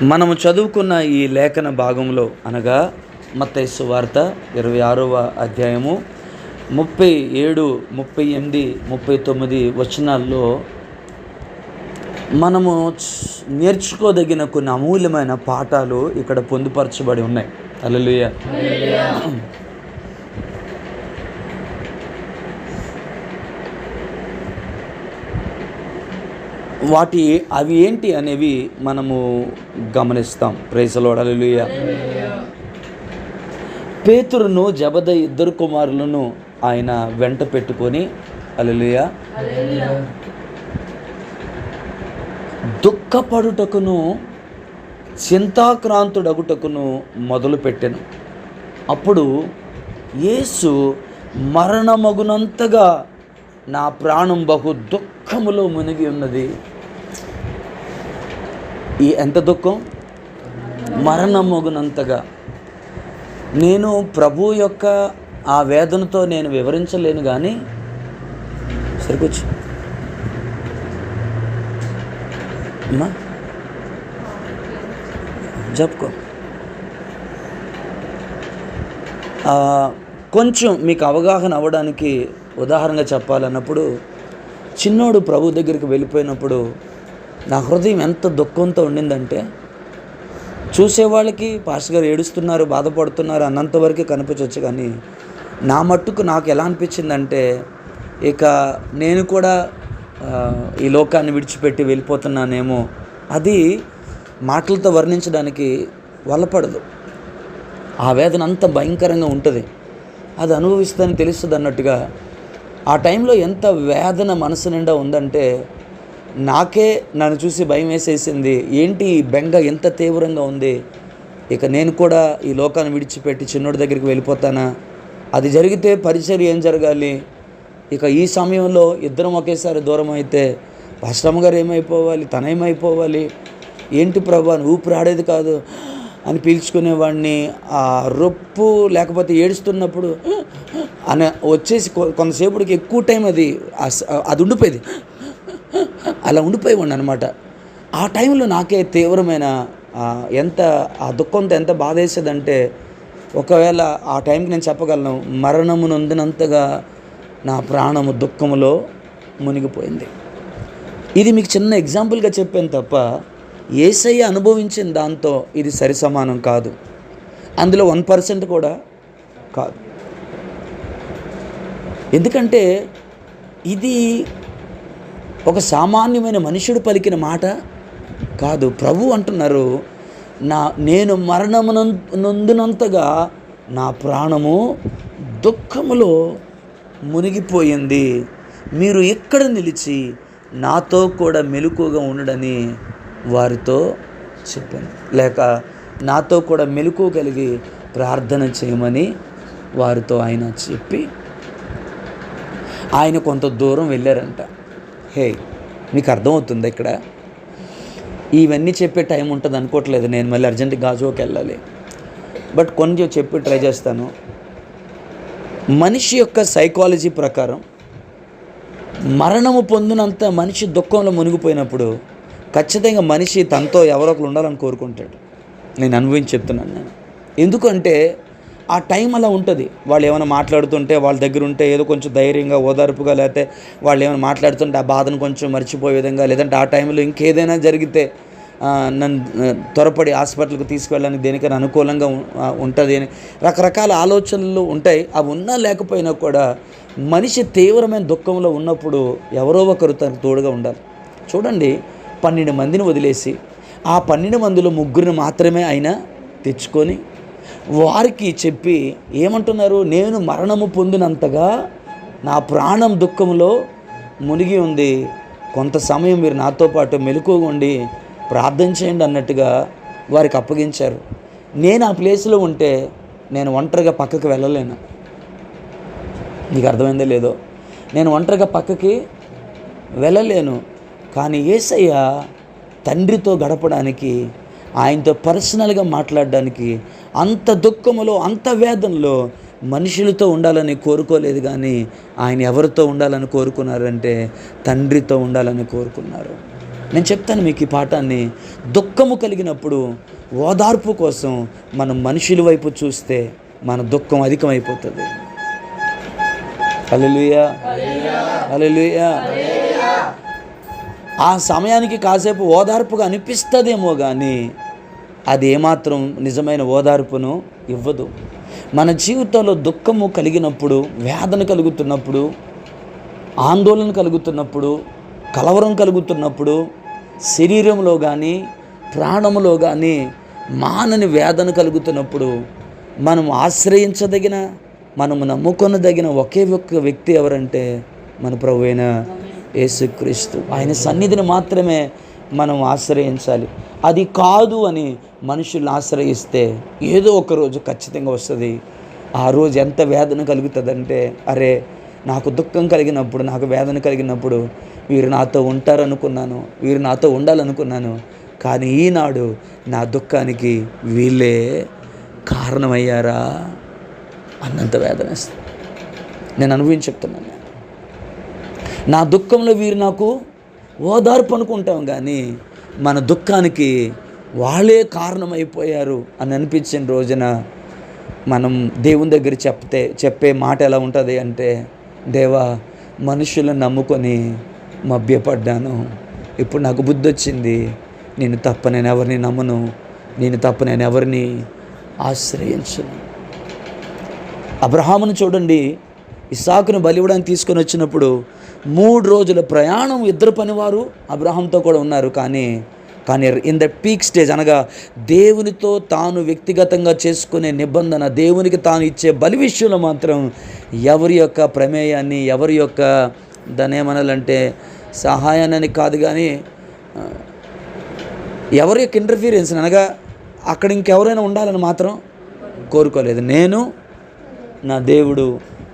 మనము చదువుకున్న ఈ లేఖన భాగంలో అనగా మత్తయి సువార్త 26వ అధ్యాయము 37, 38, 39 వచనాల్లో మనము నేర్చుకోదగిన కొన్ని అమూల్యమైన పాఠాలు ఇక్కడ పొందుపరచబడి ఉన్నాయి. హల్లెలూయా. అవి ఏంటి అనేవి మనము గమనిస్తాం. Praise the Lord. హల్లెలూయా. పేతురును జెబెదయి ఇద్దరు కుమారులను ఆయన వెంట పెట్టుకొని, హల్లెలూయా, దుఃఖపడుటకును చింతాక్రాంతుడగుటకును మొదలుపెట్టెను. అప్పుడు యేసు మరణమగునంతగా నా ప్రాణం బహు దుఃఖములో మునిగి ఉన్నది. ఎంత దుఃఖం? మరణమగునంతగా. నేను ప్రభు యొక్క ఆ వేదనతో నేను వివరించలేను, కానీ సరికొచ్చు అమ్మా చెప్పుకో. కొంచెం మీకు అవగాహన అవ్వడానికి ఉదాహరణగా చెప్పాలన్నప్పుడు, చిన్నోడు ప్రభు దగ్గరికి వెళ్ళిపోయినప్పుడు నా హృదయం ఎంత దుఃఖంతో ఉండిందంటే, చూసేవాళ్ళకి పాస్టర్ గారు ఏడుస్తున్నారు, బాధపడుతున్నారు అన్నంతవరకే కనిపించవచ్చు, కానీ నా మట్టుకు నాకు ఎలా అనిపించిందంటే, ఇక నేను కూడా ఈ లోకాన్ని విడిచిపెట్టి వెళ్ళిపోతున్నానేమో. అది మాటలతో వర్ణించడానికి వల్లపడదు. ఆ వేదన అంత భయంకరంగా ఉంటుంది. అది అనుభవిస్తుందని తెలుస్తుంది అన్నట్టుగా ఆ టైంలో ఎంత వేదన మనసు నిండా ఉందంటే, నాకే నన్ను చూసి భయం వేసేసింది. ఏంటి ఈ బెంగ ఎంత తీవ్రంగా ఉంది? ఇక నేను కూడా ఈ లోకాన్ని విడిచిపెట్టి చిన్నోడి దగ్గరికి వెళ్ళిపోతానా? అది జరిగితే పరిచర్య ఏం జరగాలి? ఇక ఈ సమయంలో ఇద్దరం ఒకేసారి దూరం అయితే పాస్టర్ గారు ఏమైపోవాలి, తనేమైపోవాలి? ఏంటి ప్రభా, ఊపిరాడేది కాదు అని పీల్చుకునేవాడిని. ఆ రొప్పు లేకపోతే ఏడుస్తున్నప్పుడు అని వచ్చేసి కొంతసేపటికి ఎక్కువ టైం అది ఉండిపోయేది. అలా ఉండిపోయేవాడిని అనమాట. ఆ టైంలో నాకే తీవ్రమైన ఎంత ఆ దుఃఖంతో ఎంత బాధ వేసేదంటే, ఒకవేళ ఆ టైంకి నేను చెప్పగలను, మరణము నొందినంతగా నా ప్రాణము దుఃఖములో మునిగిపోయింది. ఇది మీకు చిన్న ఎగ్జాంపుల్గా చెప్పాను తప్ప, యేసయ్య అనుభవించిన దాంతో ఇది సరి సమానం కాదు. అందులో 1% కూడా కాదు. ఎందుకంటే ఇది ఒక సామాన్యమైన మనుషుడు పలికిన మాట కాదు. ప్రభు అంటున్నారు, నేను మరణము నొందినంతగా నా ప్రాణము దుఃఖములో మునిగిపోయింది. మీరు ఎక్కడ నిలిచి నాతో కూడా మెలకువగా ఉండడని వారితో చెప్పాను, లేక నాతో కూడా మెలకువ కలిగి ప్రార్థన చేయమని వారితో ఆయన చెప్పి ఆయన కొంత దూరం వెళ్ళారంట. మీకు అర్థమవుతుంది ఇక్కడ? ఇవన్నీ చెప్పే టైం ఉంటుంది అనుకోవట్లేదు నేను. మళ్ళీ అర్జెంటుగా గాజువాకి వెళ్ళాలి. బట్ కొంచెం చెప్పి ట్రై చేస్తాను. మనిషి యొక్క సైకాలజీ ప్రకారం మరణము పొందినంత మనిషి దుఃఖంలో మునిగిపోయినప్పుడు ఖచ్చితంగా మనిషి తనతో ఎవరో ఒకరు ఉండాలని కోరుకుంటాడు. నేను అనుభవించి చెప్తున్నాను నేను. ఎందుకంటే ఆ టైం అలా ఉంటుంది. వాళ్ళు ఏమైనా మాట్లాడుతుంటే వాళ్ళ దగ్గర ఉంటే ఏదో కొంచెం ధైర్యంగా ఓదార్పుగా, లేకపోతే వాళ్ళు ఏమైనా మాట్లాడుతుంటే ఆ బాధను కొంచెం మర్చిపోయే విధంగా, లేదంటే ఆ టైంలో ఇంకేదైనా జరిగితే నన్ను త్వరపడి హాస్పిటల్కి తీసుకువెళ్ళడానికి దేనికైనా అనుకూలంగా ఉంటుంది అని రకరకాల ఆలోచనలు ఉంటాయి. అవి ఉన్నా లేకపోయినా కూడా మనిషి తీవ్రమైన దుఃఖంలో ఉన్నప్పుడు ఎవరో ఒకరు తనకు తోడుగా ఉండాలి. చూడండి, 12 మందిని వదిలేసి ఆ 12 మందిలో 3 మాత్రమే ఆయన తెచ్చుకొని వారికి చెప్పి ఏమంటున్నారు, నేను మరణము పొందినంతగా నా ప్రాణం దుఃఖంలో మునిగి ఉంది. కొంత సమయం మీరు నాతో పాటు మెలకువగా ఉండి ప్రార్థన చేయండి అన్నట్టుగా వారికి అప్పగించారు. నేను ఆ ప్లేస్లో ఉంటే నేను ఒంటరిగా పక్కకి వెళ్ళలేను. మీకు అర్థమైందో లేదో? నేను ఒంటరిగా పక్కకి వెళ్ళలేను. కానీ యేసయ్య తండ్రితో గడపడానికి, ఆయనతో పర్సనల్గా మాట్లాడడానికి అంత దుఃఖములో, అంత వేదనలో మనుషులతో ఉండాలని కోరుకోలేదు, కానీ ఆయన ఎవరితో ఉండాలని కోరుకున్నారంటే తండ్రితో ఉండాలని కోరుకున్నారు. నేను చెప్తాను మీకు ఈ పాఠాన్ని. దుఃఖము కలిగినప్పుడు ఓదార్పు కోసం మనం మనుషుల వైపు చూస్తే మన దుఃఖం అధికమైపోతుంది. హల్లెలూయా, హల్లెలూయా. ఆ సమయానికి కాసేపు ఓదార్పుగా అనిపిస్తుందేమో కానీ అది ఏమాత్రం నిజమైన ఓదార్పును ఇవ్వదు. మన జీవితంలో దుఃఖము కలిగినప్పుడు, వేదన కలుగుతున్నప్పుడు, ఆందోళన కలుగుతున్నప్పుడు, కలవరం కలుగుతున్నప్పుడు, శరీరంలో కానీ ప్రాణములో కానీ మానని వేదన కలుగుతున్నప్పుడు మనం ఆశ్రయించదగిన, మనము నమ్ముకొనదగిన ఒకే ఒక్క వ్యక్తి ఎవరంటే మన ప్రభువైన యేసుక్రీస్తు. ఆయన సన్నిధిని మాత్రమే మనం ఆశ్రయించాలి. అది కాదు అని మనుషుల్ని ఆశ్రయిస్తే ఏదో ఒక రోజు ఖచ్చితంగా వస్తుంది. ఆ రోజు ఎంత వేదన కలుగుతుందంటే, అరే నాకు దుఃఖం కలిగినప్పుడు, నాకు వేదన కలిగినప్పుడు వీరు నాతో ఉంటారనుకున్నాను, వీరు నాతో ఉండాలనుకున్నాను, కానీ ఈనాడు నా దుఃఖానికి వీళ్ళే కారణమయ్యారా అన్నంత వేదన వేస్తుంది. నేను అనుభవించి చెప్తున్నాను. నా దుఃఖంలో వీరు నాకు ఓదార్పు అనుకుంటాం, కానీ మన దుఃఖానికి వాళ్ళే కారణమైపోయారు అని అనిపించిన రోజున మనం దేవుని దగ్గర చెప్పే మాట ఎలా ఉంటుంది అంటే, దేవా, మనుషులను నమ్ముకొని మభ్యపడ్డాను, ఇప్పుడు నాకు బుద్ధి వచ్చింది, నేను తప్ప నేను ఎవరిని నమ్మను, నేను తప్ప నేను ఎవరిని ఆశ్రయించను. అబ్రహామును చూడండి, ఇస్సాకును బలి ఇవ్వడానికి తీసుకొని వచ్చినప్పుడు 3 రోజుల ప్రయాణం ఇద్దరు పనివారు అబ్రహాంతో కూడా ఉన్నారు. కానీ ఇన్ ద పీక్ స్టేజ్, అనగా దేవునితో తాను వ్యక్తిగతంగా చేసుకునే నిబంధన, దేవునికి తాను ఇచ్చే బలి విషయంలో మాత్రం ఎవరి యొక్క ప్రమేయాన్ని, ఎవరి యొక్క దాన్ని ఏమనాలంటే సహాయాన్ని కాదు, కానీ ఎవరి యొక్క ఇంటర్ఫీరెన్స్, అనగా అక్కడ ఇంకెవరైనా ఉండాలని మాత్రం కోరుకోలేదు. నేను నా దేవుడు,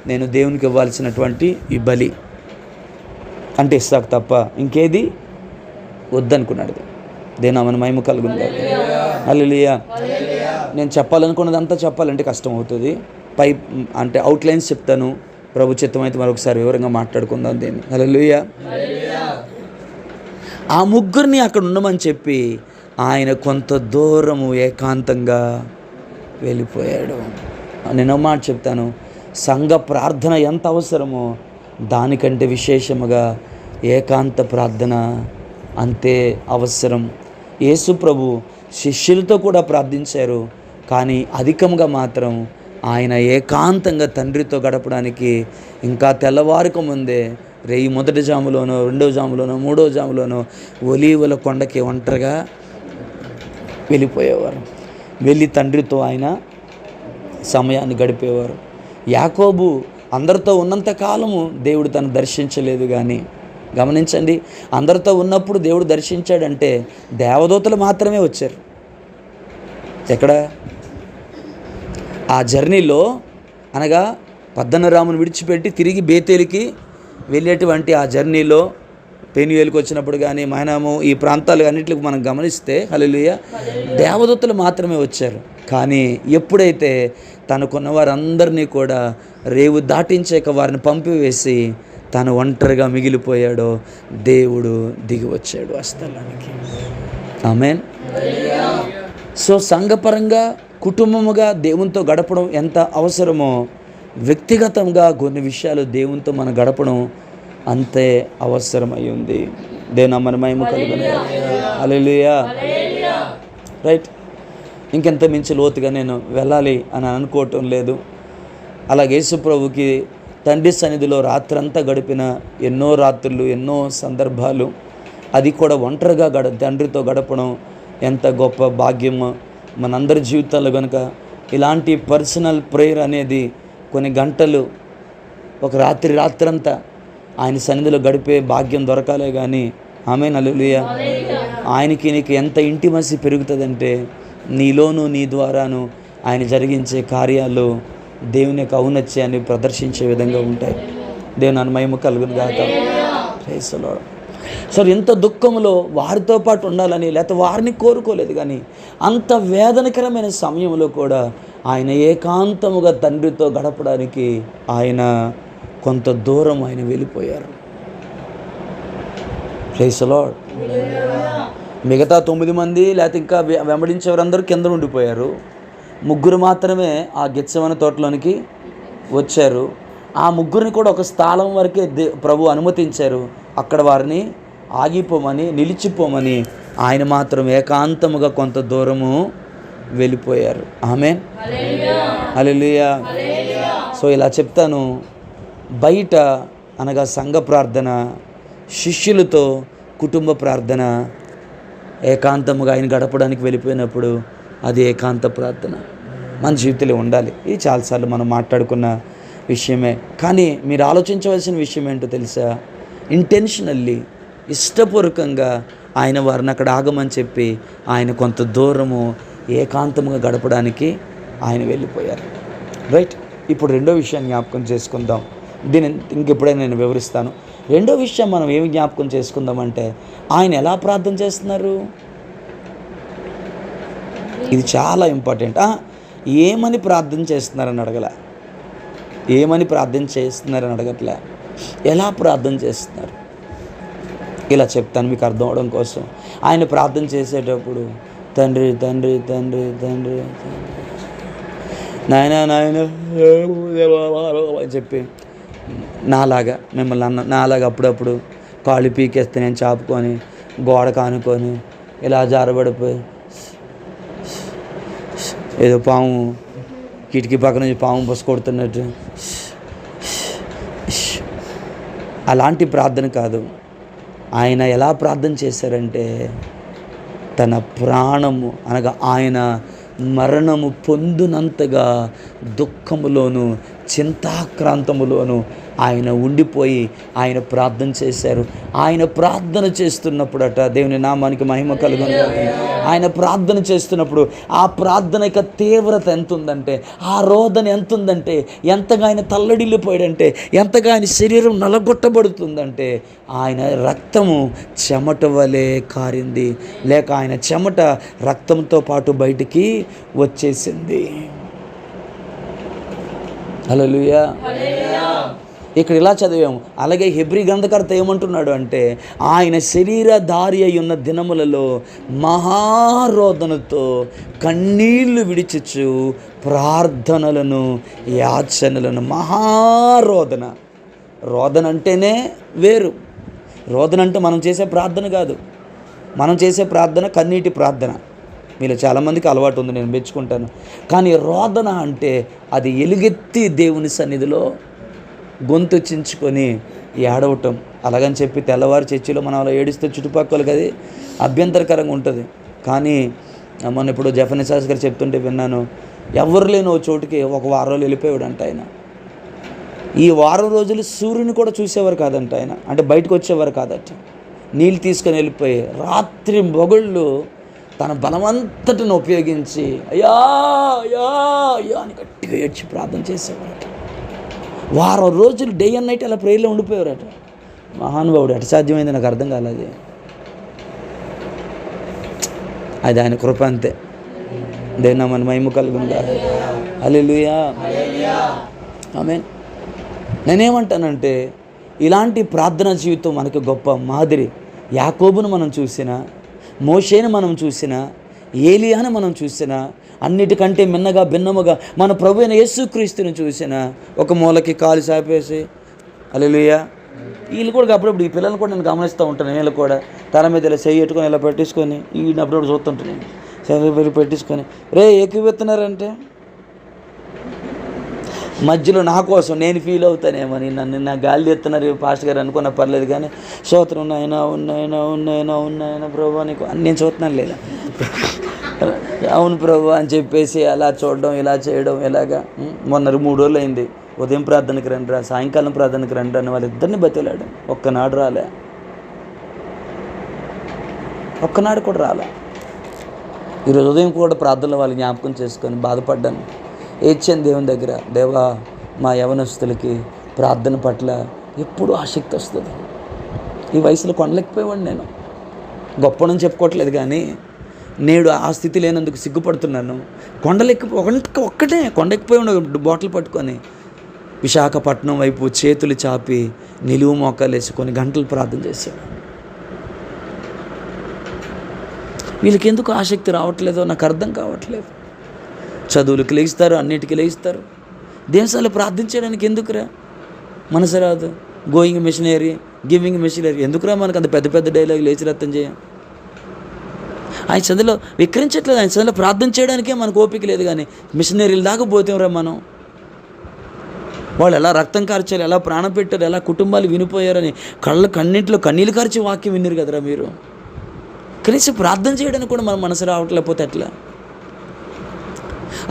నేను దేవునికి ఇవ్వాల్సినటువంటి ఈ బలి అంటే ఇస్సాకు తప్ప ఇంకేది వద్దనుకున్నాడు. దేనామని మహిమ కలుగును. హల్లెలూయా. నేను చెప్పాలనుకున్నదంతా చెప్పాలంటే కష్టం అవుతుంది. అంటే అవుట్లైన్స్ చెప్తాను. ప్రభు చిత్తం అయితే మరొకసారి వివరంగా మాట్లాడుకుందాం దీన్ని. హల్లెలూయా. ఆ ముగ్గురిని అక్కడ ఉండమని చెప్పి ఆయన కొంత దూరము ఏకాంతంగా వెళ్ళిపోయాడు. నేను మాట చెప్తాను, సంఘ ప్రార్థన ఎంత అవసరమో దానికంటే విశేషముగా ఏకాంత ప్రార్థన అంతే అవసరం. యేసు ప్రభు శిష్యులతో కూడా ప్రార్థించారు, కానీ అధికంగా మాత్రం ఆయన ఏకాంతంగా తండ్రితో గడపడానికి ఇంకా తెల్లవారుక ముందే రేయి మొదటి జాములోనో, రెండవ జాములోనో, మూడవ జాములోనో ఒలీవల కొండకి ఒంటరిగా వెళ్ళిపోయేవారు. వెళ్ళి తండ్రితో ఆయన సమయాన్ని గడిపేవారు. యాకోబు అందరితో ఉన్నంత కాలము దేవుడు తను దర్శించలేదు. కానీ గమనించండి, అందరితో ఉన్నప్పుడు దేవుడు దర్శించాడంటే దేవదూతలు మాత్రమే వచ్చారు. ఎక్కడ ఆ జర్నీలో, అనగా పద్దనరామును విడిచిపెట్టి తిరిగి బేతేలికి వెళ్ళేటువంటి ఆ జర్నీలో, పెనుయేలుకు వచ్చినప్పుడు కానీ, మహనాము, ఈ ప్రాంతాలు అన్నింటికి మనం గమనిస్తే, హల్లెలూయా, దేవదూతలు మాత్రమే వచ్చారు. కానీ ఎప్పుడైతే తనకున్న వారందరినీ కూడా రేవు దాటించాక వారిని పంపివేసి తను ఒంటరిగా మిగిలిపోయాడో దేవుడు దిగి వచ్చాడు ఆ స్థలానికి. ఆమేన్. సో సంఘపరంగా, కుటుంబముగా దేవునితో గడపడం ఎంత అవసరమో, వ్యక్తిగతంగా కొన్ని విషయాలు దేవునితో మనం గడపడం అంతే అవసరమై ఉంది. దేవుని మన మహిమ కలుగును. హల్లెలూయా. రైట్. ఇంకెంత మించి లోతుగా నేను వెళ్ళాలి అని అనుకోవటం లేదు. అలాగే యేసు ప్రభుకి తండ్రి సన్నిధిలో రాత్రంతా గడిపిన ఎన్నో రాత్రులు, ఎన్నో సందర్భాలు, అది కూడా ఒంటరిగా తండ్రితో గడపడం ఎంత గొప్ప భాగ్యమో మనందరి జీవితాల్లో. కనుక ఇలాంటి పర్సనల్ ప్రేయర్ అనేది కొన్ని గంటలు, ఒక రాత్రంతా ఆయన సన్నిధిలో గడిపే భాగ్యం దొరకాలే కానీ. ఆమేన్. హల్లెలూయా. ఆయనకి నీకు ఎంత ఇంటిమసీ పెరుగుతుందంటే నీలోను, నీ ద్వారాను ఆయన జరిగించే కార్యాలు దేవుని యొక్క ఔన్నత్యాన్ని ప్రదర్శించే విధంగా ఉంటాయి. దేవుని మహిమ కలుగును గాక. Praise the lord. సరే, ఎంత దుఃఖంలో వారితో పాటు ఉండాలని, లేకపోతే వారిని కోరుకోలేదు, కానీ అంత వేదనకరమైన సమయంలో కూడా ఆయన ఏకాంతముగా తండ్రితో గడపడానికి ఆయన కొంత దూరం ఆయన వెళ్ళిపోయారు. Praise the lord. మిగతా 9 మంది లేకపోతే ఇంకా వెంబడించేవారందరూ కింద ఉండిపోయారు. 3 మాత్రమే ఆ గెత్సేమనే తోటలోనికి వచ్చారు. ఆ 3 కూడా ఒక స్థలం వరకే ప్రభు అనుమతించారు. అక్కడ వారిని ఆగిపోమని, నిలిచిపోమని. ఆయన మాత్రం ఏకాంతముగా కొంత దూరము వెళ్ళిపోయారు. ఆమేన్, హల్లెలూయా. సో ఇలా చెప్తాను, బయట అనగా సంఘ ప్రార్థన, శిష్యులతో కుటుంబ ప్రార్థన, ఏకాంతముగా ఆయన గడపడానికి వెళ్ళిపోయినప్పుడు అది ఏకాంత ప్రార్థన మన జీవితంలో ఉండాలి. ఇది చాలాసార్లు మనం మాట్లాడుకున్న విషయమే. కానీ మీరు ఆలోచించవలసిన విషయం ఏంటో తెలుసా? ఇంటెన్షనల్లీ, ఇష్టపూర్వకంగా ఆయన వారిని అక్కడ ఆగమని చెప్పి ఆయన కొంత దూరము ఏకాంతముగా గడపడానికి ఆయన వెళ్ళిపోయారు. రైట్. ఇప్పుడు రెండో విషయాన్ని జ్ఞాపకం చేసుకుందాం. దీన్ని ఇంకెప్పుడైనా నేను వివరిస్తాను. రెండో విషయం మనం ఏమి జ్ఞాపకం చేసుకుందామంటే, ఆయన ఎలా ప్రార్థన చేస్తున్నారు? ఇది చాలా ఇంపార్టెంట్. ఏమని ప్రార్థన చేస్తున్నారని అడగలే, ఏమని ప్రార్థన చేస్తున్నారని అడగట్లే, ఎలా ప్రార్థన చేస్తున్నారు. ఇలా చెప్తాను మీకు అర్థం అవడం కోసం. ఆయన ప్రార్థన చేసేటప్పుడు తండ్రి తండ్రి తండ్రి తండ్రి నాయన నాయన అని చెప్పి నాలాగా మిమ్మల్ని నాలాగా అప్పుడప్పుడు కాళ్ళు పీకేస్తే నేను చాపుకొని గోడ కానుకొని ఇలా జారబడిపోయి ఏదో పాము కిటికీ పక్క నుంచి పాము బొస కొడుతున్నట్టు అలాంటి ప్రార్థన కాదు. ఆయన ఎలా ప్రార్థన చేశారంటే, తన ప్రాణము అనగా ఆయన మరణము పొందునంతగా దుఃఖములోను చింతాక్రాంతములోను ఆయన ఉండిపోయి ఆయన ప్రార్థన చేశారు. ఆయన ప్రార్థన చేస్తున్నప్పుడట, దేవుని నామానికి మహిమ కలుగును. ఆయన ప్రార్థన చేస్తున్నప్పుడు ఆ ప్రార్థన యొక్క తీవ్రత ఎంత ఉందంటే, ఆ రోదన ఎంత ఉందంటే, ఎంతగా ఆయన తల్లడిల్లిపోయాడంటే, ఎంతగా ఆయన శరీరం నలగొట్టబడుతుందంటే, ఆయన రక్తము చెమట వలె కారింది, లేక ఆయన చెమట రక్తంతో పాటు బయటికి వచ్చేసింది. హల్లెలూయా. ఇక్కడ ఇలా చదివాము. అలాగే హెబ్రీ గ్రంథకర్త ఏమంటున్నాడు అంటే, ఆయన శరీరధారి అయి ఉన్న దినములలో మహారోదనతో కన్నీళ్లు విడిచుచు ప్రార్థనలను యాచనలను. మహారోదన. రోదన అంటేనే వేరు. రోదన అంటే మనం చేసే ప్రార్థన కాదు. మనం చేసే ప్రార్థన కన్నీటి ప్రార్థన. మీలో చాలామందికి అలవాటు ఉంది, నేను మెచ్చుకుంటాను. కానీ రోదన అంటే అది ఎలుగెత్తి దేవుని సన్నిధిలో గొంతు చించుకొని ఏడవటం. అలాగని చెప్పి తెల్లవారు చర్చిలో మనం అలా ఏడిస్తే చుట్టుపక్కలకి అది అభ్యంతరకరంగా ఉంటుంది. కానీ మొన్న ఇప్పుడు జఫనీ శాస్త్రి గారు చెప్తుంటే విన్నాను, ఎవరు లేని ఓ చోటుకి ఒక వారం రోజులు వెళ్ళిపోయాడంట ఆయన. ఈ వారం రోజులు సూర్యుని కూడా చూసేవారు కాదంట ఆయన, అంటే బయటకు వచ్చేవారు కాదట. నీళ్ళు తీసుకొని వెళ్ళిపోయి రాత్రి మొగుళ్ళు తన బలమంతటిని ఉపయోగించి అయ్యా అయ్యా అయ్యా అని గట్టిగా ఏడ్చి ప్రార్థన చేసేవారట. వారం రోజులు డే అండ్ నైట్ అలా ప్రేయర్లో ఉండిపోయారట. మహానుభావుడు. ఎట సాధ్యమైంది నాకు అర్థం కాలేదు. అది ఆయన కృప అంతే. దేన్న మన మహిమ కలుగునుగా. హల్లెలూయా. ఆమేన్. నేనేమంటానంటే, ఇలాంటి ప్రార్థనా జీవితం మనకి గొప్ప మాదిరి. యాకోబును మనం చూసినా, మోషేను మనం చూసినా, ఏలియాను మనం చూసినా, అన్నిటికంటే మిన్నగా భిన్నముగా మన ప్రభు అయిన యేసుక్రీస్తుని చూసినా, ఒక మూలకి కాలు చాపేసి హల్లెలూయా. వీళ్ళు కూడా అప్పుడప్పుడు ఈ పిల్లల్ని కూడా నేను గమనిస్తూ ఉంటాను. వీళ్ళు కూడా తల మీద ఇలా చెయ్యట్టుకొని ఇలా పెట్టేసుకొని వీడిని అప్పుడప్పుడు చూస్తుంటాను. నేను పెట్టేసుకొని రే ఎక్కువెత్తున్నారంటే మధ్యలో నా కోసం నేను ఫీల్ అవుతానేమని, నన్ను నా గాలి ఎత్తున్నారు పాస్టర్ గారు అనుకున్న పర్లేదు, కానీ స్తోత్రం ఉన్నాయనా ఉన్నాయనా ఉన్నాయనా ఉన్నాయనా ప్రభు నీకు అని నేను చూస్తున్నాను లేదా, అవును ప్రభు అని చెప్పేసి అలా చూడడం, ఇలా చేయడం. ఇలాగా మొన్న 3 రోజులు అయింది. ఉదయం ప్రార్థనకి రండిరా, సాయంకాలం ప్రార్థనకి రండి అని వాళ్ళిద్దరిని బతిలాడు. ఒక్కనాడు రాలే, ఒక్కనాడు కూడా రాలే. ఈరోజు ఉదయం కూడా ప్రార్థనలో వాళ్ళు జ్ఞాపకం చేసుకొని బాధపడ్డాను. ఏడ్చాను దేవుని దగ్గర, దేవా మా యవనస్తులకి ప్రార్థన పట్ల ఎప్పుడూ ఆసక్తి వస్తుంది. ఈ వయసులో కొనలేకపోయేవాడిని నేను. గొప్పనని చెప్పుకోవట్లేదు, కానీ నేడు ఆ స్థితి లేనందుకు సిగ్గుపడుతున్నాను. ఒక్కటే కొండెక్కిపోయి బాటిల్ పట్టుకొని విశాఖపట్నం వైపు చేతులు చాపి నిలువు మోకాలు వేసి కొన్ని గంటలు ప్రార్థన చేశాను. వీళ్ళకి ఎందుకు ఆసక్తి రావట్లేదో నాకు అర్థం కావట్లేదు. చదువులకి లేస్తారు, అన్నిటికీ లేస్తారు, దేశాలు ప్రార్థన చేయడానికి ఎందుకురా మనసు రాదు. గోయింగ్ మిషనరీ, గివింగ్ మిషనరీ ఎందుకురా మనకు అంత పెద్ద పెద్ద డైలాగ్ లేచి రత్తం చేయ. ఆయన చదువులో విక్రించట్లేదు, ఆయన చదువులో ప్రార్థన చేయడానికే మనకు ఓపిక లేదు. కానీ మిషనరీల దాకా పోతేమరా మనం. వాళ్ళు ఎలా రక్తం కార్చారు, ఎలా ప్రాణం పెట్టారు, ఎలా కుటుంబాలు వినిపోయారని కన్నింటిలో కన్నీళ్ళు కార్చి వాక్యం విన్నారు కదరా మీరు. కనీసం ప్రార్థన చేయడానికి కూడా మన మనసు రావట్లేకపోతే ఎట్లా?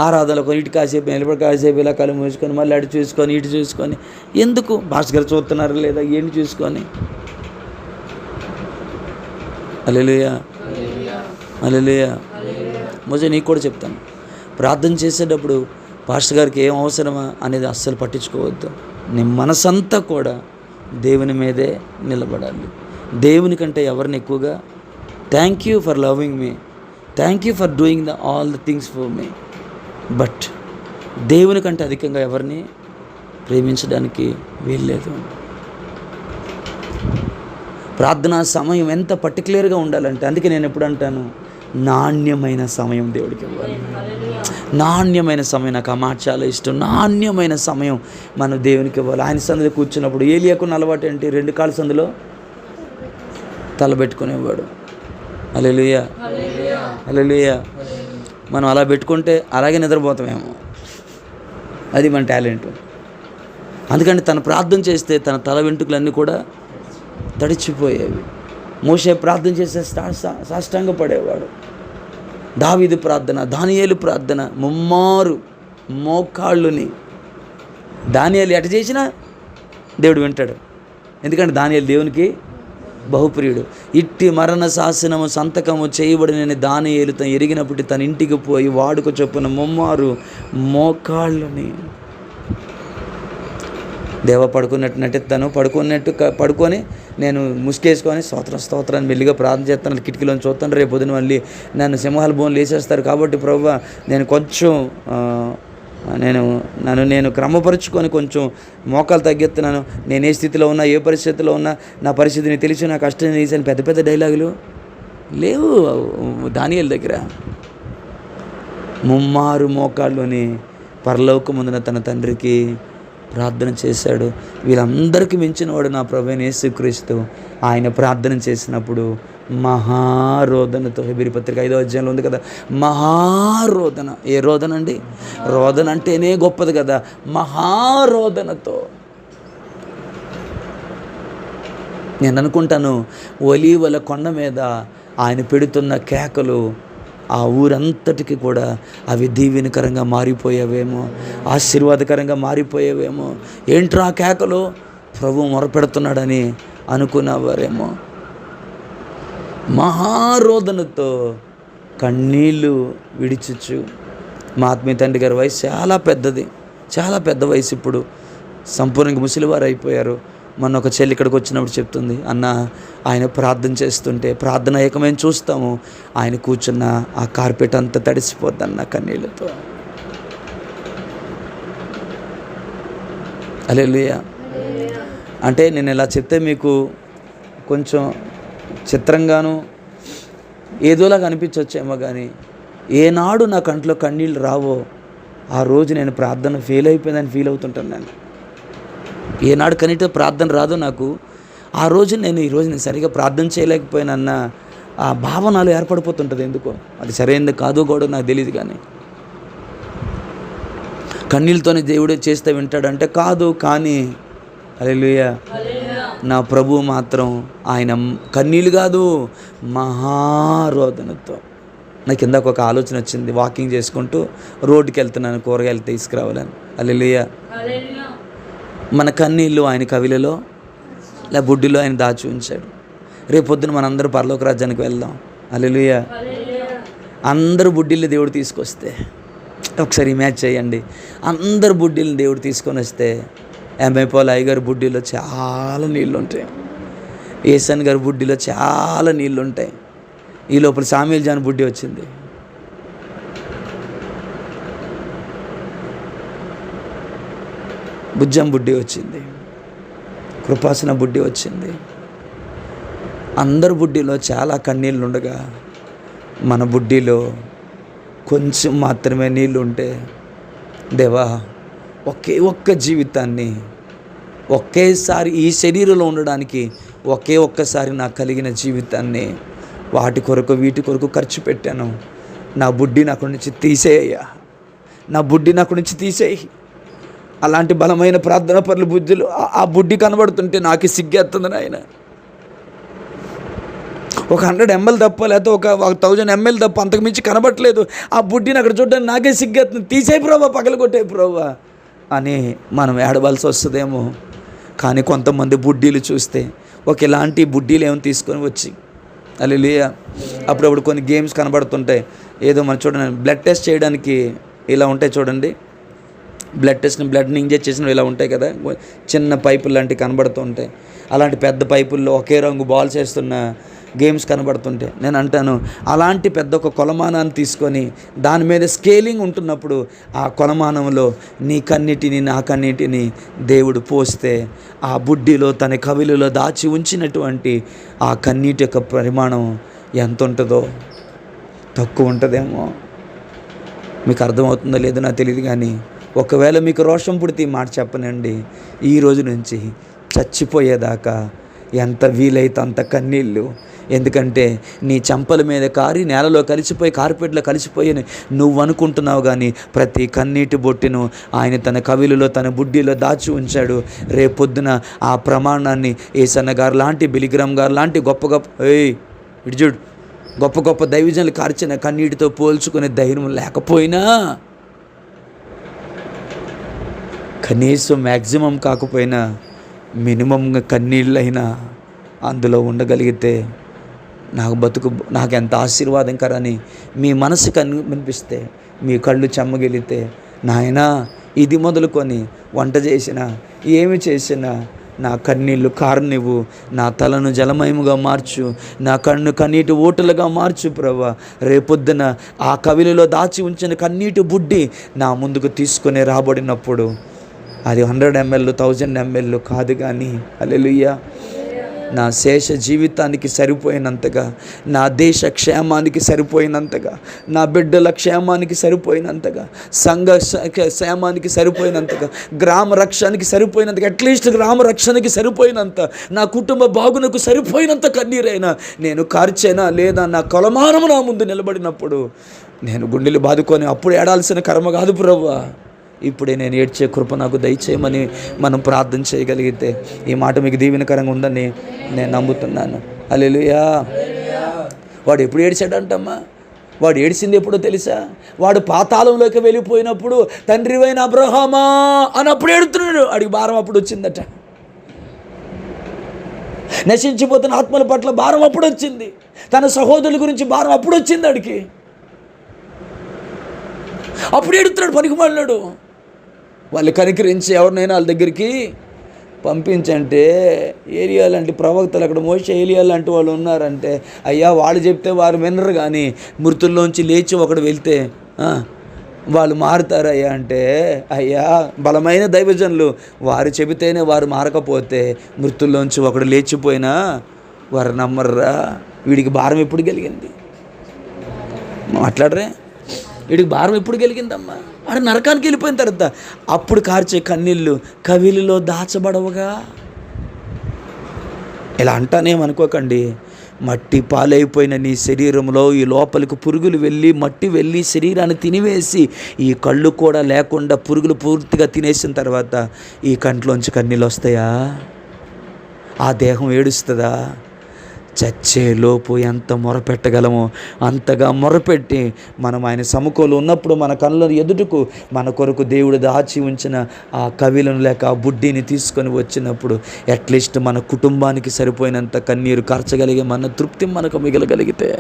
ఆరాధనలకు ఇటు కాసేపు నిలబడి కాసేపు ఇలా కళ్ళు మూసుకొని మళ్ళీ అటు చూసుకొని ఇటు చూసుకొని ఎందుకు? భాస్కర్ గారు చూస్తున్నారు లేదా ఏంటి చూసుకొని. హల్లెలూయా, హల్లెలూయా. మొదట నీకు కూడా చెప్తాను, ప్రార్థన చేసేటప్పుడు పాస్టర్ గారికి ఏం అవసరమా అనేది అస్సలు పట్టించుకోవద్దు. నీ మనసంతా కూడా దేవుని మీదే నిలబడాలి. దేవుని కంటే ఎవరిని ఎక్కువగా thank you for loving me, thank you for doing all the things for me, but దేవుని కంటే అధికంగా ఎవరిని ప్రేమించడానికి వీల్లేదు. ప్రార్థనా సమయం ఎంత పర్టికులర్గా ఉండాలంటే, అందుకే నేను ఎప్పుడు అంటాను, నాణ్యమైన సమయం దేవుడికి ఇవ్వాలి. నాణ్యమైన సమయం, నాకు ఆ మాట చాలా ఇష్టం. నాణ్యమైన సమయం మనం దేవునికి ఇవ్వాలి. ఆయన సందులో కూర్చున్నప్పుడు ఏలియాకున్న అలవాటు ఏంటి? 2 కాళ్ళ సందులో తలబెట్టుకునేవాడు. హల్లెలూయా, హల్లెలూయా. మనం అలా పెట్టుకుంటే అలాగే నిద్రపోతామేమో, అది మన టాలెంట్. అందుకని తను ప్రార్థన చేస్తే తన తల వెంట్రుకలన్నీ కూడా తడిచిపోయేవి. మోషే ప్రార్థన చేస్తే సాష్టాంగ పడేవాడు. దావీదు ప్రార్థన, దానియేలు ప్రార్థన, ముమ్మారు మోకాళ్ళుని. దానియేలు ఎట చేసినా దేవుడు వింటాడు, ఎందుకంటే దానియేలు దేవునికి బహుప్రియుడు. ఇట్టి మరణ శాసనము సంతకము చేయబడినని దానియేలు తను ఎరిగినప్పుడు తన ఇంటికి పోయి వాడుక చొప్పున ముమ్మారు మోకాళ్ళుని. దేవ పడుకున్నట్టు నటిస్తాను, పడుకొని నేను ముసుకేసుకొని స్తోత్రాన్ని మెల్లిగా ప్రార్థన చేస్తాను, కిటికీలో చూస్తాను, రేపు పొద్దున మళ్ళీ నన్ను సింహాల బోన్లు వేసేస్తారు. కాబట్టి ప్రభువా నేను కొంచెం నేను క్రమపరుచుకొని కొంచెం మోకాలు తగ్గెత్తున్నాను. నేను ఏ స్థితిలో ఉన్నా, ఏ పరిస్థితిలో ఉన్నా, నా పరిస్థితిని తెలిసి నా కష్టం తీసాను. పెద్ద పెద్ద డైలాగులు లేవు దానియేలు దగ్గర. ముమ్మారు మోకాళ్ళుని పరలోకముందున తన తండ్రికి ప్రార్థన చేశాడు. వీళ్ళందరికీ మించినవాడు నా ప్రభువైన యేసుక్రీస్తు. ఆయన ప్రార్థన చేసినప్పుడు మహారోదనతో, హెబ్రీ పత్రిక 5వ అధ్యాయంలో ఉంది కదా, మహారోదన. ఏ రోదన అండి? రోదన అంటేనే గొప్పది కదా. మహారోదనతో. నేను అనుకుంటాను, ఒలీవల కొండ మీద ఆయన పెడుతున్న కేకలు ఆ ఊరంతటికి కూడా అవి దీవెనకరంగా మారిపోయేవేమో, ఆశీర్వాదకరంగా మారిపోయేవేమో. ఏంట్రా కేకలు? ప్రభు మొరపెడుతున్నాడని అనుకున్నవారేమో. మహారోదనతో కన్నీళ్ళు విడిచుచు. మా ఆత్మీయ తండ్రి గారి వయసు చాలా పెద్దది, చాలా పెద్ద వయసు. ఇప్పుడు సంపూర్ణంగా ముసలివారు అయిపోయారు. మొన్న ఒక చెల్లి ఇక్కడికి వచ్చినప్పుడు చెప్తుంది, అన్న ఆయన ప్రార్థన చేస్తుంటే ప్రార్థన ఏకమైన చూస్తాము, ఆయన కూర్చున్న ఆ కార్పెట్ అంతా తడిసిపోద్దన్న కన్నీళ్ళతో. హల్లెలూయా. అంటే నేను ఇలా చెప్తే మీకు కొంచెం చిత్రంగాను ఏదోలాగా అనిపించవచ్చేమో, కానీ ఏనాడు నా కంట్లో కన్నీళ్ళు రావో ఆ రోజు నేను ప్రార్థన ఫెయిల్ అయిపోయిందని ఫీల్ అవుతుంటాను. నేను ఏనాడు కనీట ప్రార్థన రాదో నాకు, ఆ రోజు నేను సరిగా ప్రార్థన చేయలేకపోయినన్న ఆ భావనలు ఏర్పడిపోతుంటుంది. ఎందుకో అది సరైనది కాదో కూడా నాకు తెలియదు. కానీ కన్నీళ్ళతోనే దేవుడే చేస్తే వింటాడంటే కాదు. కానీ హల్లెలూయా, నా ప్రభువు మాత్రం ఆయన కన్నీళ్ళు కాదు, మహారోదనతో. నాకు ఇందాక ఒక ఆలోచన వచ్చింది. వాకింగ్ చేసుకుంటూ రోడ్డుకి వెళ్తున్నాను, కూరగాయలు తీసుకురావాలని. హల్లెలూయా. మన కన్నీళ్ళు ఆయన కవిలలో లే బుడ్డిలో ఆయన దాచి ఉంచాడు. రేపు పొద్దున మనందరూ పరలోక రాజ్యానికి వెళ్దాం. హల్లెలూయా. అందరూ బుడ్డిల్ని దేవుడు తీసుకొస్తే, ఒకసారి ఇమాజిన్ చేయండి, అందరు బుడ్డిల్ని దేవుడు తీసుకొని వస్తే, ఎంఐపోల అయ్యగారి బుడ్డిలో చాలా నీళ్ళు ఉంటాయి, ఏసన్ గారి బుడ్డిలో చాలా నీళ్ళు ఉంటాయి. ఈ లోపల సామ్యూల్ జాన్ బుడ్డి వచ్చింది. బుజ్జం బుడ్డి వచ్చింది, కృపాసన బుడ్డి వచ్చింది. అందరు బుడ్డిలో చాలా కన్నీళ్ళు ఉండగా మన బుడ్డిలో కొంచెం మాత్రమే నీళ్ళు ఉంటే, దేవా ఒకే ఒక్క జీవితాన్ని ఒకేసారి ఈ శరీరంలో ఉండడానికి ఒక్కసారి నాకు కలిగిన జీవితాన్ని వాటి కొరకు వీటి కొరకు ఖర్చు పెట్టాను. నా బుడ్డిని అక్కడి నుంచి తీసేయ్యా, నా బుడ్డిని అక్కడి నుంచి తీసేయి. అలాంటి బలమైన ప్రార్థన పరుల బుద్ధులు ఆ బుడ్డి కనబడుతుంటే నాకు సిగ్గేస్తుంది నాయన. ఒక 100 ml తప్ప, లేకపోతే ఒక 1000 ml తప్ప అంతకు మించి కనబడట్లేదు. ఆ బుడ్డిని అక్కడ చూడడానికి నాకే సిగ్గేస్తుంది. తీసేయి ప్రభా, పగలగొట్టే ప్రభా అని మనం ఏడవలసి వస్తుందేమో. కానీ కొంతమంది బుడ్డీలు చూస్తే ఇలాంటి బుడ్డీలు ఏమో తీసుకొని వచ్చి హల్లెలూయా. అప్పుడప్పుడు కొన్ని గేమ్స్ కనబడుతుంటాయి. ఏదో మనం చూడండి, బ్లడ్ టెస్ట్ చేయడానికి ఇలా ఉంటాయి చూడండి. బ్లడ్ని ఇంజెక్ట్ చేసినవి ఇలా ఉంటాయి కదా, చిన్న పైపులు లాంటివి కనబడుతూ ఉంటాయి. అలాంటి పెద్ద పైపుల్లో ఒకే రంగు బాల్స్ వేస్తున్న గేమ్స్ కనబడుతుంటే నేను అంటాను, అలాంటి పెద్ద ఒక కొలమానాన్ని తీసుకొని దాని మీద స్కేలింగ్ ఉంటున్నప్పుడు ఆ కొలమానంలో నీ కన్నిటిని నా కన్నిటిని దేవుడు పోస్తే ఆ బుడ్డిలో తన కవిలిలో దాచి ఉంచినటువంటి ఆ కన్నీటి యొక్క పరిమాణం ఎంత ఉంటుందో, తక్కువ ఉంటుందేమో. మీకు అర్థమవుతుందో లేదో నాకు తెలియదు, కానీ ఒకవేళ మీకు రోషం పుడితే ఈ మాట చెప్పనండి, ఈ రోజు నుంచి చచ్చిపోయేదాకా ఎంత వీలైతే అంత కన్నీళ్ళు. ఎందుకంటే నీ చెంపల మీద కారి నేలలో కలిసిపోయి, కార్పెట్లో కలిసిపోయి నువ్వు అనుకుంటున్నావు, కానీ ప్రతి కన్నీటి బొట్టును ఆయన తన కవిలలో తన బుడ్డిలో దాచి ఉంచాడు. రేపొద్దున ఆ ప్రమాణాన్ని ఏసన్న గారు లాంటి, బిలిగ్రామ్ గారు లాంటి గొప్ప గొప్ప దైవజనులు కార్చిన కన్నీటితో పోల్చుకునే ధైర్యం లేకపోయినా, కనీసం మ్యాక్సిమం కాకపోయినా మినిమంగా కన్నీళ్ళైనా అందులో ఉండగలిగితే నాకు ఎంత ఆశీర్వాదంకరని మీ మనసుకు అనిపిస్తే, మీ కళ్ళు చెమ్మగిలితే, నాయనా ఇది మొదలుకొని వంట చేసినా ఏమి చేసినా నా కన్నీళ్ళు కారనివ్వు, నా తలను జలమయముగా మార్చు, నా కన్నీటి ఓటులుగా మార్చు ప్రభువా. రేపొద్దున ఆ కవిలిలో దాచి ఉంచిన కన్నీటి బుడ్డి నా ముందుకు తీసుకొని రాబడినప్పుడు అది 100 ml 1000 ml కాదు, కానీ హల్లెలూయా, నా శేష జీవితానికి సరిపోయినంతగా, నా దేశ క్షేమానికి సరిపోయినంతగా, నా బిడ్డల క్షేమానికి సరిపోయినంతగా, సంఘ క్షేమానికి సరిపోయినంతగా, గ్రామ రక్షణకి సరిపోయినంతగా, అట్లీస్ట్ గ్రామ రక్షణకి సరిపోయినంత, నా కుటుంబ బాగునకు సరిపోయినంత కన్నీరైనా నేను కార్చేనా లేదా నా కొలమానము నా ముందు నిలబడినప్పుడు నేను గుండెలు బాదుకొని అప్పుడు ఏడాల్సిన కర్మ కాదు ప్రభువా, ఇప్పుడే నేను ఏడ్చే కృప నాకు దయచేయమని మనం ప్రార్థన చేయగలిగితే ఈ మాట మీకు దీవెనకరంగా ఉందని నేను నమ్ముతున్నాను. హల్లెలూయా. వాడు ఎప్పుడు ఏడ్చాడంటమ్మా? వాడు ఏడ్చింది ఎప్పుడో తెలుసా? వాడు పాతాళంలోకి వెళ్ళిపోయినప్పుడు తండ్రివైన అబ్రహామా అన్నప్పుడు ఏడుతున్నాడు. అడిగి భారం అప్పుడు వచ్చిందట. నశించిపోతున్న ఆత్మల పట్ల భారం అప్పుడు వచ్చింది. తన సహోదరుల గురించి భారం అప్పుడు వచ్చింది. అడిగి అప్పుడు ఏడుతున్నాడు, పనికిమాలినాడు. వాళ్ళు కనికరించి ఎవరినైనా వాళ్ళ దగ్గరికి పంపించంటే, ఏలియా లాంటి ప్రవక్తలు అక్కడ మోషే ఏలియా లాంటి వాళ్ళు ఉన్నారంటే, అయ్యా వాళ్ళు చెప్తే వారు వినరు, కానీ మృతుల్లోంచి లేచి ఒకడు వెళ్తే వాళ్ళు మారుతారయ్యా అంటే, అయ్యా బలమైన దైవజనులు వారు చెబితేనే వారు మారకపోతే మృతుల్లోంచి ఒకడు లేచిపోయినా వారు నమ్మర్రా. వీడికి భారం ఎప్పుడు కలిగింది? మాట్లాడరే, వీడికి భారం ఎప్పుడు కలిగిందమ్మా? ఆడ నరకానికి వెళ్ళిపోయిన తర్వాత అప్పుడు కార్చే కన్నీళ్ళు కవిలిలో దాచబడవుగా. ఇలా అంటానేమనుకోకండి. మట్టి పాలైపోయిన నీ శరీరంలో ఈ లోపలికి పురుగులు వెళ్ళి, మట్టి వెళ్ళి శరీరాన్ని తినివేసి ఈ కళ్ళు కూడా లేకుండా పురుగులు పూర్తిగా తినేసిన తర్వాత ఈ కంట్లోంచి కన్నీళ్ళు వస్తాయా? ఆ దేహం ఏడుస్తుందా? చచ్చేలోపు ఎంత మొరపెట్టగలమో అంతగా మొరపెట్టి మనం ఆయన సముఖంలో ఉన్నప్పుడు మన కళ్ళ ఎదుటకు మన కొరకు దేవుడు దాచి ఉంచిన ఆ కవిలను లేక ఆ బుడ్డిని తీసుకొని వచ్చినప్పుడు అట్లీస్ట్ మన కుటుంబానికి సరిపోయినంత కన్నీరు కార్చగలిగే మన తృప్తి మనకు మిగలగలిగితే,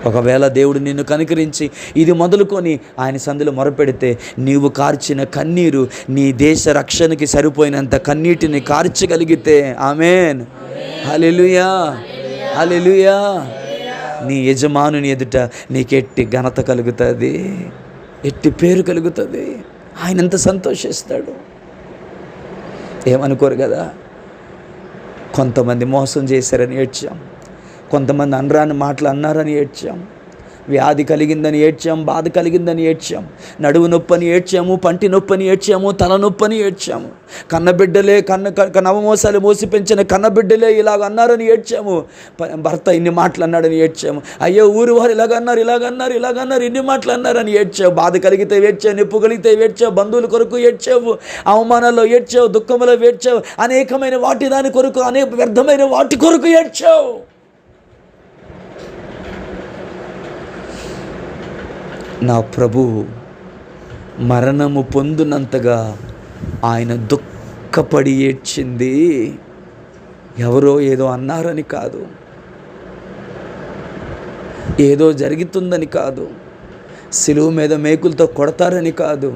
ఒకవేళ దేవుడు నిన్ను కనికరించి ఇది మొదలుకొని ఆయన సందులో మొరపెడితే నీవు కార్చిన కన్నీరు నీ దేశ రక్షణకి సరిపోయినంత కన్నీటిని కార్చగలిగితే, ఆమేన్, హల్లెలూయా, హల్లెలూయా, నీ యజమానుని ఎదుట నీకు ఎట్టి ఘనత కలుగుతుంది, ఎట్టి పేరు కలుగుతుంది. ఆయన ఎంత సంతోషిస్తాడు. ఏమనుకోరు కదా. కొంతమంది మోసం చేశారని ఏడ్చాం, కొంతమంది అనరాని మాటలు అన్నారని ఏడ్చాం, వ్యాధి కలిగిందని ఏడ్చాం, బాధ కలిగిందని ఏడ్చాం, నడువు నొప్పని ఏడ్చాము, పంటి నొప్పని ఏడ్చాము, తలనొప్పని ఏడ్చాము. కన్నబిడ్డలే నవమోసాలు మోసి పెంచిన కన్నబిడ్డలే ఇలాగ అన్నారని ఏడ్చాము, భర్త ఇన్ని మాటలు అన్నాడని ఏడ్చాము. అయ్యో ఊరు వారు ఇలాగన్నారు ఇన్ని మాటలు అన్నారని ఏడ్చావు. బాధ కలిగితే ఏడ్చావు, నొప్పు కలిగితే ఏడ్చావు, బంధువుల కొరకు ఏడ్చావు, అవమానాల్లో ఏడ్చావు, దుఃఖంలో ఏడ్చావు, అనేకమైన వాటి దాని కొరకు, అనేక వ్యర్థమైన వాటి కొరకు ఏడ్చావు. నా ప్రభువు మరణము పొందినంతగా ఆయన దుఃఖపడి ఏడ్చింది ఎవరో ఏదో అన్నారని కాదు, ఏదో జరుగుతుందని కాదు, సిలువ మీద మేకులతో కొడతారని కాదు.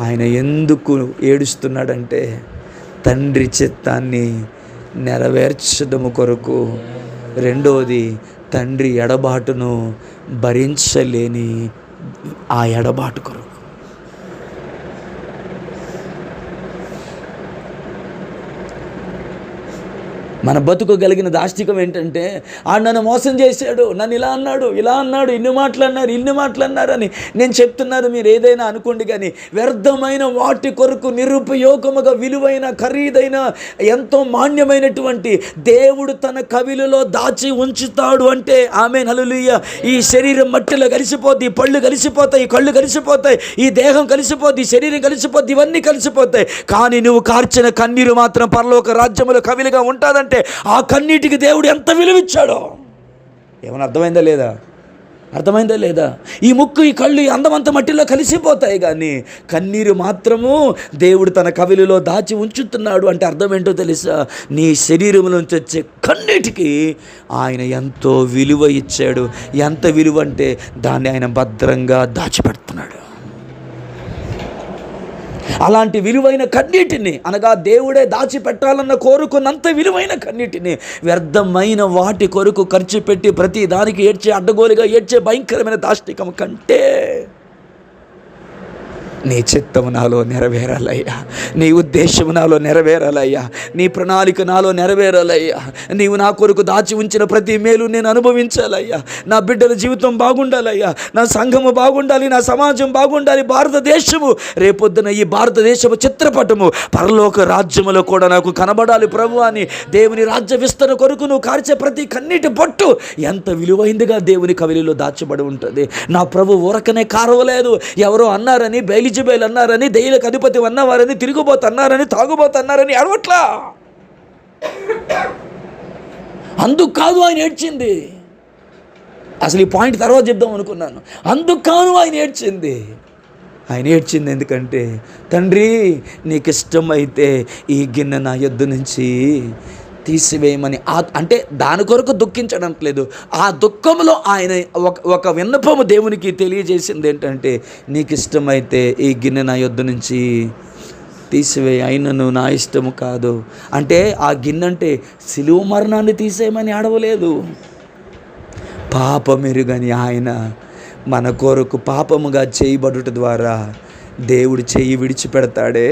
ఆయన ఎందుకు ఏడుస్తున్నాడంటే తండ్రి చిత్తాన్ని నెరవేర్చడము కొరకు. రెండోది, తండ్రి ఎడబాటును భరించలేని ఆ ఎడబాటు కొరకు. మన బతుకోగలిగిన దాష్టికం ఏంటంటే, ఆడు నన్ను మోసం చేశాడు, నన్ను ఇలా అన్నాడు, ఇన్ని మాటలన్నారని నేను చెప్తున్నారు. మీరు ఏదైనా అనుకోండి, కానీ వ్యర్థమైన వాటి కొరకు నిరుపయోగముగా విలువైన ఖరీదైన ఎంతో మాన్యమైనటువంటి దేవుడు తన కవిలలో దాచి ఉంచుతాడు అంటే ఆమేన్ హల్లెలూయా. ఈ శరీరం మట్టిలో కలిసిపోద్ది, పళ్ళు కలిసిపోతాయి, కళ్ళు కలిసిపోతాయి, ఈ దేహం కలిసిపోద్ది, శరీరం కలిసిపోద్ది, ఇవన్నీ కలిసిపోతాయి. కానీ నువ్వు కార్చిన కన్నీరు మాత్రం పరలోక రాజ్యములో కవిలుగా ఉంటుందంటే ఆ కన్నీటికి దేవుడు ఎంత విలువిచ్చాడో. ఏమైనా అర్థమైందా లేదా? ఈ ముక్కు, ఈ కళ్ళు, ఈ అందమంత మట్టిలో కలిసిపోతాయి, కానీ కన్నీరు మాత్రము దేవుడు తన కవిలిలో దాచి ఉంచుతున్నాడు అంటే అర్థం ఏంటో తెలుసా? నీ శరీరం నుంచి వచ్చే కన్నీటికి ఆయన ఎంతో విలువ ఇచ్చాడు. ఎంత విలువ అంటే దాన్ని ఆయన భద్రంగా దాచిపెడుతున్నాడు. అలాంటి విలువైన కన్నీటిని, అనగా దేవుడే దాచిపెట్టాలన్న కోరుకున్నంత విలువైన కన్నీటిని వ్యర్థమైన వాటి కొరకు ఖర్చు పెట్టి ప్రతి దానికి ఏడ్చే, అడ్డగోలుగా ఏడ్చే భయంకరమైన దాష్టికం కంటే నీ చిత్తము నాలో నెరవేరాలయ్యా, నీ ఉద్దేశము నాలో నెరవేరాలయ్యా, నీ ప్రణాళిక నాలో నెరవేరాలయ్యా. నీవు నా కొరకు దాచి ఉంచిన ప్రతి మేలు నేను అనుభవించాలయ్యా. నా బిడ్డల జీవితం బాగుండాలయ్యా, నా సంఘము బాగుండాలి, నా సమాజం బాగుండాలి, భారతదేశము రేపొద్దున ఈ భారతదేశము చిత్రపటము పరలోక రాజ్యములో కూడా నాకు కనబడాలి ప్రభు అని దేవుని రాజ్య విస్తరణ కొరకు నువ్వు కార్చే ప్రతి కన్నీటి బొట్టు ఎంత విలువైందిగా దేవుని కవిలిలో దాచబడి ఉంటుంది. నా ప్రభు ఊరకనే కారవలేదు. ఎవరో అన్నారని, బయలుజబేలు అన్నారని, దయ్యాలకు అధిపతి అన్నవారని, తిరుగుబోతన్నారని, తాగుబోతన్నారని అడవట్లా. అందుకు కాదు ఆయన ఏడ్చింది. అసలు ఈ పాయింట్ తర్వాత చెప్దాం అనుకున్నాను. అందుకు కాదు ఆయన ఏడ్చింది. ఆయన ఏడ్చింది ఎందుకంటే, తండ్రి నీకు ఇష్టమైతే ఈ గిన్నె నా యొద్ద నుంచి తీసివేయమని. అంటే దాని కొరకు దుఃఖించడం లేదు. ఆ దుఃఖంలో ఆయన ఒక విన్నపము దేవునికి తెలియజేసింది ఏంటంటే, నీకు ఇష్టమైతే ఈ గిన్నె నా యొద్ద నుంచి తీసివేయి, అయినను నా ఇష్టము కాదు. అంటే ఆ గిన్నె అంటే సిలువ మరణాన్ని తీసేయమని అడవలేదు. పాపమెరుగని ఆయన మన కొరకు పాపముగా చేయబడుట ద్వారా దేవుడు చెయ్యి విడిచిపెడతాడే.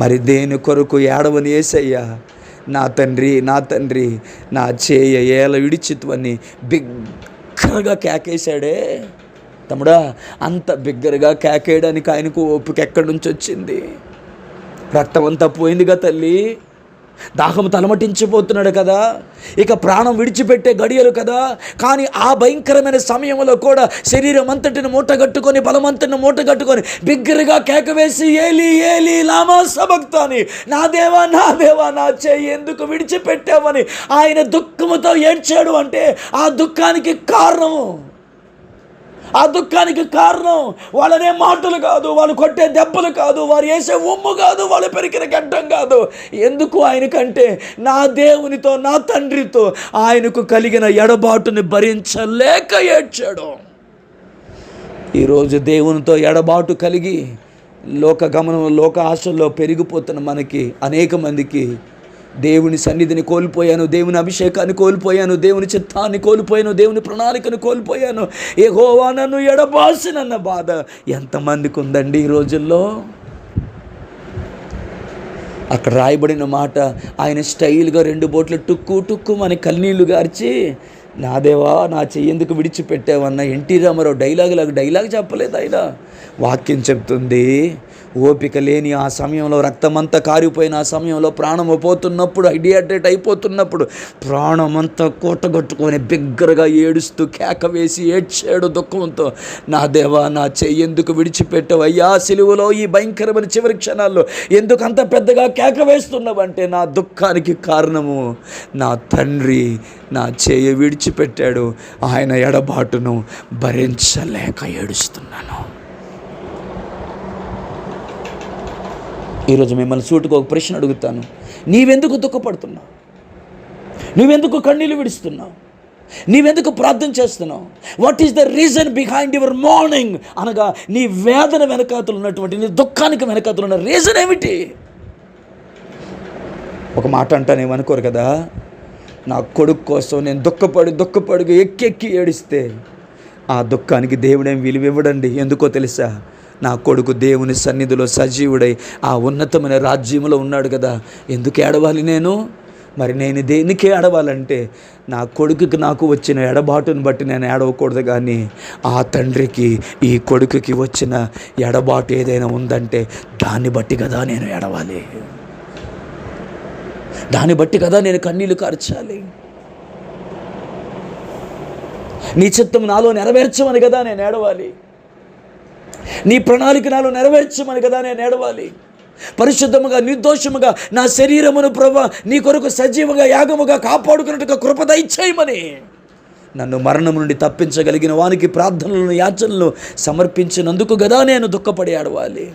మరి దేని కొరకు ఏడవని యేసయ్య, నా తండ్రి నా చేయ ఏల విడిచిత్వని బిగ్గరగా కేకేశాడే. తమ్ముడా, అంత బిగ్గరగా కేకేయడానికి ఆయనకు ఓపిక ఎక్కడి నుంచి వచ్చింది? రక్తం అంతా పోయిందిగా తల్లి, దాహం తలమటించిపోతున్నాడు కదా, ఇక ప్రాణం విడిచిపెట్టే గడియలు కదా. కానీ ఆ భయంకరమైన సమయంలో కూడా శరీరం అంతటిని మూటగట్టుకొని, బలమంతటిని మూటగట్టుకొని బిగ్గరగా కేకవేసి, ఏలి ఏలి లామా సబక్తాని, నా దేవా నా చేయి ఎందుకు విడిచిపెట్టావని ఆయన దుఃఖముతో ఏడ్చాడు. అంటే ఆ దుఃఖానికి కారణం వాళ్ళనే మాటలు కాదు, వాళ్ళు కొట్టే దెబ్బలు కాదు, వారు వేసే ఉమ్ము కాదు, వాళ్ళు పెరిగిన గడ్డం కాదు. ఎందుకు ఆయనకంటే నా దేవునితో, నా తండ్రితో ఆయనకు కలిగిన ఎడబాటుని భరించలేక ఏడ్చాడు. ఈరోజు దేవునితో ఎడబాటు కలిగి లోక గమనం, లోక ఆశల్లో పెరిగిపోతున్న మనకి, అనేక మందికి దేవుని సన్నిధిని కోల్పోయాను, దేవుని అభిషేకాన్ని కోల్పోయాను, దేవుని చిత్తాన్ని కోల్పోయాను, దేవుని ప్రణాళికను కోల్పోయాను, యెహోవా నన్ను ఎడబాసినన్న బాధ ఎంతమందికి ఉందండి ఈ రోజుల్లో? అక్కడ రాయబడిన మాట, ఆయన స్టైల్గా 2 బోట్లు టుక్కు టుక్కు అని కన్నీళ్లు గార్చి, నా దేవా నా చెయ్యేందుకు విడిచిపెట్టావన్న ఎన్టీ రామారావు డైలాగ్ చెప్పలేదు ఆయన. వాక్యం చెప్తుంది, ఓపిక లేని ఆ సమయంలో, రక్తమంతా కారిపోయిన ఆ సమయంలో, ప్రాణము పోతున్నప్పుడు, డిహైడ్రేట్ అయిపోతున్నప్పుడు, ప్రాణమంతా కూటగొట్టుకొని బిగ్గరగా ఏడుస్తూ కేక వేసి ఏడ్చాడు దుఃఖంతో. నా దేవా నా చెయ్యేందుకు విడిచిపెట్టావు అయ్యా, సిలువలో ఈ భయంకరమైన చివరి క్షణాల్లో ఎందుకు అంత పెద్దగా కేక వేస్తున్నావంటే, నా దుఃఖానికి కారణము నా తండ్రి నా చెయ్యి విడిచిపెట్టాడు, ఆయన ఎడబాటును భరించలేక ఏడుస్తున్నాను. ఈరోజు మిమ్మల్ని సూటుకు ఒక ప్రశ్న అడుగుతాను. నీవెందుకు దుఃఖపడుతున్నావు? నువ్వెందుకు కన్నీళ్ళు విడుస్తున్నావు? నీవెందుకు ప్రార్థన చేస్తున్నావు? What is the reason behind your morning? అనగా నీ వేదన వెనకాతలు ఉన్నటువంటి, నీ దుఃఖానికి వెనకాతలు ఉన్న రీజన్ ఏమిటి? ఒక మాట అంటానేమనుకోరు కదా, నా కొడుకు కోసం నేను దుఃఖపడి ఎక్కి ఏడిస్తే ఆ దుఃఖానికి దేవుడేం విలువ ఇవ్వడండి. ఎందుకో తెలుసా? నా కొడుకు దేవుని సన్నిధిలో సజీవుడై ఆ ఉన్నతమైన రాజ్యంలో ఉన్నాడు కదా. ఎందుకు ఏడవాలి నేను? మరి నేను దేనికి ఏడవాలంటే, నా కొడుకుకి నాకు వచ్చిన ఎడబాటును బట్టి నేను ఏడవకూడదు, కానీ ఆ తండ్రికి ఈ కొడుకుకి వచ్చిన ఎడబాటు ఏదైనా ఉందంటే దాన్ని బట్టి కదా నేను ఏడవాలి, దాన్ని బట్టి కదా నేను కన్నీళ్లు కార్చాలి. నీ చిత్తం నాలో నెరవేర్చమని కదా నేను ఏడవాలి, నీ ప్రణాళిక నాలో నెరవేర్చమని కదా నేను ఏడవాలి. పరిశుద్ధముగా నిర్దోషముగా నా శరీరమును ప్రభువా నీ కొరకు సజీవంగా యాగముగా కాపాడుకున్నట్టుగా కృప దయచేయమని, నన్ను మరణం నుండి తప్పించగలిగిన వానికి ప్రార్థనలను యాచనలు సమర్పించినందుకు కదా నేను దుఃఖపడి ఏడవాలి.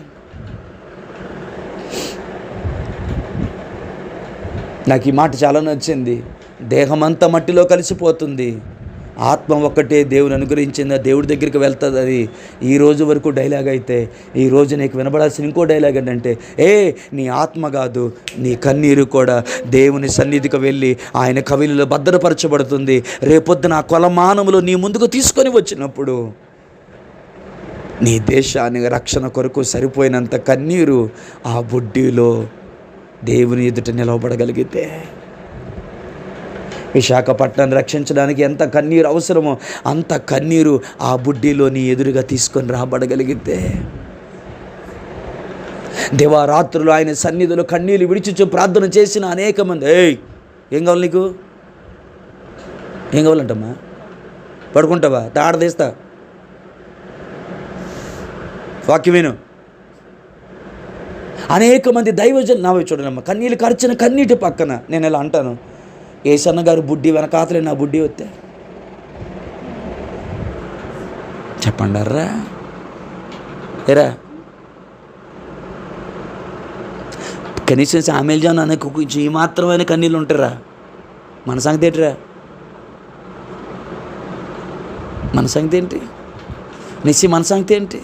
నాకు ఈ మాట చాలా నచ్చింది. దేహమంతా మట్టిలో కలిసిపోతుంది, ఆత్మ ఒక్కటే దేవుని అనుగ్రహించిందా దేవుడి దగ్గరికి వెళ్తుంది. అది ఈ రోజు వరకు డైలాగ్ అయితే, ఈ రోజు నీకు వినబడాల్సిన ఇంకో డైలాగ్ ఏంటంటే, నీ ఆత్మ కాదు నీ కన్నీరు కూడా దేవుని సన్నిధికి వెళ్ళి ఆయన కవిలలో భద్రపరచబడుతుంది. రేపొద్దున ఆ కొలమానములో నీ ముందుకు తీసుకొని వచ్చినప్పుడు నీ దేశాన్ని రక్షణ కొరకు సరిపోయినంత కన్నీరు ఆ బుడ్డిలో దేవుని ఎదుట నిలవబడగలిగితే, విశాఖపట్నాన్ని రక్షించడానికి ఎంత కన్నీరు అవసరమో అంత కన్నీరు ఆ బుడ్డిలో నీ ఎదురుగా తీసుకొని రాబడగలిగితే, దివారాత్రులు ఆయన సన్నిధిలో కన్నీళ్ళు విడిచిచు ప్రార్థన చేసిన అనేక మంది, ఏం కావాలి నీకు? ఏం కావాలంటమ్మా? పడుకుంటావా? తాడ తీస్తా, వాక్యమేను. అనేక మంది దైవజనులు నావే చూడనమ్మా, కన్నీళ్ళు కార్చిన కన్నీటి పక్కన నేను ఇలా అంటాను, ఏసన్న గారు బుడ్డి వెనకాతలే నా బుడ్డి వస్తే చెప్పండారా ఏరా, కనీసం సామేల్ జాన్ అనే కొంచెం ఈ మాత్రమైన కన్నీళ్ళు ఉంటారా? మన సంగతి ఏంటిరా? మన సంగతి ఏంటి? మన సంగతి ఏంటి?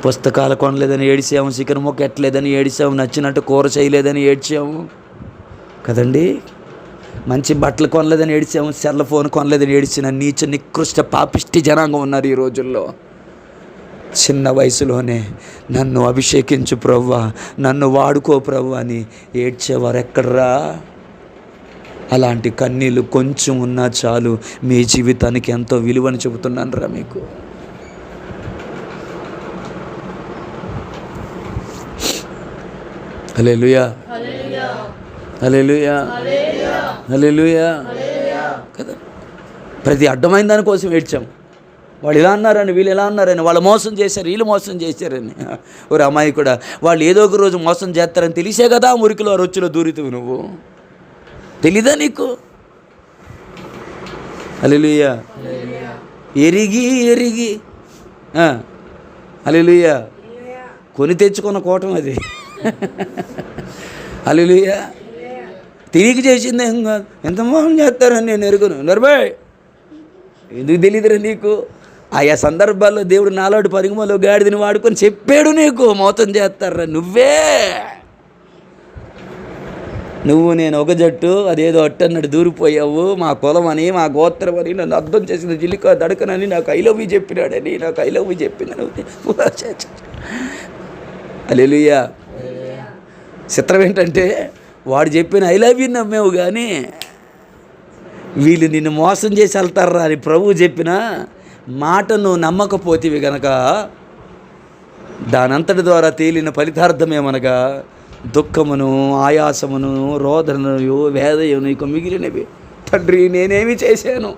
పుస్తకాలు కొనలేదని ఏడిసాము, చికెన్ మొక్క ఎట్టలేదని ఏడిసాము, నచ్చినట్టు కూర చేయలేదని ఏడ్చాము కదండి. మంచి బట్టలు కొనలేదని ఏడిసాము, సెల్ ఫోన్ కొనలేదని ఏడిచిన నీచ నికృష్ట పాపిష్టి జనాంగం ఉన్నారు ఈ రోజుల్లో. చిన్న వయసులోనే నన్ను అభిషేకించు ప్రవ్వా, నన్ను వాడుకో ప్రవ్వా అని ఏడ్చేవారు ఎక్కడ్రా? అలాంటి కన్నీళ్ళు కొంచెం ఉన్నా చాలు మీ జీవితానికి ఎంతో విలువని చెబుతున్నాను రా మీకు. హల్లెలూయా, హల్లెలూయా, హల్లెలూయా కదా. ప్రతి అడ్డమైన దానికోసం ఏడ్చాం. వాళ్ళు ఇలా అన్నారని, వీళ్ళు ఎలా అన్నారని, వాళ్ళు మోసం చేశారు, వీళ్ళు మోసం చేశారని. ఓ అమ్మాయి కూడా వాళ్ళు ఏదో ఒక రోజు మోసం చేస్తారని తెలిసే కదా మురికిలో రొచ్చులో దూరితువు నువ్వు. తెలీదా నీకు? హల్లెలూయా, ఎరిగి హల్లెలూయా, కొని తెచ్చుకున్న కోటం అది. హల్లెలూయా, తిరిగి చేసింది ఏం కాదు. ఎంత మోసం చేస్తారని నేను ఎరుగును. నర్బాయ్, ఎందుకు తెలియదురా నీకు? ఆయా సందర్భాల్లో దేవుడు నాలోటి పరిగమలో గాడిదని వాడుకొని చెప్పాడు నీకు మోసం చేస్తారా. నువ్వు నేను ఒక జట్టు, అదేదో అట్టన్నట్టు దూరిపోయావు. మా కులం అని, మా గోత్రం అని, నన్ను అర్థం చేసిన జిల్లిక దడకనని, నాకు ఐ లవ్ యూ చెప్పినాడని, నాకు ఐ లవ్ యూ చెప్పిందని. హల్లెలూయా, చిత్రం ఏంటంటే వాడు చెప్పిన ఐ లవ్ యూ నమ్మేవు కానీ వీళ్ళు నిన్ను మోసం చేసి వెళ్తారా అని ప్రభువు చెప్పిన మాటను నమ్మకపోతేవి గనక దానంతటి ద్వారా తేలిన ఫలితార్థమేమనగా దుఃఖమును, ఆయాసమును, రోదనయు, వేదయను ఇక మిగిలినవి. తండ్రి, నేనేమి చేశాను,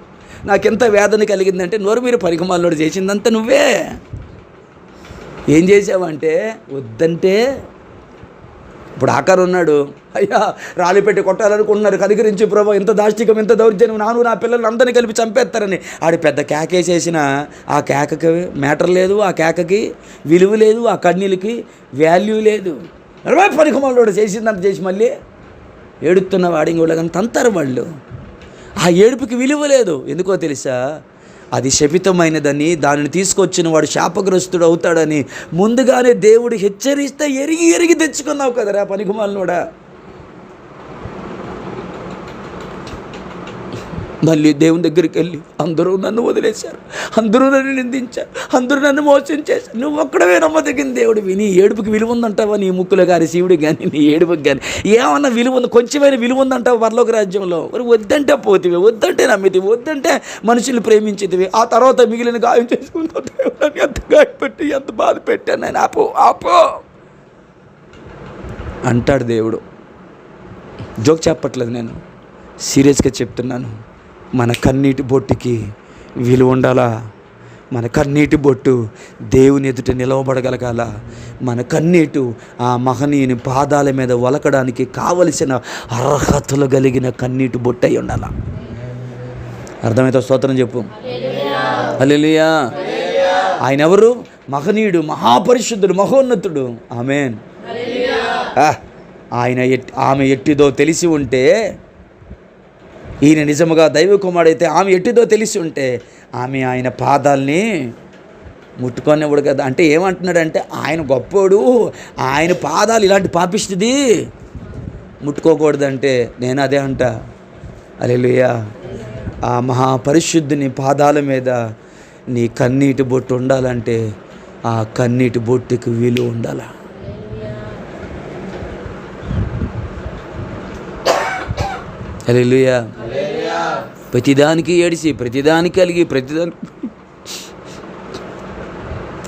నాకెంత వేదన కలిగిందంటే, నోరు మీరు పరిగమాల్లోడు చేసిందంతా నువ్వే. ఏం చేసావంటే, వద్దంటే ఇప్పుడు ఆకారు ఉన్నాడు, అయ్యా రాళ్ళు పెట్టి కొట్టాలనుకుంటున్నారు, కనికరించి ప్రభు, ఇంత దాష్టికం, ఇంత దౌర్జన్యం, నా పిల్లల్ని అందరినీ కలిపి చంపేస్తారని ఆడి పెద్ద కేకేసేసిన ఆ కేకకి మ్యాటర్ లేదు, ఆ కేకకి విలువ లేదు, ఆ కన్నీళ్ళకి వాల్యూ లేదు. పరిగమాల్లోడు చేసిందంత చేసి మళ్ళీ ఏడుతున్న వాడింగోళ్ళు కానీ తంతారు వాళ్ళు. ఆ ఏడుపుకి విలువ లేదు. ఎందుకో తెలుసా? అది శపితమైనదని, దానిని తీసుకొచ్చిన వాడు శాపగ్రస్తుడు అవుతాడని ముందుగానే దేవుడు హెచ్చరిస్తే ఎరిగి తెచ్చుకున్నావు కదరా పనికిమాలినోడా. మళ్ళీ దేవుని దగ్గరికి వెళ్ళి అందరూ నన్ను వదిలేశారు, అందరూ నన్ను నిందించారు, అందరూ నన్ను మోసం చేశారు, నువ్వు ఒక్కడవే నమ్మదగిన దేవుడివి. నీ ఏడుపుకి విలువ ఉందంటావా? నీ ముక్కులు కానీ, శివుడికి కానీ, నీ ఏడుపుకి కానీ ఏమన్నా విలువ ఉంది? కొంచెమైనా విలువ ఉందంటావు పరలోక రాజ్యంలో? మరి వద్దంటే పోతివి, వద్దంటే నమ్మితివి, వద్దంటే మనుషులు ప్రేమించేదివి, ఆ తర్వాత మిగిలిన గాయం చేసుకుంటావు. దేవుడు ఎంత గాయపెట్టి, ఎంత బాధ పెట్టాను నేను, ఆపో అంటాడు దేవుడు. జోక్ చెప్పట్లేదు, నేను సీరియస్గా చెప్తున్నాను. మన కన్నీటి బొట్టుకి విలువ ఉండాలా? మన కన్నీటి బొట్టు దేవుని ఎదుట నిలవబడగలగాల? మన కన్నీటు ఆ మహనీయుని పాదాల మీద ఒలకడానికి కావలసిన అర్హతలు కలిగిన కన్నీటి బొట్టు అయి ఉండాలా? అర్థమైతే స్తోత్రం చెప్పు. హల్లెలూయా. ఆయన ఎవరు? మహనీయుడు, మహాపరిశుద్ధుడు, మహోన్నతుడు. ఆమేన్. ఆమె ఎట్టిదో తెలిసి ఉంటే, ఈయన నిజముగా దైవ కుమారుడైతే ఆమె ఎట్టిదో తెలిసి ఉంటే ఆమె ఆయన పాదాలని ముట్టుకొనివ్వడు కదా. అంటే ఏమంటున్నాడంటే, ఆయన గొప్పోడు, ఆయన పాదాలు ఇలాంటి పాపిస్తుంది ముట్టుకోకూడదంటే నేను అదే అంట. హల్లెలూయా. ఆ మహాపరిశుద్ధుని పాదాల మీద నీ కన్నీటి బొట్టు ఉండాలంటే ఆ కన్నీటి బొట్టుకి విలువ ఉండాలా? హల్లెలూయా. ప్రతిదానికి ఏడిసి, ప్రతిదానికి కలిగి, ప్రతిదానికి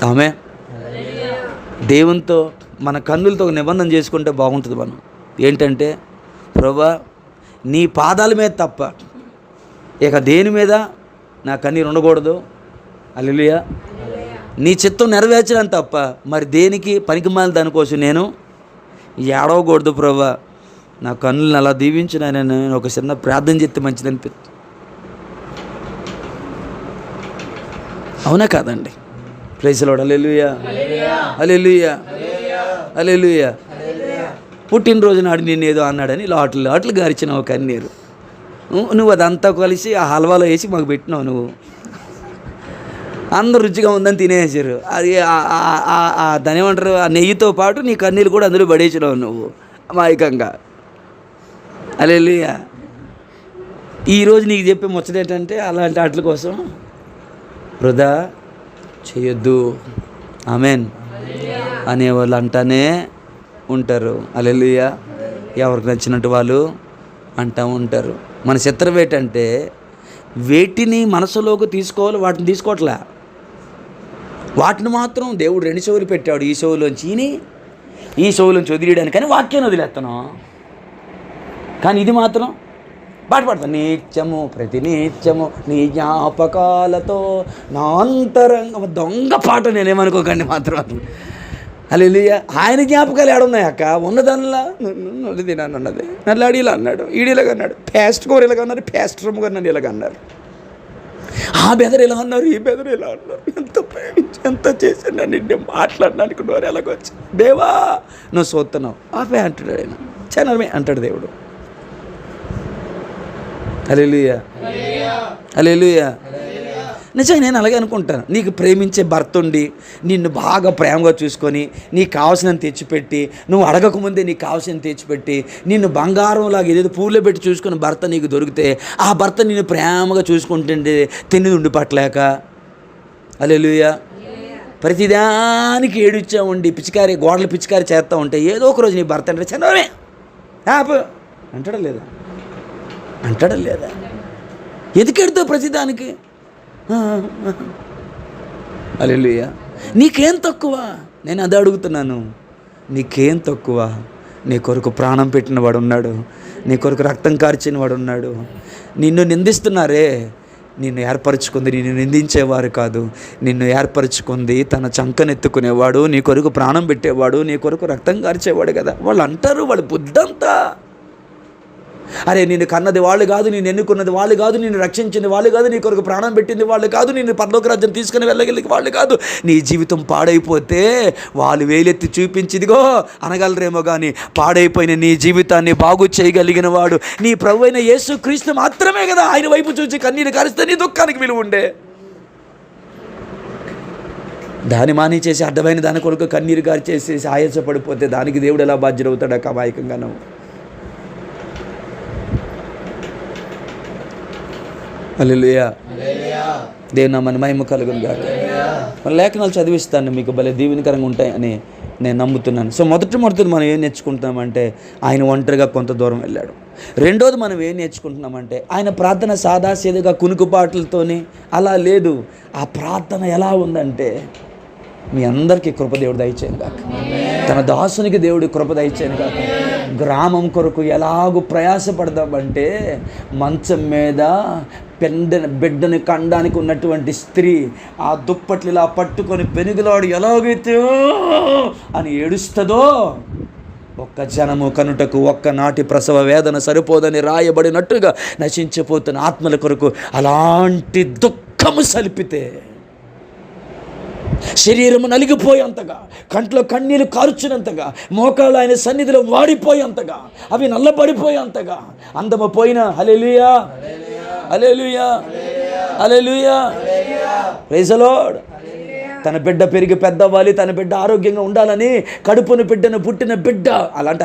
ఆమె దేవునితో మన కన్నులతో నిబంధన చేసుకుంటే బాగుంటుంది. మనం ఏంటంటే, ప్రభువా నీ పాదాల మీద తప్ప ఇక దేని మీద నా కన్నీరు ఉండకూడదు. హల్లెలూయా. నీ చిత్తం నెరవేర్చడం తప్ప మరి దేనికి పనికిమాలిన దానికోసం నేను ఏడవకూడదు. ప్రభువా నా కన్నులను అలా దీవించిన నేను ఒక చిన్న ప్రార్థన చేస్తే మంచిది అనిపిస్తుంది. అవునా కాదండి? Praise Lord. Hallelujah. Hallelujah. Hallelujah. పుట్టినరోజు నాడు నేను ఏదో అన్నాడని లాట్లు గారిచిన ఒక కన్నీరు. నువ్వు అదంతా కలిసి ఆ హల్వాలో వేసి మాకు పెట్టినావు. నువ్వు అందరూ రుచిగా ఉందని తినేసారు. అది దాని ఏమంటారు, ఆ నెయ్యితో పాటు నీ కన్నీళ్ళు కూడా అందులో పడేసినావు నువ్వు అమాయకంగా. హల్లెలూయా. ఈరోజు నీకు చెప్పే ముచ్చట ఏంటంటే, అలాంటి వాటి కోసం వృధా చేయొద్దు. ఆమెన్ అనేవాళ్ళు అంటానే ఉంటారు. హల్లెలూయా. ఎవరికి నచ్చినట్టు వాళ్ళు అంటూ ఉంటారు. మన చిత్రం ఏంటంటే, వేటిని మనసులోకి తీసుకోవాలి వాటిని తీసుకోవట్లే. వాటిని మాత్రం దేవుడు 2 చెవులు పెట్టాడు, ఈ చెవులోంచి ఈ చెవులోంచి వదిలేయడానికి, కానీ వాక్యాన్ని వదిలేస్తాను. కానీ ఇది మాత్రం పాట పాడతాను. నిత్యము ప్రతినిత్యము నీ జ్ఞాపకాలతో నా అంతరంగ దొంగ పాట. నేనేమనుకోకండి మాత్రం. హల్లెలూయా. ఆయన జ్ఞాపకాలు ఏడున్నాయి అక్క? ఉన్నదల్లా నన్ను తినాను అన్నది, నన్ను అడిగిలా అన్నాడు, ఈడిలాగా అన్నాడు, పేస్ట్ కూర ఇలాగ అన్నారు, పేస్ట్రమ్ గారు నన్ను ఇలాగ అన్నారు, ఆ బెదరు ఇలా అన్నారు, ఈ బెదరు ఇలా అన్నారు. ఎంత ప్రేమించి ఎంత చేశాను నన్ను నిన్ను మాట్లాడడానికి నోరు ఎలాగొచ్చి. దేవా నువ్వు సోతున్నావు ఆపే అంటాడు ఆయన. చనమే అంటాడు దేవుడు. హల్లెలూయా. హల్లెలూయా. నిజంగా నేను అలాగే అనుకుంటాను. నీకు ప్రేమించే భర్త ఉండి నిన్ను బాగా ప్రేమగా చూసుకొని నీకు కావాల్సినంత తెచ్చిపెట్టి, నువ్వు అడగకముందే నీకు కావాల్సినంత తెచ్చిపెట్టి, నిన్ను బంగారంలాగా ఏదేదో పూల్లో పెట్టి చూసుకుని భర్త నీకు దొరికితే, ఆ భర్త నిన్ను ప్రేమగా చూసుకుంటుంటే తిండి ఉండి పట్టలేక, హల్లెలూయా, ప్రతిదానికి ఏడుచ్చా ఉండి పిచికారి గోడలు పిచికారి చేస్తూ ఉంటే ఏదో ఒక రోజు నీ భర్త అంటే చంద్రమే అంటాడా లేదా? అంటాడా లేదా? ఎందుకు ఎడతావు ప్రతిదానికి? హల్లెలూయా. నీకేం తక్కువ? నేను అదే అడుగుతున్నాను. నీకేం తక్కువ? నీ కొరకు ప్రాణం పెట్టిన వాడు ఉన్నాడు, నీ కొరకు రక్తం కార్చిన వాడు ఉన్నాడు. నిన్ను నిందిస్తున్నారే, నిన్ను ఏర్పరచుకుంది నిన్ను నిందించేవారు కాదు, నిన్ను ఏర్పరచుకుంది తన చంకనెత్తుకునేవాడు, నీ కొరకు ప్రాణం పెట్టేవాడు, నీ కొరకు రక్తం కార్చేవాడు కదా. వాళ్ళు అంటారు, వాళ్ళ బుద్ధంతా అరే నిన్ను కన్నది వాళ్ళు కాదు, నేను ఎన్నుకున్నది వాళ్ళు కాదు, నిన్ను రక్షించింది వాళ్ళు కాదు, నీ కొరకు ప్రాణం పెట్టింది వాళ్ళు కాదు, నిన్ను పరలోక రాజ్యం తీసుకుని వెళ్ళగలిగి వాళ్ళు కాదు. నీ జీవితం పాడైపోతే వాళ్ళు వేలెత్తి చూపించిదిగో అనగలరేమో కానీ పాడైపోయిన నీ జీవితాన్ని బాగు చేయగలిగిన వాడు నీ ప్రభు అయిన యేసుక్రీస్తు మాత్రమే కదా. ఆయన వైపు చూసి కన్నీరు కారిస్తే నీ దుఃఖానికి విలువ ఉండే. దాని మాని చేసి అడ్డమైన దాని కొరకు కన్నీరు గారి చేసేసి ఆయాసపడిపోతే దానికి దేవుడు ఎలా బాధ్యుడవుతాడు? అమాయకంగా నువ్వు. హల్లెలూయా. దేవుని నామమున మహిమ కలుగును గాక. మన లేఖనాలు చదివిస్తాను, మీకు భలే దీవెనకరంగా ఉంటాయని నేను నమ్ముతున్నాను. సో మొదటి మనం ఏం నేర్చుకుంటున్నామంటే ఆయన ఒంటరిగా కొంత దూరం వెళ్ళాడు. రెండోది మనం ఏం నేర్చుకుంటున్నామంటే ఆయన ప్రార్థన సాదాసీదుగా కునుకుపాట్లతోని అలా లేదు. ఆ ప్రార్థన ఎలా ఉందంటే మీ అందరికీ కృప దేవుడు దయచేయను కాక, తన దాసునికి దేవుడి కృప దయచేయను కాక. గ్రామం కొరకు ఎలాగూ ప్రయాసపడదామంటే మంచం మీద బిడ్డని కండానికి ఉన్నటువంటి స్త్రీ ఆ దుప్పట్లు ఇలా పట్టుకొని పెనుగులాడు ఎలాగైతే అని ఏడుస్తుందో, ఒక్క జనము కనుటకు ఒక్కనాటి ప్రసవ వేదన సరిపోదని రాయబడినట్టుగా నశించిపోతున్న ఆత్మల కొరకు అలాంటి దుఃఖము సలిపితే శరీరము నలిగిపోయేంతగా, కంట్లో కన్నీళ్ళు కార్చినంతగా, మోకాళ్ళు ఆయన సన్నిధిలో వాడిపోయేంతగా, అవి నల్లబడిపోయేంతగా, అందము పోయిన హల్లెలూయా hallelujah hallelujah praise the lord. తన బిడ్డ పెరిగి పెద్దవ్వాలి, తన బిడ్డ ఆరోగ్యంగా ఉండాలని కడుపును బిడ్డను పుట్టిన బిడ్డ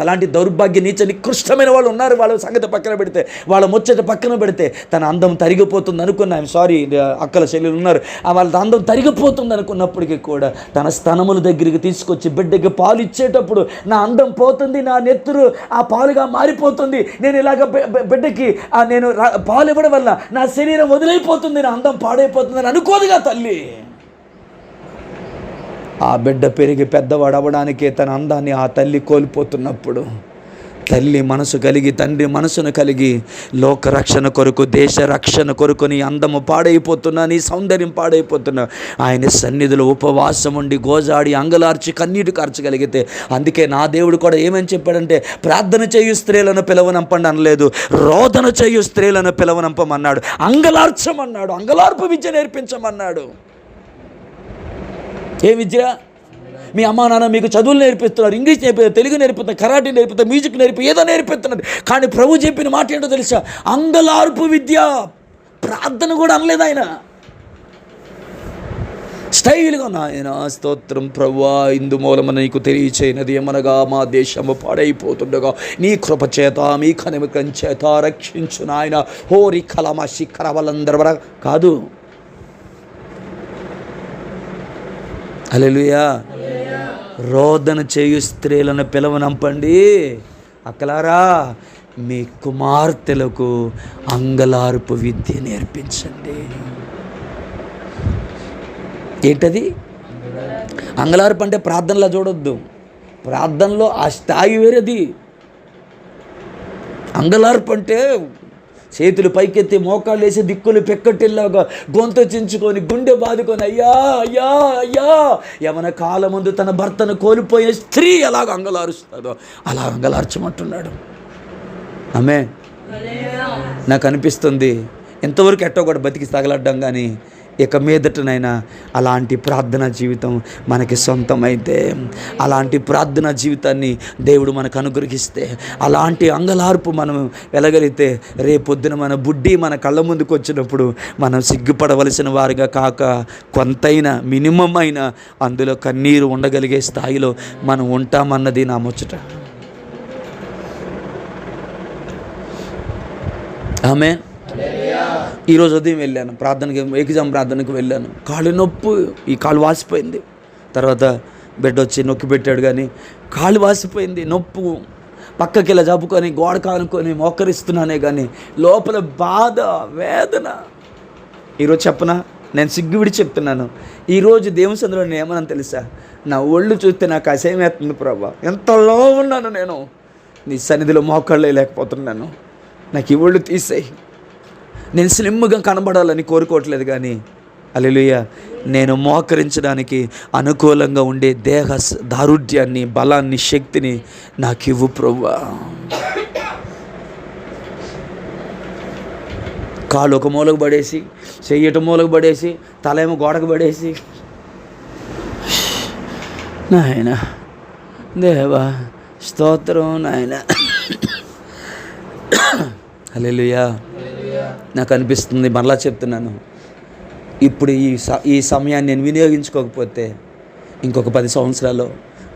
అలాంటి దౌర్భాగ్య నీచ నికృష్టమైన వాళ్ళు ఉన్నారు. వాళ్ళ సంగతి పక్కన పెడితే, వాళ్ళ ముచ్చట పక్కన పెడితే తన అందం తరిగిపోతుంది అనుకున్నా, అక్కల చెల్లెలు ఉన్నారు, వాళ్ళ అందం తరిగిపోతుంది అనుకున్నప్పటికీ కూడా తన స్తనముల దగ్గరికి తీసుకొచ్చి బిడ్డకి పాలు ఇచ్చేటప్పుడు నా అందం పోతుంది, నా నెత్తురు ఆ పాలుగా మారిపోతుంది, నేను ఇలాగ బిడ్డకి నేను పాలు ఇవ్వడం వల్ల నా శరీరం వదిలైపోతుంది, నా అందం పాడైపోతుంది అని అనుకోదుగా తల్లి. ఆ బిడ్డ పెరిగి పెద్దవాడు అవ్వడానికే తన అందాన్ని ఆ తల్లి కోల్పోతున్నప్పుడు, తల్లి మనసు కలిగి తండ్రి మనసును కలిగి లోక రక్షణ కొరకు దేశ రక్షణ కొరకు నీ అందము పాడైపోతున్నా, నీ సౌందర్యం పాడైపోతున్నా, ఆయన సన్నిధిలో ఉపవాసం ఉండి గోజాడి అంగలార్చి కన్నీటి కార్చగలిగితే, అందుకే నా దేవుడు కూడా ఏమని చెప్పాడంటే ప్రార్థన చేయు స్త్రీలను పిలవనంపండి అనలేదు, రోదన చేయు స్త్రీలను పిలవనంపమన్నాడు, అంగలార్చమన్నాడు, అంగలార్పు విద్య నేర్పించమన్నాడు. ఏ విద్య? మీ అమ్మా నాన్న మీకు చదువులు నేర్పిస్తున్నారు, ఇంగ్లీష్ నేర్పిస్తున్నారు, తెలుగు నేర్పిస్తున్నారు, కరాటే నేర్పిస్తున్నారు, మ్యూజిక్ ఏదో నేర్పిస్తున్నారు. కానీ ప్రభు చెప్పిన మాట ఏంటో తెలుసా? అంగలార్పు విద్య. ప్రార్థన కూడా అనలేదు ఆయన. స్టైల్గా నాయన స్తోత్రం ప్రభువా, ఇందు మూలమని నీకు తెలియచేయనది ఏమనగా మా దేశము పాడైపోతుండగా నీ కృప చేత మీ కనిమికం చేత రక్షించు నాయన. హోరి కలమ శిఖర వాళ్ళందరూ కాదు. హల్లెలూయా. రోదన చేయు స్త్రీలను పిలవనంపండి, అక్కలారా మీ కుమార్తెలకు అంగలార్పు విద్య నేర్పించండి. ఏంటది? అంగలార్పు అంటే ప్రార్థనలో చూడొద్దు, ప్రార్థనలో ఆ స్థాయి వేరేది. అంగలార్పు అంటే చేతులు పైకెత్తి మోకాళ్ళు వేసి దిక్కులు పెక్కటిల్లాగా గొంతు చించుకొని గుండె బాదుకొని అయ్యా అయ్యా అయ్యా. యవన కాలముందు తన భర్తను కోల్పోయే స్త్రీ ఎలాగ అంగలారుస్తుందో అలా అంగలార్చమంటున్నాడు. ఆమె నాకు అనిపిస్తుంది ఎంతవరకు ఎట్టో కూడా బతికి తగలడ్డాం, కానీ ఇక మీదటనైనా అలాంటి ప్రార్థనా జీవితం మనకి సొంతమైతే, అలాంటి ప్రార్థనా జీవితాన్ని దేవుడు మనకు అనుగ్రహిస్తే, అలాంటి అంగలార్పు మనం వెళ్ళగలిగితే, రేపొద్దున మన బుడ్డి మన కళ్ళ ముందుకు వచ్చినప్పుడు మనం సిగ్గుపడవలసిన వారిగా కాక కొంతైనా మినిమం అయినా అందులో కన్నీరు ఉండగలిగే స్థాయిలో మనం ఉంటామన్నది నా ముచ్చట. ఆమె ఈరోజు ఉదయం వెళ్ళాను ప్రార్థనకి, ఎగ్జామ్ ప్రార్థనకు వెళ్ళాను. కాళ్ళు నొప్పి, ఈ కాళ్ళు వాసిపోయింది. తర్వాత బెడ్ వచ్చి నొక్కి పెట్టాడు, కానీ కాళ్ళు వాసిపోయింది, నొప్పు, పక్కకి ఇలా జబ్బుకొని గోడ కానుకొని మోకరిస్తున్నానే కానీ లోపల బాధ, వేదన. ఈరోజు చెప్పనా, నేను సిగ్గు విడి చెప్తున్నాను, ఈరోజు దేవుని సన్నిధిలో నేను ఏమన్నా తెలుసా, నా ఒళ్ళు చూస్తే నాకు అసహ్యమేస్తుంది ప్రభా, ఎంతలో ఉన్నాను నేను, నీ సన్నిధిలో మోకాళ్ళు లేకపోతున్నాను, నాకు ఈ ఒళ్ళు తీసేయి. నేను స్లిమ్గా కనబడాలని కోరుకోవట్లేదు, కానీ హల్లెలూయా, నేను మోకరించడానికి అనుకూలంగా ఉండే దేహ దారుఢ్యాన్ని, బలాన్ని, శక్తిని నాకు ఇవ్వు ప్రభువా. కాళ్ళు ఒక మూలకు పడేసి, చెయ్యట మూలకు పడేసి, తలేమో గోడకు పడేసి, నాయన దేవా స్తోత్రం నాయన, హల్లెలూయా. నాకు అనిపిస్తుంది, మరలా చెప్తున్నాను, ఇప్పుడు ఈ సమయాన్ని నేను వినియోగించుకోకపోతే ఇంకొక 10 సంవత్సరాలు,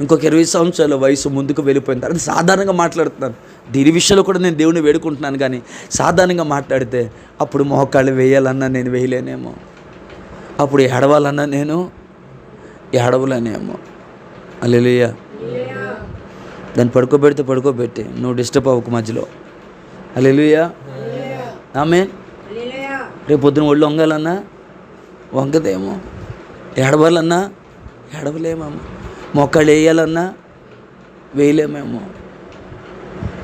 ఇంకొక 20 సంవత్సరాల వయసు ముందుకు వెళ్ళిపోయిన తర్వాత, సాధారణంగా మాట్లాడుతున్నాను, దీని విషయంలో కూడా నేను దేవుని వేడుకుంటున్నాను, కానీ సాధారణంగా మాట్లాడితే అప్పుడు మోకాళ్ళు వేయాలన్నా నేను వేయలేనేమో, అప్పుడు ఏడవాలన్నా నేను ఏడవలేనేమో. హల్లెలూయా. దాన్ని పడుకోబెట్టి నువ్వు డిస్టర్బ్ అవ్వకు మధ్యలో. హల్లెలూయా, ఆమేన్. రేపు పొద్దున ఒళ్ళు వంగాలన్నా వంగదేమో, ఏడవాలన్నా ఏడవలేమేమో, మొక్కలు వేయాలన్నా వేయలేమేమో.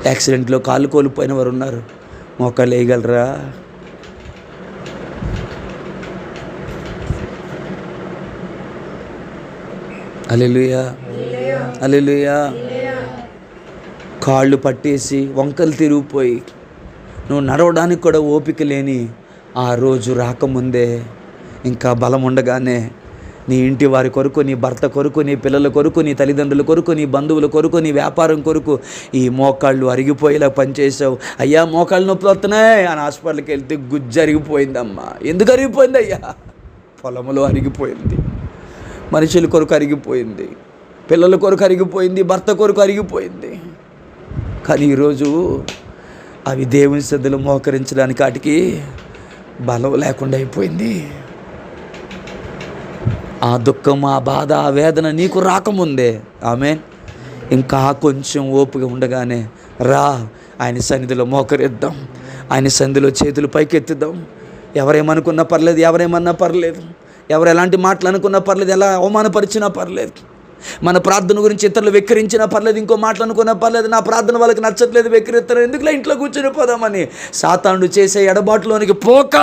యాక్సిడెంట్లో కాళ్ళు కోల్పోయిన వారు ఉన్నారు, మొక్కలు వేయగలరా? హల్లెలూయా, హల్లెలూయా. కాళ్ళు పట్టేసి వంకలు తిరిగిపోయి నువ్వు నడవడానికి కూడా ఓపిక లేని ఆ రోజు రాకముందే, ఇంకా బలం ఉండగానే, నీ ఇంటి వారి కొరకు, నీ భర్త కొరకు, నీ పిల్లల కొరకు, నీ తల్లిదండ్రుల కొరకు, నీ బంధువుల కొరకు, నీ వ్యాపారం కొరకు ఈ మోకాళ్ళు అరిగిపోయేలా పనిచేసావు. అయ్యా మోకాళ్ళు నొప్పి వస్తున్నాయి అని హాస్పిటల్కి వెళ్తే గుజ్జు అరిగిపోయిందమ్మా. ఎందుకు అరిగిపోయింది అయ్యా? పొలంలో అరిగిపోయింది, మనుషుల కొరకు అరిగిపోయింది, పిల్లల కొరకు అరిగిపోయింది, భర్త కొరకు అరిగిపోయింది. కానీ ఈరోజు అవి దేవుని సన్నిధిలో మోకరించడానికి వాటికి బలం లేకుండా అయిపోయింది. ఆ దుఃఖం, ఆ బాధ, ఆ వేదన నీకు రాకముందే, ఆమేన్, ఇంకా కొంచెం ఓపిక ఉండగానే రా, ఆయన సన్నిధిలో మోకరిద్దాం, ఆయన సన్నిధిలో చేతులు పైకెత్తుదాం. ఎవరేమనుకున్నా పర్లేదు, ఎవరేమన్నా పర్లేదు, ఎవరు ఎలాంటి మాటలు అనుకున్నా పర్లేదు, ఎలా అవమానపరిచినా పర్లేదు, మన ప్రార్థన గురించి ఇతరులు వెక్కిరించినా పర్లేదు, ఇంకో మాటలు అనుకున్నా పర్లేదు, నా ప్రార్థన వాళ్ళకి నచ్చట్లేదు, వెక్కిరిస్తారు, ఎందుకులా ఇంట్లో కూర్చొని పోదామని సాతానుడు చేసే ఎడబాటులోనికి పోక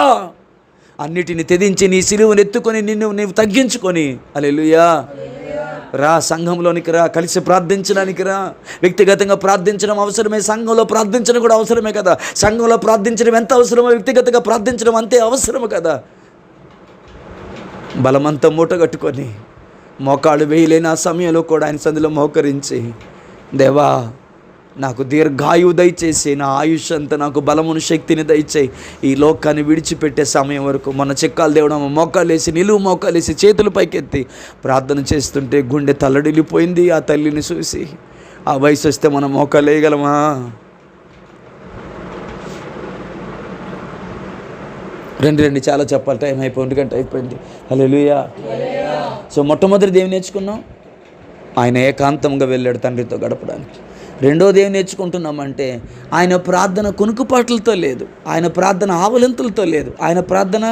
అన్నిటిని తెదించి నీ సిలువను ఎత్తుకొని నీవు తగ్గించుకొని, హల్లెలూయా, రా, సంఘంలోనికి రా, కలిసి ప్రార్థించడానికి రా. వ్యక్తిగతంగా ప్రార్థించడం అవసరమే, సంఘంలో ప్రార్థించడం కూడా అవసరమే కదా. సంఘంలో ప్రార్థించడం ఎంత అవసరమో వ్యక్తిగతంగా ప్రార్థించడం అంతే అవసరము కదా. బలమంతా మూట కట్టుకొని మోకాళ్ళు వేయలేని ఆ సమయంలో కూడా ఆయన సన్నిధిలో మోకరించి, దేవా నాకు దీర్ఘాయువు దయచేసి, నా ఆయుష్ అంతా నాకు బలమును, శక్తిని దయచేయి, ఈ లోకాన్ని విడిచిపెట్టే సమయం వరకు. మొన్న చెక్కాలు దేవుడమ్మ మోకాలేసి, నిలువు మోకాలేసి, చేతులు పైకెత్తి ప్రార్థన చేస్తుంటే గుండె తల్లడిల్లిపోయింది. ఆ తల్లిని చూసి, ఆ వయసు వస్తే మనం మోకాలు వేయగలమా? రెండు చాలా చెప్పాలి, టైం అయిపోయింది, 1 గంట అయిపోయింది. హల్లెలూయా. సో మొట్టమొదటి దేవుని నేర్చుకున్నాం, ఆయన ఏకాంతంగా వెళ్ళాడు తండ్రితో గడపడానికి. రెండోది ఏం నేర్చుకుంటున్నామంటే, ఆయన ప్రార్థన కునుకుపాట్లతో లేదు, ఆయన ప్రార్థన ఆవలింతలతో లేదు, ఆయన ప్రార్థన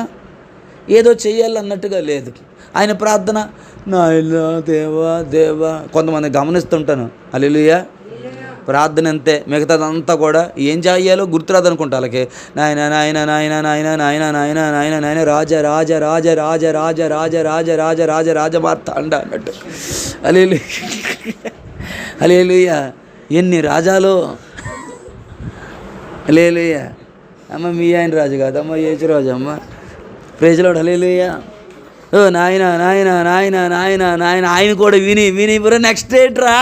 ఏదో చెయ్యాలన్నట్టుగా లేదు. ఆయన ప్రార్థన నాయనా దేవా దేవా. కొంతమంది గమనిస్తుంటాను, హల్లెలూయా, ప్రార్థన అంతే, మిగతాదంతా కూడా ఏం చేయాలో గుర్తురాదనుకుంటా వాళ్ళకి. నాయన నాయన నాయన నాయన నాయన నాయన నాయన నాయన రాజ రాజ రాజ రాజ రాజ రాజ రాజ రాజ రాజ రాజ మార్తాండ అన్నట్టు. హల్లెలూయా, హల్లెలూయా. ఎన్ని రాజాలు, హల్లెలూయా. అమ్మ మీ ఆయన రాజు కాదమ్మ, యేసు రాజు అమ్మ. ప్రైజ్ లార్డ్, హల్లెలూయా. ఓ నాయన నాయన నాయన నాయన నాయన. ఆయన కూడా విని విని నెక్స్ట్ ఏంట్రా,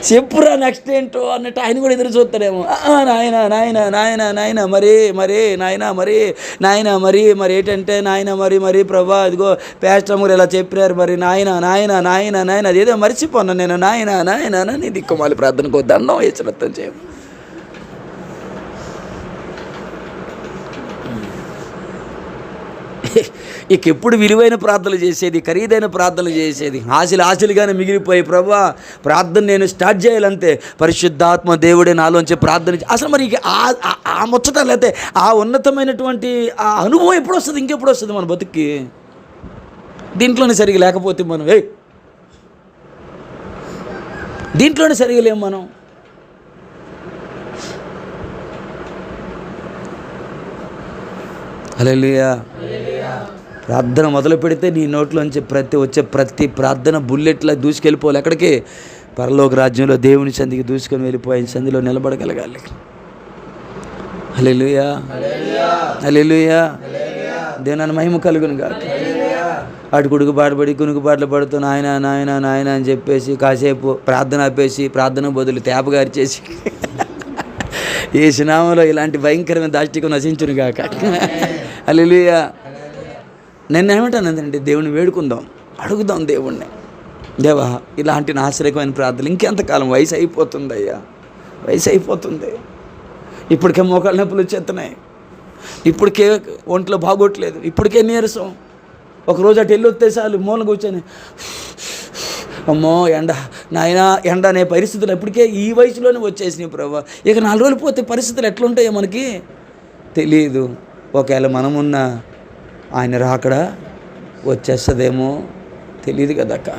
చెప్పురా నెక్స్ట్ ఏంటో అన్నట్టు ఆయన కూడా ఎదురు చూస్తాడేమో. నాయన నాయన నాయన నాయన మరి మరి నాయన మరి నాయన మరి మరి ఏంటంటే నాయన మరి మరి ప్రభా ఇదిగో పాస్టర్ గారు ఇలా చెప్పారు మరి నాయన నాయన నాయన నాయన అదేదో మర్చిపోన్నా నేను నాయన నాయన నీ దిక్కుమాలి ప్రార్థనకు దండం హెచ్చరితం చేయ. ఇక ఎప్పుడు విలువైన ప్రార్థనలు చేసేది, ఖరీదైన ప్రార్థనలు చేసేది, ఆశలుగానే మిగిలిపోయి ప్రభువా ప్రార్థన నేను స్టార్ట్ చేయాలంతే, పరిశుద్ధాత్మ దేవుడే నాలోంచి ప్రార్థన అసలు మరి ఆ ముచ్చట లేకపోతే ఆ ఉన్నతమైనటువంటి ఆ అనుభవం ఎప్పుడు వస్తుంది, ఇంకెప్పుడు వస్తుంది మన బతుక్కి? దీంట్లోనే సరిగా లేకపోతే మనం దీంట్లోనే సరిగా లేము మనం. హల్లెలూయా. ప్రార్థన మొదలు పెడితే నీ నోట్లోంచి వచ్చే ప్రతి ప్రార్థన బుల్లెట్లా దూసుకెళ్ళిపోవాలి ఎక్కడికి? పరలోక రాజ్యంలో దేవుని సంధికి దూసుకొని వెళ్ళిపోయి సంధిలో నిలబడగలగాలి. హల్లెలూయా, హల్లెలూయా. దేవుని మహిమ కలుగును గాక. అటు కుడుగుబాటుపడి కునుగుబాట్లు పడుతూ నాయన నాయన నాయన అని చెప్పేసి కాసేపు ప్రార్థన ఆపేసి ప్రార్థన బదులు తేపగారి చేసి ఈ సునామంలో ఇలాంటి భయంకరమైన దాష్టికం నశించును గాక. హల్లెలూయా. నేను ఏమంటానంటే దేవుని వేడుకుందాం, అడుగుదాం దేవుణ్ణి, దేవా ఇలాంటి నాశరకమైన ప్రార్థనలు ఇంకెంతకాలం? వయసు అయిపోతుంది అయ్యా, వయసు అయిపోతుంది. ఇప్పటికే మోకాళ్ళ నొప్పులు వచ్చేస్తున్నాయి, ఇప్పటికే ఒంట్లో బాగోట్లేదు, ఇప్పటికే నీరసం. ఒకరోజు అటు వెళ్ళి చాలు మూల కూర్చొని అమ్మో ఎండ నాయన ఎండ అనే పరిస్థితులు ఇప్పటికే ఈ వయసులోనే వచ్చేసినాయి ప్రభా. ఇక 4 రోజులు పోతే పరిస్థితులు ఎట్లుంటాయో మనకి తెలియదు. ఒకవేళ మనమున్న ఆయన రాకడా వచ్చేస్తుందేమో తెలియదు కదా అక్క.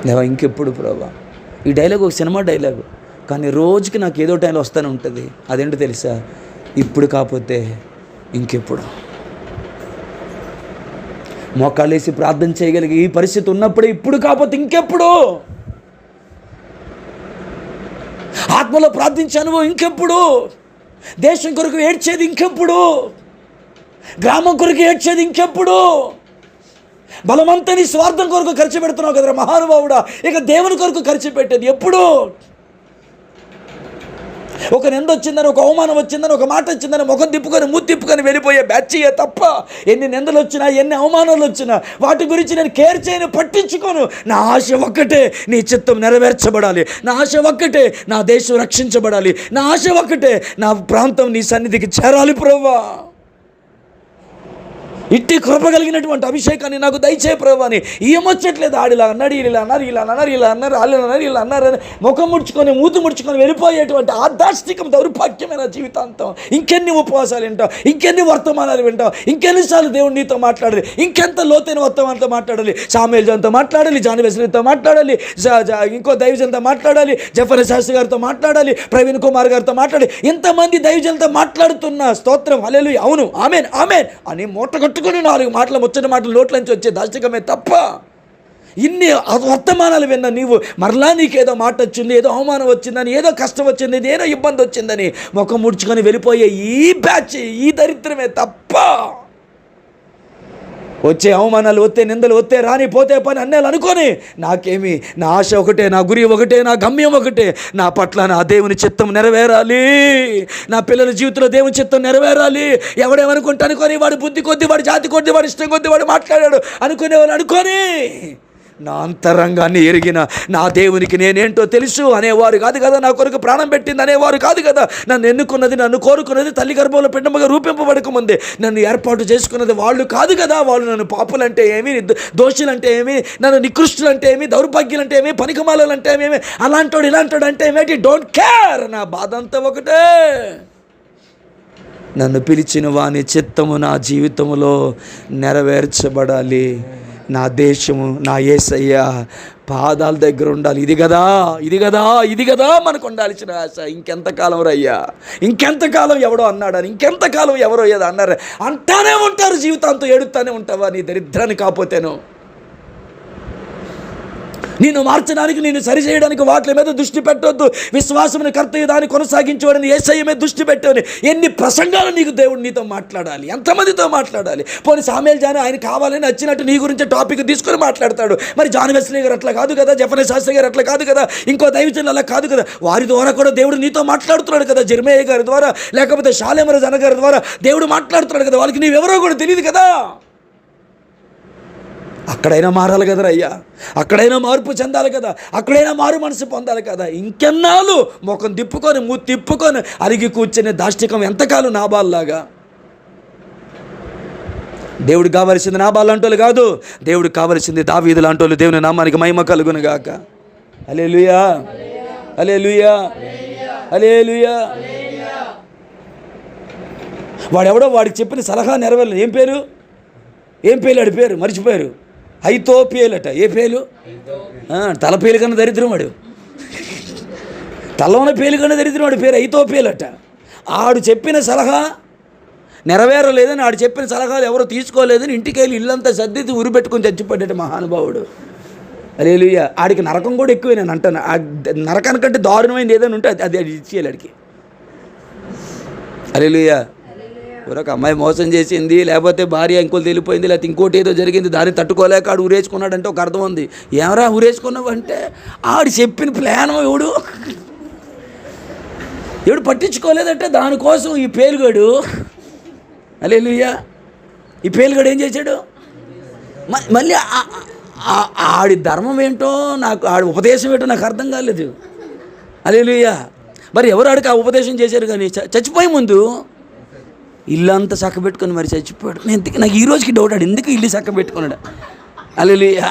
లేవా ఇంకెప్పుడు ప్రభా? ఈ డైలాగ్ ఒక సినిమా డైలాగు, కానీ రోజుకి నాకు ఏదో టైంలో వస్తూనే ఉంటుంది. అదేంటో తెలుసా? ఇప్పుడు కాకపోతే ఇంకెప్పుడు. మోకాళ్ళేసి ప్రార్థన చేయగలిగి ఈ పరిస్థితి ఉన్నప్పుడే ఇప్పుడు కాకపోతే ఇంకెప్పుడు? ఆత్మలో ప్రార్థించాను ఇంకెప్పుడు? దేశం కొరకు ఏడ్చేది ఇంకెప్పుడు? గ్రామం కొరకు ఏడ్చేది ఇంకెప్పుడు? బలమంతా నీ స్వార్థం కొరకు ఖర్చు పెడుతున్నావు కదరా మహానుభావుడా, ఇక దేవుని కొరకు ఖర్చు పెట్టేది ఎప్పుడు? ఒక నింద వచ్చిందని, ఒక అవమానం వచ్చిందని, ఒక మాట వచ్చిందని ముఖం తిప్పుకొని మూతి తిప్పుకొని వెళ్ళిపోయే బ్యాచ్యే తప్ప ఎన్ని నిందలు వచ్చినా ఎన్ని అవమానాలు వచ్చినా వాటి గురించి నేను కేర్ చేయను, పట్టించుకోను. నా ఆశ ఒక్కటే నీ చిత్తం నెరవేర్చబడాలి, నా ఆశ ఒక్కటే నా దేశం రక్షించబడాలి, నా ఆశ ఒక్కటే నా ప్రాంతం నీ సన్నిధికి చేరాలి ప్రభువా. ఇట్టి కృప కలిగినటువంటి అభిషేకాన్ని నాకు దయచే ప్రభు అని ఏమొచ్చట్లేదు. ఆడిలా అన్నాడు, ఇలా అన్నారు, ఇలా అన్నారు, ఇలా అన్నారు, వాళ్ళు అన్నారు, ఇలా అన్నారని ముఖం ముడుచుకొని మూతి ముడుచుకొని వెళ్ళిపోయేటువంటి ఆ దాష్టికం దౌర్భాగ్యమైన జీవితాంతం. ఇంకెన్ని ఉపవాసాలు వింటావు, ఇంకెన్ని వర్తమానాలు వింటావు, ఇంకెన్నిసార్లు దేవుడు నీతో మాట్లాడాలి, ఇంకెంత లోతైన వర్తమానంతో మాట్లాడాలి. సాముయేలుతో మాట్లాడాలి, జాన్ వెస్లీతో మాట్లాడాలి, ఇంకో దైవజన్తో మాట్లాడాలి, జఫర్ శాస్త్రి గారితో మాట్లాడాలి, ప్రవీణ్ కుమార్ గారితో మాట్లాడాలి. ఇంతమంది దైవజన్తో మాట్లాడుతున్న స్తోత్రం హల్లెలూయా అవును ఆమెన్ ఆమెన్ అని మూట కట్టుకుని 4 మాటలు ముచ్చటి మాటలు నోట్లోంచి వచ్చే దాష్టికమే తప్ప ఇన్ని వర్తమానాలు విన్నా నీవు మరలా నీకేదో మాట వచ్చింది, ఏదో అవమానం వచ్చిందని, ఏదో కష్టం వచ్చింది, ఏదో ఇబ్బంది వచ్చిందని ముఖం ముడుచుకొని వెళ్ళిపోయే ఈ బ్యాచ్, ఈ దరిద్రమే తప్ప వచ్చే అవమానాలు వస్తే నిందలు వస్తే రాని పోతే పని అన్నేలు అనుకొని నాకేమి, నా ఆశ ఒకటే, నా గురి ఒకటే, నా గమ్యం ఒకటే, నా పట్ల నా దేవుని చిత్తం నెరవేరాలి, నా పిల్లల జీవితంలో దేవుని చిత్తం నెరవేరాలి. ఎవడేమనుకుంటా అనుకొని వాడు బుద్ధి కొద్ది, వాడి జాతి కొద్ది, వాడి ఇష్టం కొద్ది వాడు మాట్లాడాడు అనుకునేవాడు అనుకొని నా అంతరంగాన్ని ఎరిగిన నా దేవునికి నేనేంటో తెలుసు అనేవారు కాదు కదా. నా కొరకు ప్రాణం పెట్టింది అనేవారు కాదు కదా. నన్ను ఎన్నుకున్నది, నన్ను కోరుకున్నది, తల్లి గర్భంలో పిండముగా రూపింపబడకముందే నన్ను ఏర్పాటు చేసుకున్నది వాళ్ళు కాదు కదా. వాళ్ళు నన్ను పాపులంటే ఏమి, దోషులంటే ఏమి, నన్ను నికృష్టులంటే ఏమి, దౌర్భాగ్యులంటే ఏమి, పనికిమాలంటే ఏమి, అలాంటోడు ఇలాంటోడు అంటే ఏమిటి, డోంట్ కేర్. నా బాధ అంతా ఒకటే, నన్ను పిలిచిన వాని చిత్తము నా జీవితంలో నెరవేర్చబడాలి. నా దేశము నా యేసయ్య పాదాల దగ్గర ఉండాలి. ఇది కదా ఇది కదా ఇది కదా మనకు ఉండాల్సిన ఆశ. ఇంకెంతకాలం రయ్యా, ఇంకెంతకాలం ఎవడో అన్నాడని, ఇంకెంతకాలం ఎవరో ఏదో అన్నారు అంటానే ఉంటారు. జీవితాంతో ఏడుతానే ఉంటావా నీ దరిద్రాన్ని కాకపోతేను? నిన్ను మార్చడానికి, నిన్ను సరిచేయడానికి వాటి మీద దృష్టి పెట్టొద్దు. విశ్వాసముని కర్తయ్య దాన్ని కొనసాగించబడింది యేసయ్య మీద దృష్టి పెట్టని ఎన్ని ప్రసంగాలు నీకు దేవుడు నీతో మాట్లాడాలి, ఎంతమందితో మాట్లాడాలి. పోనీ సాముయేలు జాన్ ఆయన కావాలని నచ్చినట్టు నీ గురించి టాపిక్ తీసుకొని మాట్లాడతాడు. మరి జాన్ వెస్లీ గారు అట్లా కాదు కదా, జఫర్ శాస్త్రి గారు అట్లా కాదు కదా, ఇంకో దైవజనులు అలా కాదు కదా. వారి ద్వారా కూడా దేవుడు నీతో మాట్లాడుతున్నాడు కదా. జెర్మయ్య గారి ద్వారా, లేకపోతే షాలేమర జన గారి ద్వారా దేవుడు మాట్లాడుతున్నాడు కదా. వాళ్ళకి నీవెవరో కూడా తెలియదు కదా. అక్కడైనా మారాలి కదరా అయ్యా, అక్కడైనా మార్పు చెందాలి కదా, అక్కడైనా మారు మనసు పొందాలి కదా. ఇంకెన్నాళ్ళు ముఖం తిప్పుకొని మూతి తిప్పుకొని అరిగి కూర్చునే దాష్టికం ఎంతకాలం నాబాల్లాగా? దేవుడికి కావలసింది నాబాలు లాంటి వాళ్ళు కాదు, దేవుడికి కావలసింది దావీదు లాంటి వాళ్ళు. దేవుని నామానికి మహిమ కలుగును గాక. హల్లెలూయా, హల్లెలూయా, హల్లెలూయా. వాడెవడో వాడికి చెప్పిన సలహా నెరవేరలేదు. ఏం పేరు వాడి పేరు మర్చిపోయారు. ఐతోపియేలట. ఏ పేలు? తల పేలు కన్నా దరిద్రం వాడు. తల ఉన్న పేలు కన్నా దరిద్రం వాడి పేరు ఐతోపియేలట. ఆడు చెప్పిన సలహా నెరవేరలేదని, ఆడు చెప్పిన సలహాలు ఎవరో తీసుకోలేదని ఇంటికి వెళ్ళి ఇల్లంతా సర్దితి ఉరిపెట్టుకొని చచ్చిపోయాడు మహానుభావుడు. హల్లెలూయా. ఆడికి నరకం కూడా ఎక్కువే. నేను అంటాను, ఆ నరకానికంటే దారుణమైంది ఏదైనా ఉంటే అది ఇచ్చేయాలి ఆడికి. హల్లెలూయా. ఒక అమ్మాయి మోసం చేసింది, లేకపోతే భార్య ఇంకోటి తెలిపోయింది, లేకపోతే ఇంకోటి ఏదో జరిగింది, దాన్ని తట్టుకోలేక ఆడు ఊరేసుకున్నాడంటే ఒక అర్థం ఉంది. ఏమరా ఊరేసుకున్నావు అంటే ఆడు చెప్పిన ప్లాన్ ఎవడు పట్టించుకోలేదంటే దానికోసం ఈ పేలుగాడు, హల్లెలూయా, ఈ పేలుగాడు ఏం చేశాడు? మళ్ళీ ఆడి ధర్మం ఏంటో నాకు, ఆడి ఉపదేశం ఏంటో నాకు అర్థం కాలేదు. హల్లెలూయా. మరి ఎవరు ఆడికి ఆ ఉపదేశం చేశారు? కానీ చచ్చిపోయే ముందు ఇల్లంతా చక్కబెట్టుకొని మరి చచ్చిపోయాడు. నాకు ఈ రోజుకి డౌట్, ఆడు ఎందుకు ఇల్లు చక్కబెట్టుకున్నాడు? హల్లెలూయా.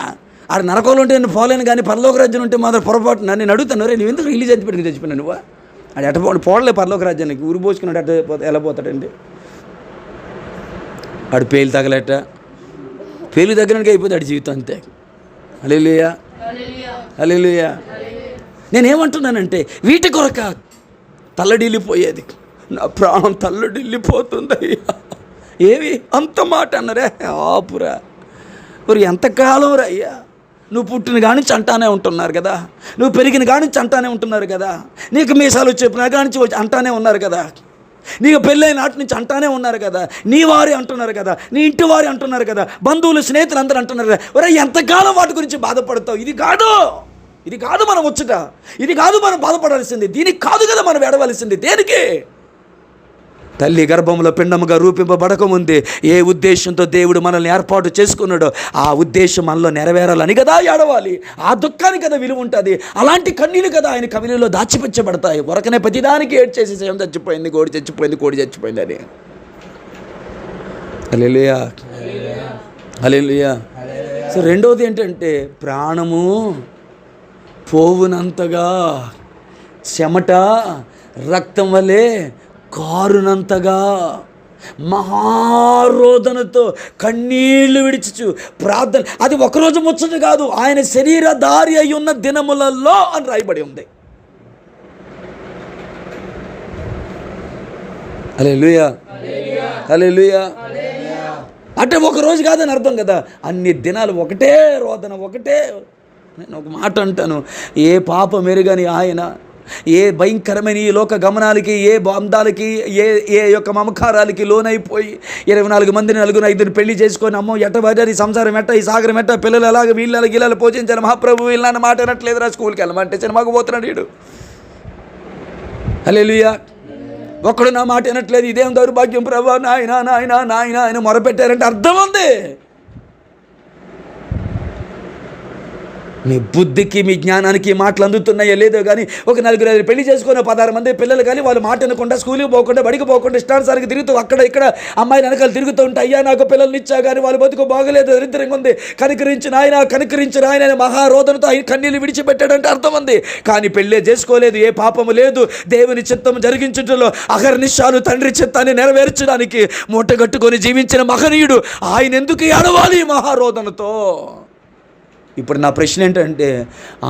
ఆడ నరకంలో ఉంటే నేను పోలేను, కానీ పరలోక రాజ్యం ఉంటే మాత్రం పొరపాటు. నేను అడుగుతాను, రే నువ్వు ఎందుకు ఇల్లు చచ్చిపెట్టుకుని చచ్చిపోయినా? నువ్వు ఆడు ఎట పోడలే పరలోక రాజ్యానికి, ఊరు పోసుకున్నాడు. అట్ట ఎలా పోతాడండి? ఆడు పేలు తగలట, పేలు తగ్గడానికి అయిపోతుంది ఆడి జీవితం అంతే. హల్లెలూయా, హల్లెలూయా. నేనేమంటున్నానంటే వీటి కొరక తల్లడిల్లిపోయేది, నా ప్రాణం తల్లడిల్లిపోతుందయ్యా. ఏవి అంత మాట అన్నారే? ఆపురా, మరి ఎంతకాలం రా అయ్యా? నువ్వు పుట్టిన కానించి అంటానే ఉంటున్నారు కదా, నువ్వు పెరిగిన కానించి అంటానే ఉంటున్నారు కదా, నీకు మీసాలు చెప్పిన కానించి అంటానే ఉన్నారు కదా, నీకు పెళ్ళైన నాటి నుంచి అంటానే ఉన్నారు కదా, నీ వారి అంటున్నారు కదా, నీ ఇంటి వారి అంటున్నారు కదా, బంధువులు స్నేహితులు అందరూ అంటున్నారు కదా. ఒరే ఎంతకాలం వాటి గురించి బాధపడతావు? ఇది కాదు మనం వచ్చుట, ఇది కాదు మనం బాధపడాల్సింది, దీనికి కాదు కదా మనం ఏడవలసింది. దేనికి? తల్లి గర్భంలో పిండముగా రూపింపబడకముందే ఏ ఉద్దేశంతో దేవుడు మనల్ని ఏర్పాటు చేసుకున్నాడో ఆ ఉద్దేశం మనలో నెరవేరాలని కదా ఏడవాలి. ఆ దుఃఖానికి కదా విలువ ఉంటుంది. అలాంటి కన్నీళ్ళు కదా ఆయన కవిలో దాచిపెచ్చబడతాయి. ఒరకనే ప్రతిదానికి ఏడ్ చేసి సేవం చచ్చిపోయింది, కోడి చచ్చిపోయింది, కోడి చచ్చిపోయింది అని. హల్లెలూయా, హల్లెలూయా. సో రెండవది ఏంటంటే ప్రాణము పోవునంతగా చెమట రక్తం వలె కారునంతగా మహారోదనతో కన్నీళ్లు విడిచుచు ప్రార్థన. అది ఒకరోజు ముచ్చట కాదు, ఆయన శరీరధారి అయి ఉన్న దినములలో అని రాయబడి ఉంది. హల్లెలూయా, హల్లెలూయా. అంటే ఒకరోజు కాదని అర్థం కదా, అన్ని దినాలు ఒకటే రోదన, ఒకటే. నేను ఒక మాట అంటాను, ఏ పాపం ఎరుగని ఆయన, ఏ భయంకరమైన ఈ లోక గమనాలకి, ఏ బంధాలకి, ఏ యొక్క మమకారాలకి లోనైపోయి 24 మందిని 4-5 పెళ్లి చేసుకొని, అమ్మో ఎట్టబడి సంసారం ఎట్ట, ఈ సాగరం ఎట్ట, పిల్లలు ఎలాగ వీళ్ళకి గిల్లలు పోషించాలి, మహాప్రభు వీళ్ళని మాట అనట్లేదురా, స్కూల్కి వెళ్ళమంటే సినిమాకు పోతున్నాడు వీడు. హల్లెలూయా. ఒక్కడు నా మాట వినట్లేదు, ఇదేం దౌర్భాగ్యం ప్రభా, నాయన నాయన నాయన ఆయన మొరపెట్టారంటే అర్థం ఉంది. మీ బుద్ధికి మీ జ్ఞానానికి మాటలు అందుతున్నాయో లేదో కానీ ఒక 4-5 పెళ్లి చేసుకున్న 16 మంది పిల్లలు కానీ వాళ్ళు మాట అనకుండా, స్కూల్కి పోకుండా, బడికి పోకుండా, ఇష్టానుసారికి తిరుగుతూ అక్కడ ఇక్కడ అమ్మాయి వెనకాల తిరుగుతూ ఉంటాయి. అయ్యా నాకు పిల్లల్ని ఇచ్చా కానీ వాళ్ళు బతుకు బాగలేదు, దరిద్రంగా ఉంది, కనికరించిన ఆయన, కనికరించిన ఆయన మహారోదనతో ఆయన కన్నీళ్ళు విడిచిపెట్టాడంటే అర్థం ఉంది. కానీ పెళ్ళే చేసుకోలేదు, ఏ పాపము లేదు, దేవుని చిత్తం జరిగించడంలో అహర్నిశాలు తండ్రి చిత్తాన్ని నెరవేర్చడానికి మూటగట్టుకొని జీవించిన మహనీయుడు ఆయన ఎందుకు ఏడవాలి మహారోదనతో? ఇప్పుడు నా ప్రశ్న ఏంటంటే,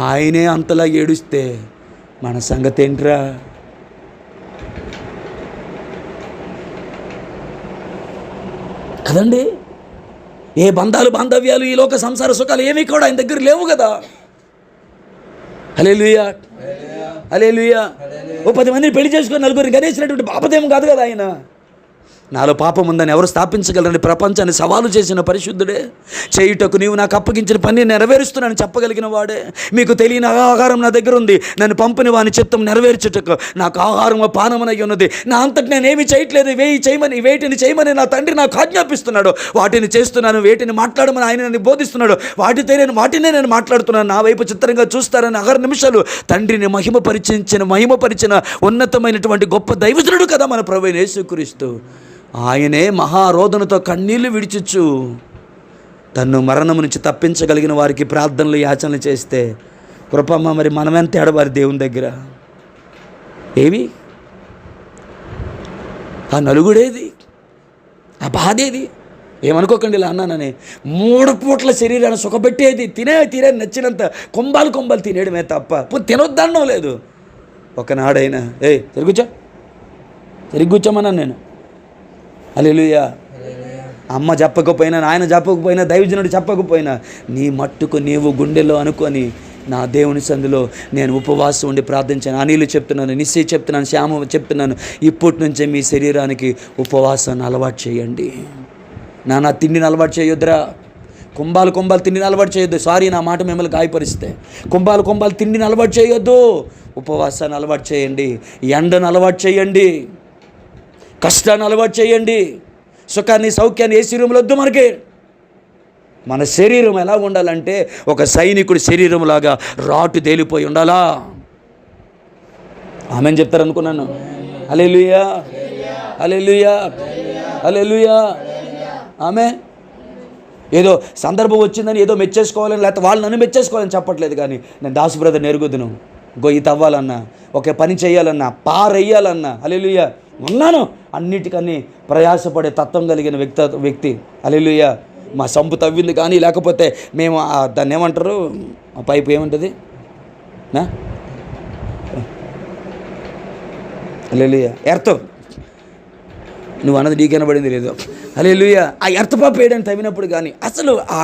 ఆయనే అంతలా ఏడుస్తే మన సంగతి ఏంట్రా? కదండి. ఏ బంధాలు, బాంధవ్యాలు, ఈ లోక సంసార సుఖాలు ఏమీ కూడా ఆయన దగ్గర లేవు కదా. హల్లెలూయా, హల్లెలూయా. ఓ 10 మందిని పెళ్లి చేసుకొని 4 గణేసినటువంటి పాపదేమో కాదు కదా ఆయన. నాలో పాపం ఉందని ఎవరు స్థాపించగలరని ప్రపంచాన్ని సవాలు చేసిన పరిశుద్ధుడే. చేయుటకు నీవు నాకు అప్పగించిన పని నెరవేరుస్తున్నాను చెప్పగలిగిన వాడే. మీకు తెలియని ఆహారం నా దగ్గర ఉంది, నన్ను పంపిన వాని చిత్తం నెరవేర్చుటకు నాకు ఆహారం పానమునై ఉన్నది. నా అంతటి నేనేమి చేయట్లేదు, వేటిని చేయమని నా తండ్రి నాకు ఆజ్ఞాపిస్తున్నాడు, వాటిని చేస్తున్నాను. వేటిని మాట్లాడమని ఆయన నన్ను బోధిస్తున్నాడు, వాటినే నేను మాట్లాడుతున్నాను. నా వైపు చిత్రంగా చూస్తారని అహర్ నిమిషాలు తండ్రిని మహిమపరిచిన ఉన్నతమైనటువంటి గొప్ప దైవజనుడు కదా మన ప్రభువైన యేసుక్రీస్తు. ఆయనే మహారోదనతో కన్నీళ్లు విడిచుచ్చు తన్ను మరణము నుంచి తప్పించగలిగిన వారికి ప్రార్థనలు యాచనలు చేస్తే కృపమ్మ, మరి మనమెంత ఏడవారి దేవుని దగ్గర? ఏమి ఆ నలుగుడేది? ఆ బాధేది? ఏమనుకోకండి ఇలా అన్నానని. 3 పూట్ల శరీరాన్ని సుఖపెట్టేది, తినే నచ్చినంత కొంబాలు తినేయడమే తప్ప తినొద్దనడం లేదు. ఒకనాడైనా తిరిగి కూర్చోమన్నాను నేను. హల్లెలూయా. అమ్మ చెప్పకపోయినా, నాయన చెప్పకపోయినా, దైవజనుడు చెప్పకపోయినా, నీ మట్టుకు నీవు గుండెలో అనుకొని నా దేవుని సందులో నేను ఉపవాసం ఉండి ప్రార్థించాను. అనిలు చెప్తున్నాను, నిశ్చయ చెప్తున్నాను, శ్యామ చెప్తున్నాను, ఇప్పటి నుంచే మీ శరీరానికి ఉపవాసాన్ని అలవాటు చేయండి. నా తిండిని అలవాటు చేయొద్దురా. కుంభాలు తిండిని అలవాటు చేయొద్దు. సారీ, నా మాట మిమ్మల్ని గాయపరిస్తే. కుంభాలు తిండిని అలవాటు చేయొద్దు. ఉపవాసాన్ని అలవాటు చేయండి. ఎండను అలవాటు చేయండి. కష్టాన్ని అలవాటు చేయండి. సుఖాన్ని సౌఖ్యాన్ని ఏ శరీరంలో వద్దు మనకి. మన శరీరం ఎలా ఉండాలంటే ఒక సైనికుడి శరీరంలాగా రాటు తేలిపోయి ఉండాలా. ఆమెను చెప్తారనుకున్నాను. హల్లెలూయా, హల్లెలూయా, హల్లెలూయా. ఆమె ఏదో సందర్భం వచ్చిందని ఏదో మెచ్చేసుకోవాలని, లేకపోతే వాళ్ళు నన్ను మెచ్చేసుకోవాలని చెప్పట్లేదు. కానీ నేను దాసు బ్రదర్ని ఎరుగుదును. గొయ్యి తవ్వాలన్నా, ఒక పని చేయాలన్నా, పారెయ్యాలన్నా, హల్లెలూయా, ఉన్నాను. అన్నిటికన్నీ ప్రయాసపడే తత్వం కలిగిన వ్యక్తి. హల్లెలూయా. మా సంపు తవ్వింది కానీ, లేకపోతే మేము దాన్ని ఏమంటారు, ఆ పైపు ఏముంటుంది, హల్లెలూయా, ఎర్త్. నువ్వు అన్నది నీకెనబడింది లేదు. హల్లెలూయా. ఆ ఎర్త్ పాప వేయడానికి తవ్వినప్పుడు కానీ అసలు ఆ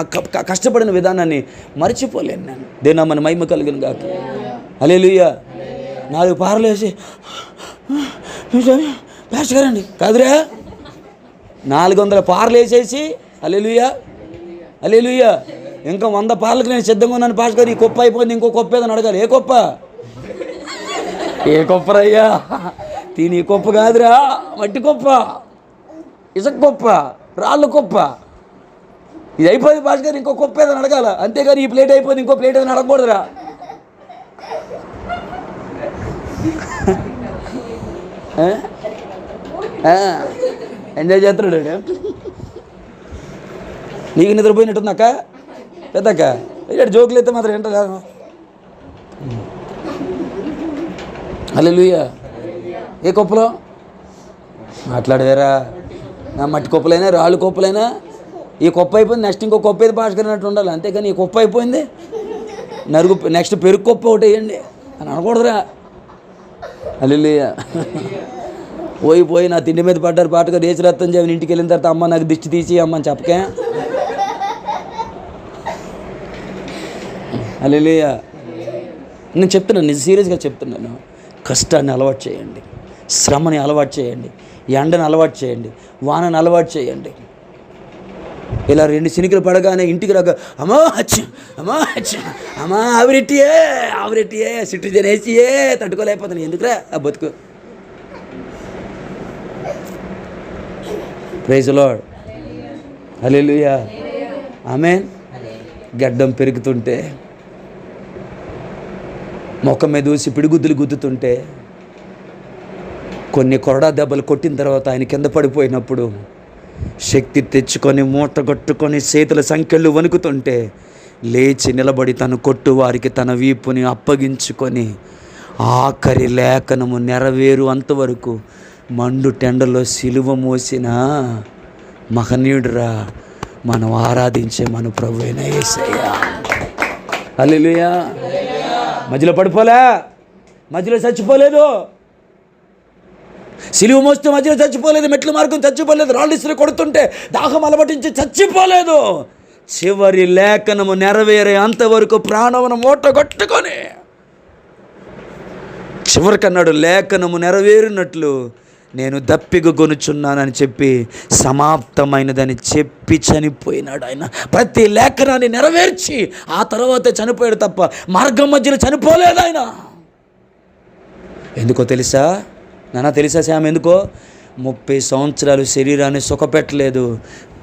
కష్టపడిన విధానాన్ని మర్చిపోలేను నేను. దేనామని మహిమ కలిగిన గాక. హల్లెలూయా. 4 పారలు వేసి పాస్టర్ గారండి కాదురా, 400 పారలు వేసేసి, హల్లెలూయా, హల్లెలూయా, ఇంకా 100 పార్లకు నేను సిద్ధంగా ఉన్నాను పాస్టర్ గారు, ఈ కుప్ప అయిపోయింది, ఇంకో కుప్ప ఏదని అడగాలి. ఏ కుప్ప? ఏ కుప్పరయ్యా? ఈ కుప్ప కాదురా, మట్టి కుప్ప, ఇసుక కుప్ప, రాళ్ళు కుప్ప. ఇది అయిపోయింది పాస్టర్ గారు, ఇంకో కుప్ప ఏదని అడగాల. అంతేగాని ఈ ప్లేట్ అయిపోయింది, ఇంకో ప్లేట్ ఏదని అడగకూడదురా. ఎంజాయ్ చేస్తున్నాడు. నీకు నిద్రపోయినట్టుందక్క, పెద్దక్క. ఇక్కడ జోకులు అయితే మాత్రం ఏంటో. హల్లెలూయా. ఏ కుప్పలో మాట్లాడేరా? నా మట్టి కుప్పలైనా, రాళ్ళు కుప్పలైనా, ఈ కుప్ప అయిపోయింది, నెక్స్ట్ ఇంకో కుప్ప అయితే పాసుకున్నట్టు ఉండాలి. అంతేకాని ఈ కుప్ప అయిపోయింది, నెక్స్ట్ పెరుగు కుప్ప ఒకటి వేయండి అని అనకూడదురా. హల్లెలూయా. పోయి నా తిండి మీద పడ్డారు పాటగా రేచురత్తం చేయని ఇంటికి వెళ్ళిన తర్వాత, అమ్మ నాకు దిష్టి తీసి అమ్మని చెప్పకే. హల్లెలూయా. నేను చెప్తున్నాను, నేను సీరియస్గా చెప్తున్నాను. కష్టాన్ని అలవాటు చేయండి, శ్రమని అలవాటు చేయండి, ఎండను అలవాటు చేయండి, వానను అలవాటు చేయండి. ఇలా 2 చినుకులు పడగానే ఇంటికి రాక అమ్మా ఆవిరెట్టియే సిట్రిజన్ వేసియే తట్టుకోలేకపోతాను. ఎందుకురా ఆ బతుకు. Praise Lord. హల్లెలూయా. ఆమేన్. గడ్డం పెరుగుతుంటే, మొక్క మీద దూసి పిడిగుద్దులు గుద్దుతుంటే, కొన్ని కొరడా దెబ్బలు కొట్టిన తర్వాత ఆయన కింద పడిపోయినప్పుడు శక్తి తెచ్చుకొని మూట కట్టుకొని చేతుల సంఖ్యలు వణుకుతుంటే లేచి నిలబడి తను కొట్టు వారికి తన వీపుని అప్పగించుకొని ఆఖరి లేఖనము నెరవేరు అంతవరకు మండు టెండలో సిలువ మోసిన మహనీయుడురా మనం ఆరాధించే మన ప్రభువైన యేసయ్య. హల్లెలూయా. మధ్యలో పడిపోలే, మధ్యలో చచ్చిపోలేదు. సిలువ మోస్తే మధ్యలో చచ్చిపోలేదు, మెట్ల మార్గం చచ్చిపోలేదు, రాళ్ళు ఇసురు కొడుతుంటే దాహం అలవటించి చచ్చిపోలేదు. చివరి లేఖనము నెరవేరే అంతవరకు ప్రాణమును మూటగొట్టుకొని చివరికన్నాడు, లేఖనము నెరవేరినట్లు నేను దప్పిక కొనుచున్నానని చెప్పి సమాప్తమైనదని చెప్పి చనిపోయినాడు. ఆయన ప్రతి లేఖనాన్ని నెరవేర్చి ఆ తర్వాత చనిపోయాడు తప్ప మార్గం మధ్యలో చనిపోలేదు ఆయన. ఎందుకో తెలుసా తెలుసా శ్యామ? ఎందుకో 30 సంవత్సరాలు శరీరాన్ని సుఖపెట్టలేదు,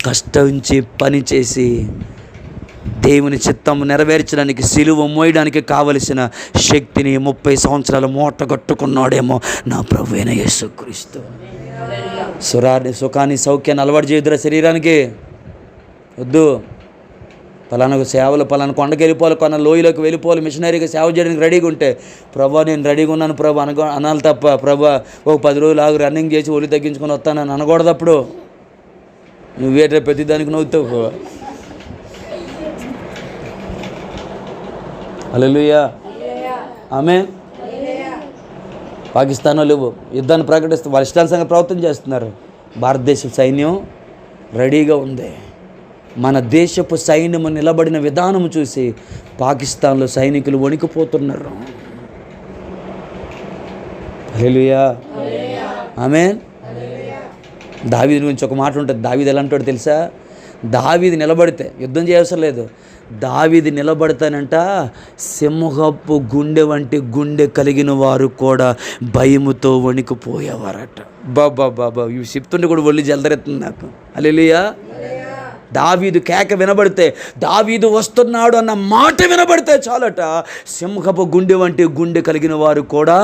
కష్టించి పని చేసి దేవుని చిత్తం నెరవేర్చడానికి, సిలువ మోయడానికి కావలసిన శక్తిని 30 సంవత్సరాలు మూటగట్టుకున్నాడేమో నా ప్రభువైన యేసుక్రీస్తు. సుఖాన్ని సౌఖ్యాన్ని అలవాటు చేయొద్దురా శరీరానికి. వద్దు. పలానా సేవలు, పలానా కొండకి వెళ్ళిపోవాలి, కొన్న లోయలోకి వెళ్ళిపోవాలి, మిషనరీగా సేవ చేయడానికి రెడీగా ఉంటే, ప్రభా నేను రెడీగా ఉన్నాను ప్రభా అనాలి తప్ప, ప్రభా ఒక 10 రోజులు ఆగు రన్నింగ్ చేసి ఒళ్ళు తగ్గించుకొని వస్తానని అనకూడదు. అప్పుడు నువ్వేట ప్రతిదానికి నవ్వుతావు. హల్లెలూయా, ఆమేన్. పాకిస్తాన్ వాళ్ళు యుద్ధాన్ని ప్రకటిస్తూ వాళ్ళ ఇష్టానుసారంగా ప్రవర్తన చేస్తున్నారు. భారతదేశ సైన్యం రెడీగా ఉంది. మన దేశపు సైన్యము నిలబడిన విధానం చూసి పాకిస్తాన్లో సైనికులు వణికిపోతున్నారు. హల్లెలూయా, ఆమేన్. దావీదు గురించి ఒక మాట ఉంటుంది. దావీదు ఎలా అంటాడో తెలుసా? దావీదు నిలబడితే యుద్ధం చేయవసరం లేదు. దావీదు నిలబడతానంట సింహపు గుండె వంటి గుండె కలిగిన వారు కూడా భయముతో వణికిపోయేవారట. బాబా ఇవి చెప్తుంటే కూడా ఒళ్ళు జలదరెత్తుంది నాకు. హల్లెలూయా. దావీదు కేక వినబడితే, దావీదు వస్తున్నాడు అన్న మాట వినబడితే చాలట సింహపు గుండె వంటి గుండె కలిగిన వారు కూడా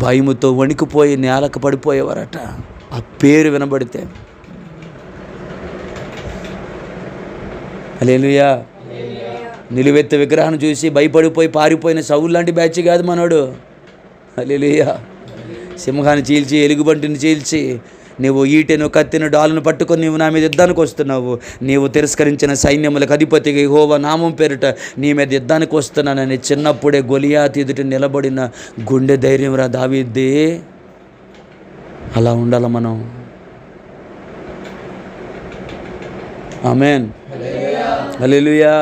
భయముతో వణికిపోయి నేలకు పడిపోయేవారట ఆ పేరు వినబడితే. హల్లెలూయా. నిలువెత్త విగ్రహాన్ని చూసి భయపడిపోయి పారిపోయిన సౌలు లాంటి బ్యాచ్ కాదు మనోడు. హల్లెలూయా. సింహాన్ని చీల్చి, ఎలుగుబంటిని చీల్చి, నీవు ఈటెను, కత్తిని, డాలును పట్టుకొని నీవు నా మీద యుద్ధానికి వస్తున్నావు. నీవు తిరస్కరించిన సైన్యములకు అధిపతిగా యెహోవా నామం పేరిట నీ మీద యుద్ధానికి వస్తున్నానని చిన్నప్పుడే గొలియాతు ఎదుట నిలబడిన గుండె ధైర్యం రా దావీదే. అలా ఉండాలి మనం. ఆమేన్. హల్లెలూయా,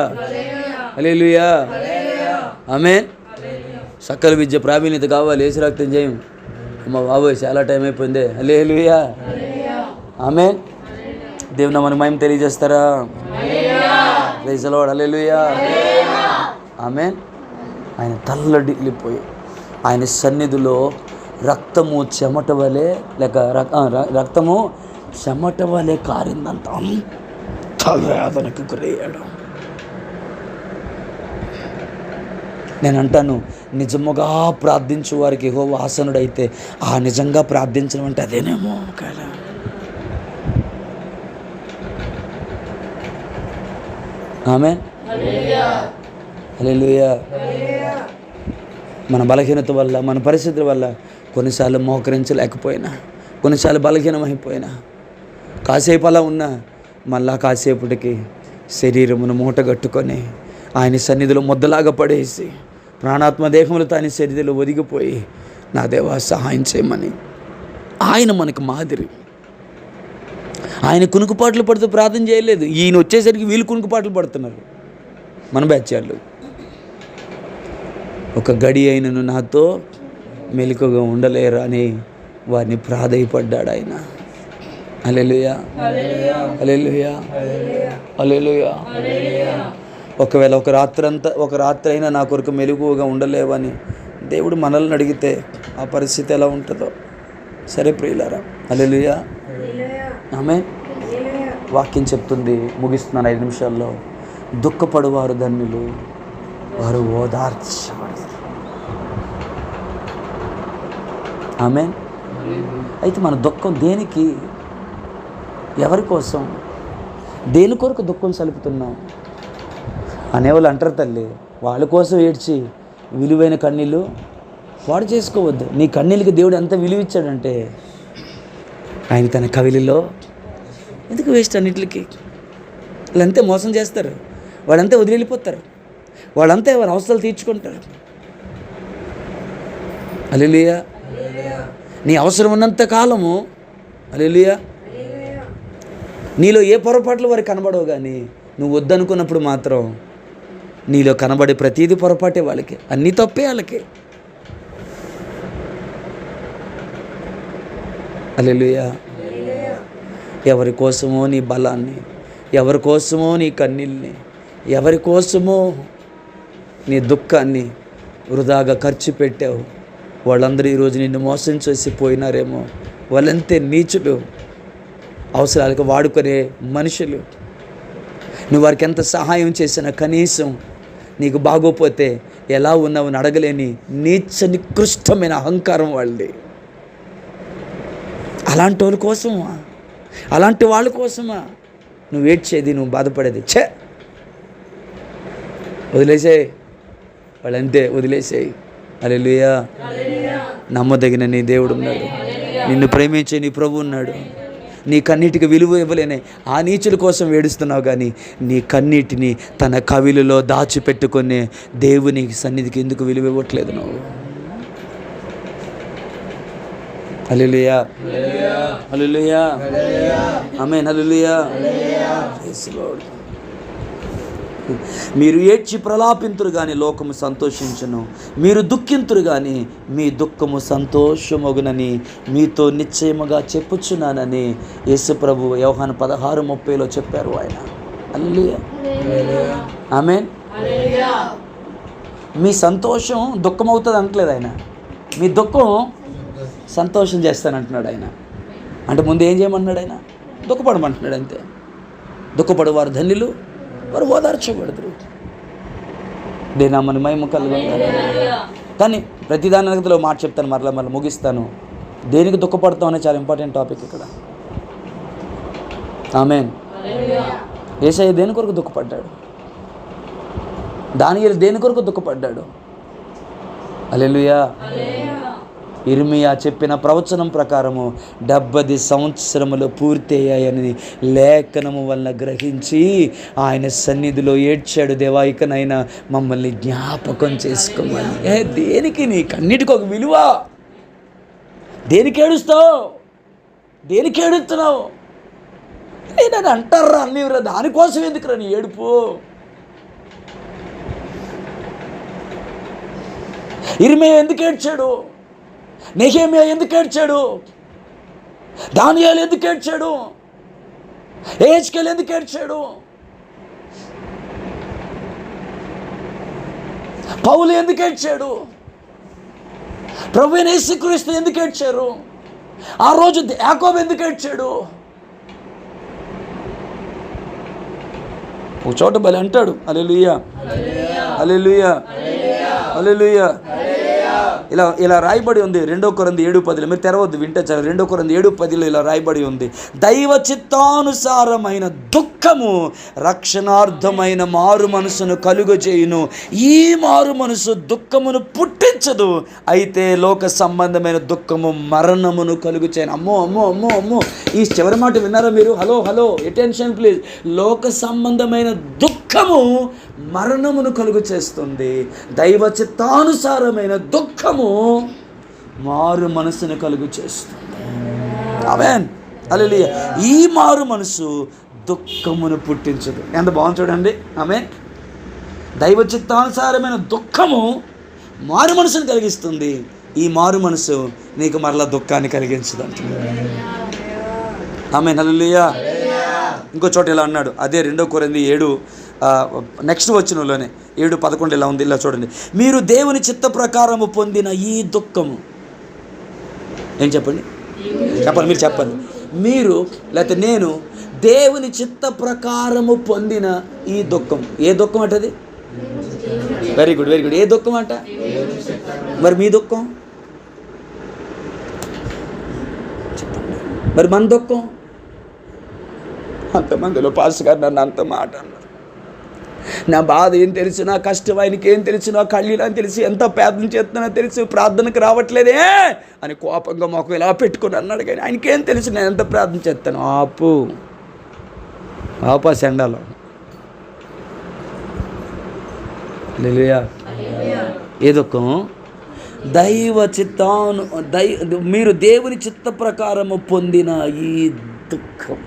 హల్లెలూయా, ఆమేన్. సకల విద్య ప్రావీణ్యత కావాలి. యేసు రక్తం జయం. అమ్మ బాబోయ్ చాలా టైం అయిపోయింది. హల్లెలూయా, ఆమేన్. దేవుని నామమున మహిమ తెలియజేస్తారా? Praise the Lord. Hallelujah, amen. ఆయన తల్లడిల్లిపోయి ఆయన సన్నిధిలో రక్తము చెమట వలె రక్తము చెమట వలె కారిందంట. అంత వేదనకు గురయ్యాడు. నేను అంటాను, నిజముగా ప్రార్థించు వారికి యెహోవా ఆసనుడైతే ఆ నిజంగా ప్రార్థించడం అంటే అదేనేమో కదా. ఆమేన్. హల్లెలూయా. మన బలహీనత వల్ల, మన పరిస్థితుల వల్ల కొన్నిసార్లు మోకరించలేకపోయినా, కొన్నిసార్లు బలహీనమైపోయినా, కాసేపు అలా ఉన్నా మళ్ళా కాసేపటికి శరీరమును మూటగట్టుకొని ఆయన సన్నిధిలో ముద్దలాగా పడేసి ప్రాణాత్మ దేహములతో ఆయన సన్నిధిలో ఒదిగిపోయి, నా దేవా సహాయం చేయమని. ఆయన మనకు మాదిరి. ఆయన కునుకుపాట్లు పడుతూ ప్రార్థన చేయలేదు. ఈయన వచ్చేసరికి వీళ్ళు కునుకుపాట్లు పడుతున్నారు మన బ్యాచ్ వాళ్ళు. ఒక గడి అయినను నాతో మెలకుగా ఉండలేరు అని వారిని ప్రాధేయపడ్డాడు ఆయన. హల్లెలూయా, హల్లెలూయా, హల్లెలూయా. ఒకవేళ ఒక రాత్రి అయినా నా కొరకు మెలకువగా ఉండలేవని దేవుడు మనల్ని అడిగితే ఆ పరిస్థితి ఎలా ఉంటుందో. సరే ప్రియులారా, హల్లెలూయా, ఆమేన్. వాక్యం చెప్తుంది, ముగిస్తున్నాను 5 నిమిషాల్లో. దుఃఖపడువారు ధన్యులు, వారు ఓదార్చబడతారు. ఆమేన్. అయితే మన దుఃఖం దేనికి, ఎవరి కోసం, దేని కొరకు దుఃఖం సలుపుతున్నాం అనేవాళ్ళు అంటారు. తల్లి వాళ్ళ కోసం ఏడ్చి విలువైన కన్నీళ్ళు వాడు చేసుకోవద్దు. నీ కన్నీళ్ళకి దేవుడు ఎంత విలువ ఇచ్చాడంటే, ఆయన తన కవిలిలో ఎందుకు వేస్ట్ అన్నిటికి. వాళ్ళంతే మోసం చేస్తారు, వాళ్ళంతే వదిలిపోతారు, వాళ్ళంతా వారి అవసరాలు తీర్చుకుంటారు. హల్లెలూయా. నీ అవసరం ఉన్నంత కాలము, హల్లెలూయా, నీలో ఏ పొరపాట్లు వారికి కనబడవు. కానీ నువ్వు వద్దనుకున్నప్పుడు మాత్రం నీలో కనబడే ప్రతీది పొరపాటే వాళ్ళకి, అన్నీ తప్పే వాళ్ళకి. హల్లెలూయా. ఎవరి కోసమో నీ బలాన్ని, ఎవరి కోసమో నీ కన్నీళ్ళని, ఎవరి కోసమో నీ దుఃఖాన్ని వృధాగా ఖర్చు పెట్టావు. వాళ్ళందరూ ఈరోజు నిన్ను మోసం చేసి పోయినారేమో. వాళ్ళంతే నీచులు, అవసరాలకు వాడుకునే మనుషులు. నువ్వు వారికి ఎంత సహాయం చేసినా కనీసం నీకు బాగోపోతే ఎలా ఉన్నావని అడగలేని నీచ నికృష్టమైన అహంకారం వాళ్ళది. అలాంటి వాళ్ళ కోసమా, అలాంటి వాళ్ళ కోసమా నువ్వు ఏడ్చేది, నువ్వు బాధపడేది? వదిలేసేయి, వాళ్ళంతే, వదిలేసేయి. హల్లెలూయా. నమ్మదగిన నీ దేవుడు ఉన్నాడు, నిన్ను ప్రేమించే నీ ప్రభు ఉన్నాడు. నీ కన్నీటికి విలువ ఇవ్వలేనే ఆ నీచుల కోసం ఏడుస్తున్నావు, కానీ నీ కన్నీటిని తన కవిలలో దాచిపెట్టుకునే దేవుని సన్నిధికి ఎందుకు విలువ ఇవ్వట్లేదు నువ్వు? Hallelujah, hallelujah, amen, hallelujah. Praise the Lord. మీరు ఏడ్చి ప్రలాపింతురు కానీ లోకము సంతోషించును, మీరు దుఃఖింతురు కానీ మీ దుఃఖము సంతోషమగునని మీతో నిశ్చయముగా చెప్పుచున్నానని యేసు ప్రభు యోహాను 16:30 చెప్పారు ఆయన. హల్లెలూయా, ఆమేన్. మీ సంతోషం దుఃఖం అవుతుంది అంటలేదు ఆయన, మీ దుఃఖం సంతోషం చేస్తానంటున్నాడు ఆయన. అంటే ముందు ఏం చేయమన్నాడు ఆయన? దుఃఖపడమంటున్నాడు అంతే. దుఃఖపడు వారు ధన్యులు, వారు ఓదార్చబడదురు. దేనా మన మహిమ కలుగును. కానీ ప్రతిదాని అగతిలో మాట చెప్తాను, మరలా ముగిస్తాను. దేనికి దుఃఖపడతాం అనే చాలా ఇంపార్టెంట్ టాపిక్ ఇక్కడ. ఆమేన్. యేసయ్య దేని కొరకు దుఃఖపడ్డాడు? దానియేలు దేని కొరకు దుఃఖపడ్డాడు? హల్లెలూయా. ఇర్మియా చెప్పిన ప్రవచనం ప్రకారము 70 సంవత్సరములు పూర్తి అయ్యాయని లేఖనము వలన గ్రహించి ఆయన సన్నిధిలో ఏడ్చాడు. దేవా, ఇకనైనా మమ్మల్ని జ్ఞాపకం చేసుకోమని. దేనికి? నీ కన్నిటికి ఒక విలువ. దేనికి ఏడుస్తావు? దేనికి ఏడుస్తున్నావు? నేను అంటారా అన్నీరా, దానికోసం ఎందుకురా నీ ఏడుపు? ఇర్మియా ఎందుకు ఏడ్చాడు? నెహెమ్యా ఎందుకు ఏడ్చాడు? దానియేలు ఎందుకు ఏడ్చాడు? యెహెజ్కేలు ఎందుకు ఏడ్చాడు? పౌలు ఎందుకు ఏడ్చాడు? ప్రభువైన యేసుక్రీస్తు ఎందుకు ఏడ్చారు? ఆ రోజు యాకోబు ఎందుకు ఏడ్చాడు? ఒక చోట బలి అంటాడు, హల్లెలూయా, హల్లెలూయా, హల్లెలూయా. ఇలా రాయబడి ఉంది 2 కొరింథీ 7:10. మీరు తెరవద్దు, వింటే చాలు. 2 కొరింథీ 7:10 ఇలా రాయబడి ఉంది, దైవ చిత్తానుసారమైన దుఃఖము రక్షణార్థమైన మారు మనసును కలుగజేయును. ఈ మారు మనసు దుఃఖమును పుట్టించదు, అయితే లోక సంబంధమైన దుఃఖము మరణమును కలుగజేయను. అమ్మో అమ్మో అమ్మో అమ్మో, ఈ చివరి మాట విన్నారా మీరు? Hello hello, attention please. లోక సంబంధమైన దుఃఖము మరణమును కలుగు చేస్తుంది, దైవ చిత్తానుసారమైన దుఃఖము మారు మనసును కలుగు చేస్తుంది. ఆమేన్, హల్లెలూయా. ఈ మారు మనసు దుఃఖమును పుట్టించదు. ఎంత బాగుంది చూడండి. ఆమేన్. దైవ చిత్తానుసారమైన దుఃఖము మారు మనసును కలిగిస్తుంది, ఈ మారు మనసు నీకు మరలా దుఃఖాన్ని కలిగించదు అంటుంది. ఆమేన్, హల్లెలూయా. ఇంకో చోట ఇలా అన్నాడు, అదే 2 కొరింథీ 7 నెక్స్ట్ వచనంలోనే 7:11 ఇలా ఉంది. ఇలా చూడండి, మీరు దేవుని చిత్త ప్రకారము పొందిన ఈ దుఃఖము. ఏం చెప్పండి? చెప్పండి, మీరు చెప్పండి. మీరు లేకపోతే నేను దేవుని చిత్త ప్రకారము పొందిన ఈ దుఃఖం. ఏ దుఃఖం అంటది? Very good, very good. ఏ దుఃఖం అంట? మరి మీ దుఃఖం? చెప్పండి. మరి మన దుఃఖం? అంతమందిలో పాస్టర్ గారు నన్ను అంత మాట అన్నారు. నా బాధ ఏం తెలుసు, నా కష్టం ఆయనకి ఏం తెలుసు, నా కళ్ళీలు అని తెలిసి, ఎంత ప్రార్థన చేస్తున్నా తెలుసు, ప్రార్థనకు రావట్లేదే అని కోపంగా మాకు ఇలా పెట్టుకుని అన్నాడు. కానీ ఆయనకేం తెలుసు నేను ఎంత ప్రార్థన చేస్తాను? ఆపా సెండాలో. హల్లెలూయా. ఏ దుఃఖం? దైవ చిత్తాను మీరు దేవుని చిత్త ప్రకారము పొందిన ఈ దుఃఖం.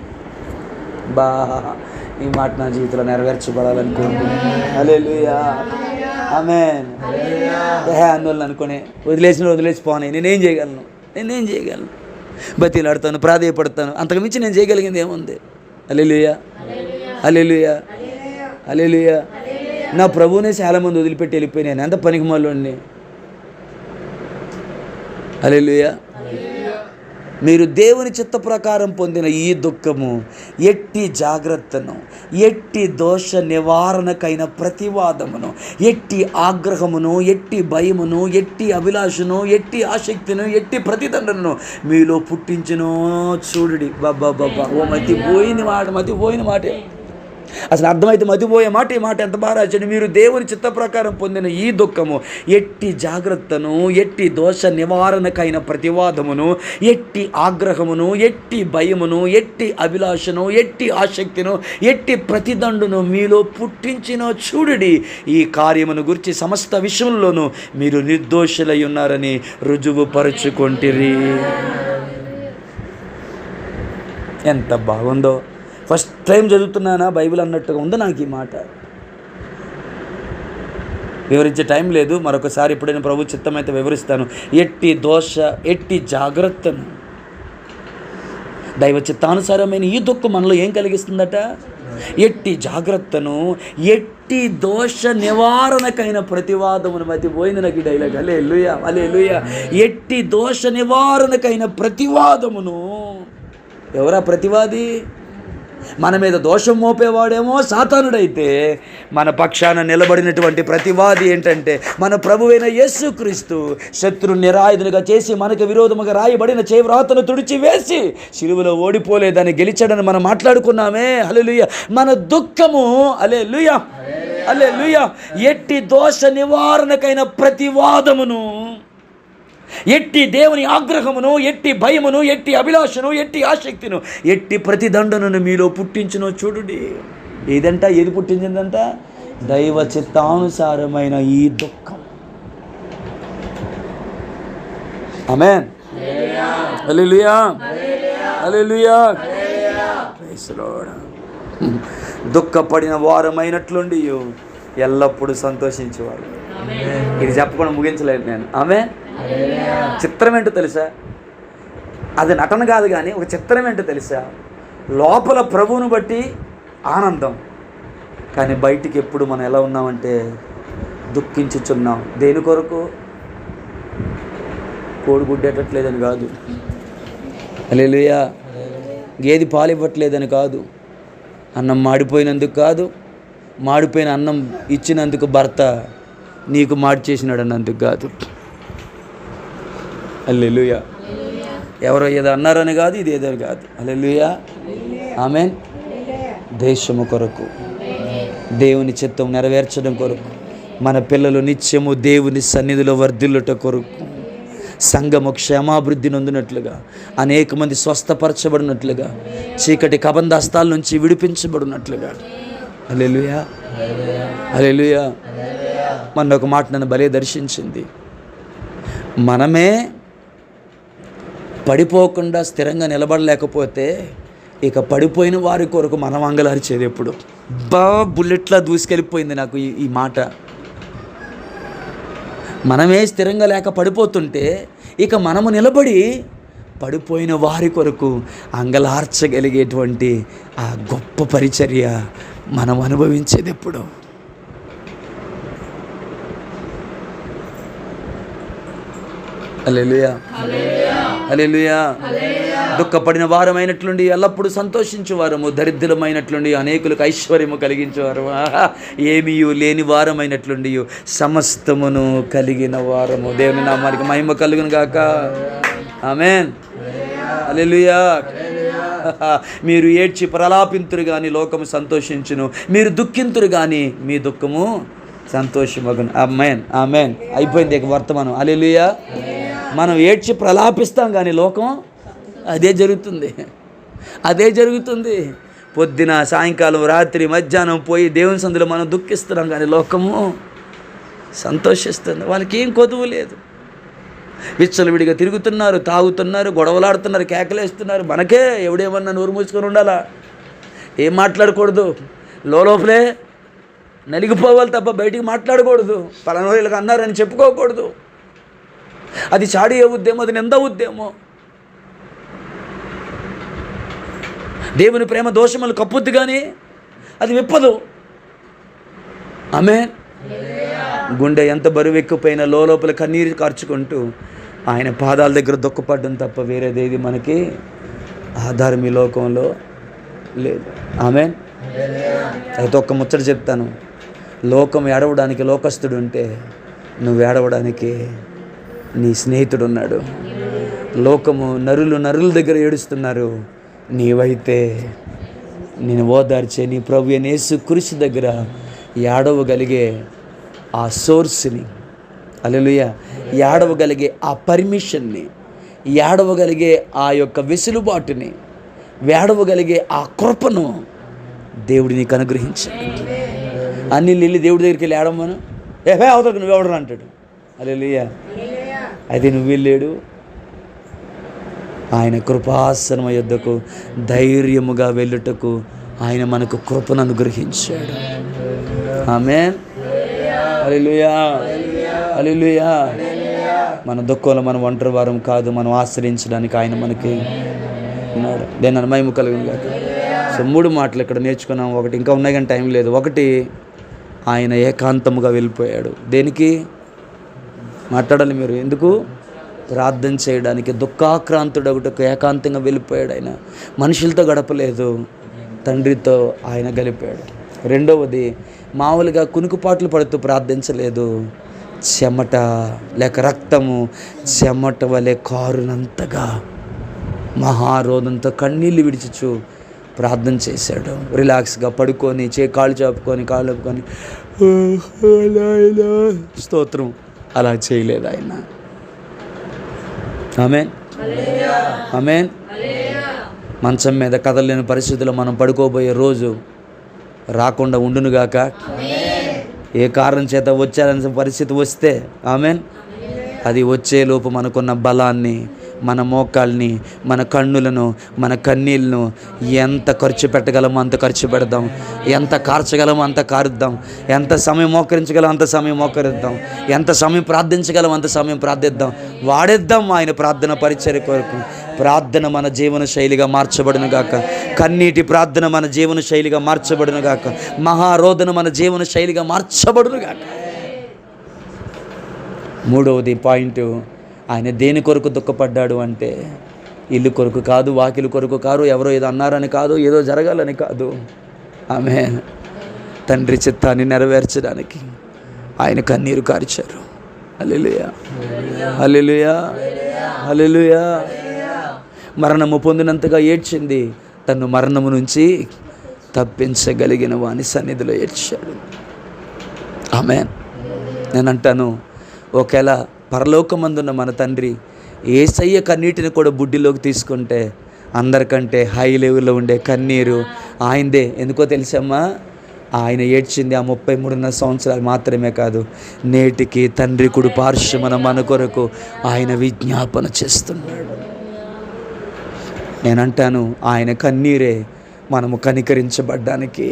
ఈ మాట నా జీవితంలో నెరవేర్చబడాలని కోరుకుంటున్నాను. హల్లెలూయా, ఆమేన్. అన్నోళ్ళు అనుకునే వదిలేసిపోని నేనేం చేయగలను? బతిలాడుతాను, ప్రాధేయపడతాను, అంతకుమించి నేను చేయగలిగింది ఏముంది? హల్లెలూయా, హల్లెలూయా, హల్లెలూయా. నా ప్రభువునే చాలా మంది వదిలిపెట్టి వెళ్ళిపోయినాను. ఎంత పనికిమాలోని. హల్లెలూయా. మీరు దేవుని చిత్త ప్రకారం పొందిన ఈ దుఃఖము ఎట్టి జాగ్రత్తను, ఎట్టి దోష నివారణకైన ప్రతివాదమును, ఎట్టి ఆగ్రహమును, ఎట్టి భయమును, ఎట్టి అభిలాషను, ఎట్టి ఆసక్తిను, ఎట్టి ప్రతిదండనను మీలో పుట్టించును చూడుడి. బాబా బాబా, ఓ మతిపోయిన మాటే. అసలు అర్థమైతే మతిపోయే మాట. ఈ మాట ఎంత బాగా రాశాడు. మీరు దేవుని చిత్త ప్రకారం పొందిన ఈ దుఃఖము ఎట్టి జాగ్రత్తను, ఎట్టి దోష నివారణకైన ప్రతివాదమును, ఎట్టి ఆగ్రహమును, ఎట్టి భయమును, ఎట్టి అభిలాషను, ఎట్టి ఆసక్తిను, ఎట్టి ప్రతిదండును మీలో పుట్టించిన చూడుడి. ఈ కార్యమును గురించి సమస్త విషయంలోనూ మీరు నిర్దోషులై ఉన్నారని రుజువుపరుచుకొంటిరి. ఎంత బాగుందో. ఫస్ట్ టైం చదువుతున్నానా బైబిల్ అన్నట్టుగా ఉంది నాకు ఈ మాట. వివరించే టైం లేదు, మరొకసారి ఎప్పుడైనా ప్రభు చిత్తమైతే వివరిస్తాను. ఎట్టి జాగ్రత్తను, దైవ చిత్తానుసారమైన ఈ దుఃఖం మనలో ఏం కలిగిస్తుందట? ఎట్టి జాగ్రత్తను, ఎట్టి దోష నివారణకైన ప్రతివాదమును. మతిపోయింది నాకు ఈ డైలాగ్. హల్లెలూయా, హల్లెలూయా. ఎట్టి దోష నివారణకైన ప్రతివాదమును. ఎవరా ప్రతివాది? మన మీద దోషం మోపేవాడేమో సాతానుడైతే, మన పక్షాన నిలబడినటువంటి ప్రతివాది ఏంటంటే మన ప్రభువైన యేసుక్రీస్తు. శత్రు నిరాయుధునిగా చేసి మనకు విరోధముగా రాయబడిన చేవ్రాతను తుడిచి వేసి శిలువలో ఓడిపోలేదని గెలిచాడని మనం మాట్లాడుకున్నామే. హల్లెలూయా. మన దుఃఖము, హల్లెలూయా, హల్లెలూయా, ఎట్టి దోష నివారణకైన ప్రతివాదమును, ఎట్టి దేవుని ఆగ్రహమును, ఎట్టి భయమును, ఎట్టి అభిలాషను, ఎట్టి ఆసక్తిను, ఎట్టి ప్రతిదండనను మీలో పుట్టించును చూడుడి. ఏది పుట్టించిందంట? దైవ చిత్తానుసారమైన ఈ దుఃఖం. ఆమేన్. హల్లెలూయా, హల్లెలూయా. Praise lord. దుఃఖపడిన వారమైనట్లుండి ఎల్లప్పుడూ సంతోషించేవారు. ఇది చెప్పకుండా ముగించలేదు నేను. ఆమేన్. చిత్రం ఏంటో తెలుసా? అది నటన కాదు, కానీ ఒక చిత్రం ఏంటో తెలుసా? లోపల ప్రభువును బట్టి ఆనందం, కానీ బయటికి ఎప్పుడు మనం ఎలా ఉన్నామంటే దుఃఖించుచున్నాం. దేని కొరకు? కోడి గుడ్డేటట్లేదని కాదు, హల్లెలూయా, గేది పాలు ఇవ్వట్లేదని కాదు, అన్నం మాడిపోయినందుకు కాదు, మాడిపోయిన అన్నం ఇచ్చినందుకు భర్త నీకు మార్చేసినాడు అన్నందుకు కాదు. హల్లెలూయా. ఎవరో ఏదో అన్నారని కాదు, ఇది ఏదో కాదు. హల్లెలూయా, ఆమేన్. దేశము కొరకు, దేవుని చిత్తం నెరవేర్చడం కొరకు, మన పిల్లలు నిత్యము దేవుని సన్నిధిలో వర్ధిల్లుట కొరకు, సంఘము క్షేమాభివృద్ధి నొందినట్లుగా, అనేక మంది స్వస్థపరచబడినట్లుగా, చీకటి కబంధాస్తాల నుంచి విడిపించబడినట్లుగా. హల్లెలూయా, హల్లెలూయా. మన ఒక మాట నన్ను భలే దర్శించింది. మనమే పడిపోకుండా స్థిరంగా నిలబడలేకపోతే ఇక పడిపోయిన వారి కొరకు మనం అంగలార్చేది ఎప్పుడు? బుల్లెట్లా దూసుకెళ్ళిపోయింది నాకు ఈ మాట. మనమే స్థిరంగా లేక పడిపోతుంటే ఇక మనము నిలబడి పడిపోయిన వారి కొరకు అంగలార్చగలిగేటువంటి ఆ గొప్ప పరిచర్య మనం అనుభవించేది ఎప్పుడు? హల్లెలూయా, హల్లెలూయా. దుఃఖపడిన వారమైనట్లుండి ఎల్లప్పుడూ సంతోషించేవారము, దరిద్రమైనట్లుండి అనేకులకు ఐశ్వర్యము కలిగించేవారు, ఏమీ లేని వారమైనట్లుండి సమస్తమును కలిగిన వారము. దేవుని నామానికి మహిమ కలుగును గాక. ఆమేన్. హల్లెలూయా. మీరు ఏడ్చి ప్రలాపింతురు కానీ లోకము సంతోషించును, మీరు దుఃఖింతురు కానీ మీ దుఃఖము సంతోషమగును. ఆమేన్, ఆమేన్. అయిపోయింది ఇక వర్తమానం. హల్లెలూయా. మనం ఏడ్చి ప్రలాపిస్తాం కానీ లోకం అదే జరుగుతుంది. పొద్దున, సాయంకాలం, రాత్రి, మధ్యాహ్నం పోయి దేవుని సందులో మనం దుఃఖిస్తున్నాం కానీ లోకము సంతోషిస్తుంది. వాళ్ళకి ఏం కొదువు లేదు. విచ్చలవిడిగా తిరుగుతున్నారు, తాగుతున్నారు, గొడవలాడుతున్నారు, కేకలేస్తున్నారు. మనకే ఎవడేమన్నా నోరు మూసుకొని ఉండాలా, ఏం మాట్లాడకూడదు, లోపలే నలిగిపోవాలి తప్ప బయటికి మాట్లాడకూడదు. పలానా వీళ్ళకి అన్నారని చెప్పుకోకూడదు. అది చాడి అవుద్దేమో, అది నింద అవుద్దేమో. దేవుని ప్రేమ దోషములు కప్పుద్ది కానీ అది విప్పదు. ఆమేన్. గుండె ఎంత బరువు ఎక్కిపోయినా లోపల కన్నీరు కార్చుకుంటూ ఆయన పాదాల దగ్గర దుఃఖపడడం తప్ప వేరేదేది మనకి ఆధారం ఈ లోకంలో లేదు. ఆమేన్. అయితే ఒక్క ముచ్చట చెప్తాను. లోకం ఏడవడానికి లోకస్తుడు ఉంటే నువ్వు ఏడవడానికి నీ స్నేహితుడు ఉన్నాడు. లోకము నరుల దగ్గర ఏడుస్తున్నారు, నీవైతే నేను ఓదార్చే నీ ప్రభు అయిన యేసుక్రీస్తు దగ్గర ఏడవగలిగే ఆ సోర్స్ని, హల్లెలూయా, ఏడవగలిగే ఆ పర్మిషన్ని, ఏడవగలిగే ఆ యొక్క వెసులుబాటుని, ఏడవగలిగే ఆ కృపను దేవుడు నీకు అనుగ్రహించాడు. అన్ని వెళ్ళి దేవుడి దగ్గరికి వెళ్ళి ఏడమ్మను, అవతలకు నువ్వెవడరు అంటాడు. హల్లెలూయా. అయితే నువ్వు వెళ్ళాడు ఆయన కృపాసనం యొద్దకు ధైర్యముగా వెళ్ళుటకు ఆయన మనకు కృపను అనుగ్రహించాడు. ఆమేన్. హల్లెలూయా, హల్లెలూయా. మన దుఃఖంలో మనం ఒంటరి వారం కాదు, మనం ఆశ్రయించడానికి ఆయన మనకి ఉన్నాడు. దేని మహిమ కలుగును గాక. సో 3 మాటలు ఇక్కడ నేర్చుకున్నాం. ఒకటి ఇంకా ఉన్నాయి కానీ టైం లేదు. ఒకటి, ఆయన ఏకాంతముగా వెళ్ళిపోయాడు. దేనికి మాట్లాడాలి మీరు? ఎందుకు? ప్రార్థన చేయడానికి. దుఃఖాక్రాంతుడొకటకు ఏకాంతంగా వెళ్ళిపోయాడు. ఆయన మనుషులతో గడపలేదు, తండ్రితో ఆయన గడిపాడు. రెండవది, మామూలుగా కునుకుపాట్లు పడుతూ ప్రార్థించలేదు. చెమట లేక రక్తము చెమట వలె కారునంతగా మహారోధంతో కన్నీళ్ళు విడిచిచు ప్రార్థన చేశాడు. రిలాక్స్గా పడుకొని కాళ్ళు చాపుకొని స్తోత్రం అలా చేయలేదు ఆయన. ఆమేన్, ఆమేన్. మంచం మీద కదలలేని పరిస్థితుల్లో మనం పడుకోబోయే రోజు రాకుండా ఉండునుగాక. ఏ కారణం చేత వచ్చారనే పరిస్థితి వస్తే, ఆమేన్, అది వచ్చేలోపు మనకున్న బలాన్ని, మన మోకాల్ని, మన కన్నులను, మన కన్నీళ్ళను ఎంత ఖర్చు పెట్టగలమో అంత ఖర్చు పెడదాం, ఎంత కార్చగలమో అంత కారుద్దాం, ఎంత సమయం మోకరించగలమో అంత సమయం మోకరిద్దాం, ఎంత సమయం ప్రార్థించగలమో అంత సమయం ప్రార్థిద్దాం, వాడేద్దాం ఆయన ప్రార్థన పరిచర్య కొరకు. ప్రార్థన మన జీవన శైలిగా మార్చబడును గాక. కన్నీటి ప్రార్థన మన జీవన శైలిగా మార్చబడును గాక. మహారోధన మన జీవన శైలిగా మార్చబడును గాక. మూడవది పాయింట్, ఆయన దేని కొరకు దుఃఖపడ్డాడు అంటే ఇల్లు కొరకు కాదు, వాకిలి కొరకు కాదు, ఎవరో ఏదో అన్నారని కాదు, ఏదో జరగాలని కాదు. ఆమేన్. తండ్రి చిత్తాన్ని నెరవేర్చడానికి ఆయన కన్నీరు కార్చారు. హల్లెలూయా, హల్లెలూయా, హల్లెలూయా. మరణము పొందినంతగా ఏడ్చింది, తను మరణము నుంచి తప్పించగలిగిన వాని సన్నిధిలో ఏడ్చాడు. ఆమేన్. నేను అంటాను, ఒకవేళ పరలోకమందున్న మన తండ్రి యేసయ్య కన్నీటిని కూడా బుడ్డిలోకి తీసుకుంటే అందరికంటే హై లెవెల్లో ఉండే కన్నీరు ఆయనదే. ఎందుకో తెలుసమ్మా? ఆయన ఏడ్చింది ఆ 33.5 సంవత్సరాలు మాత్రమే కాదు, నేటికి తండ్రి కుడి పార్శ్వమున మన కొరకు ఆయన విజ్ఞాపన చేస్తున్నాడు. నేనంటాను, ఆయన కన్నీరే మనము కనికరించబడ్డానికి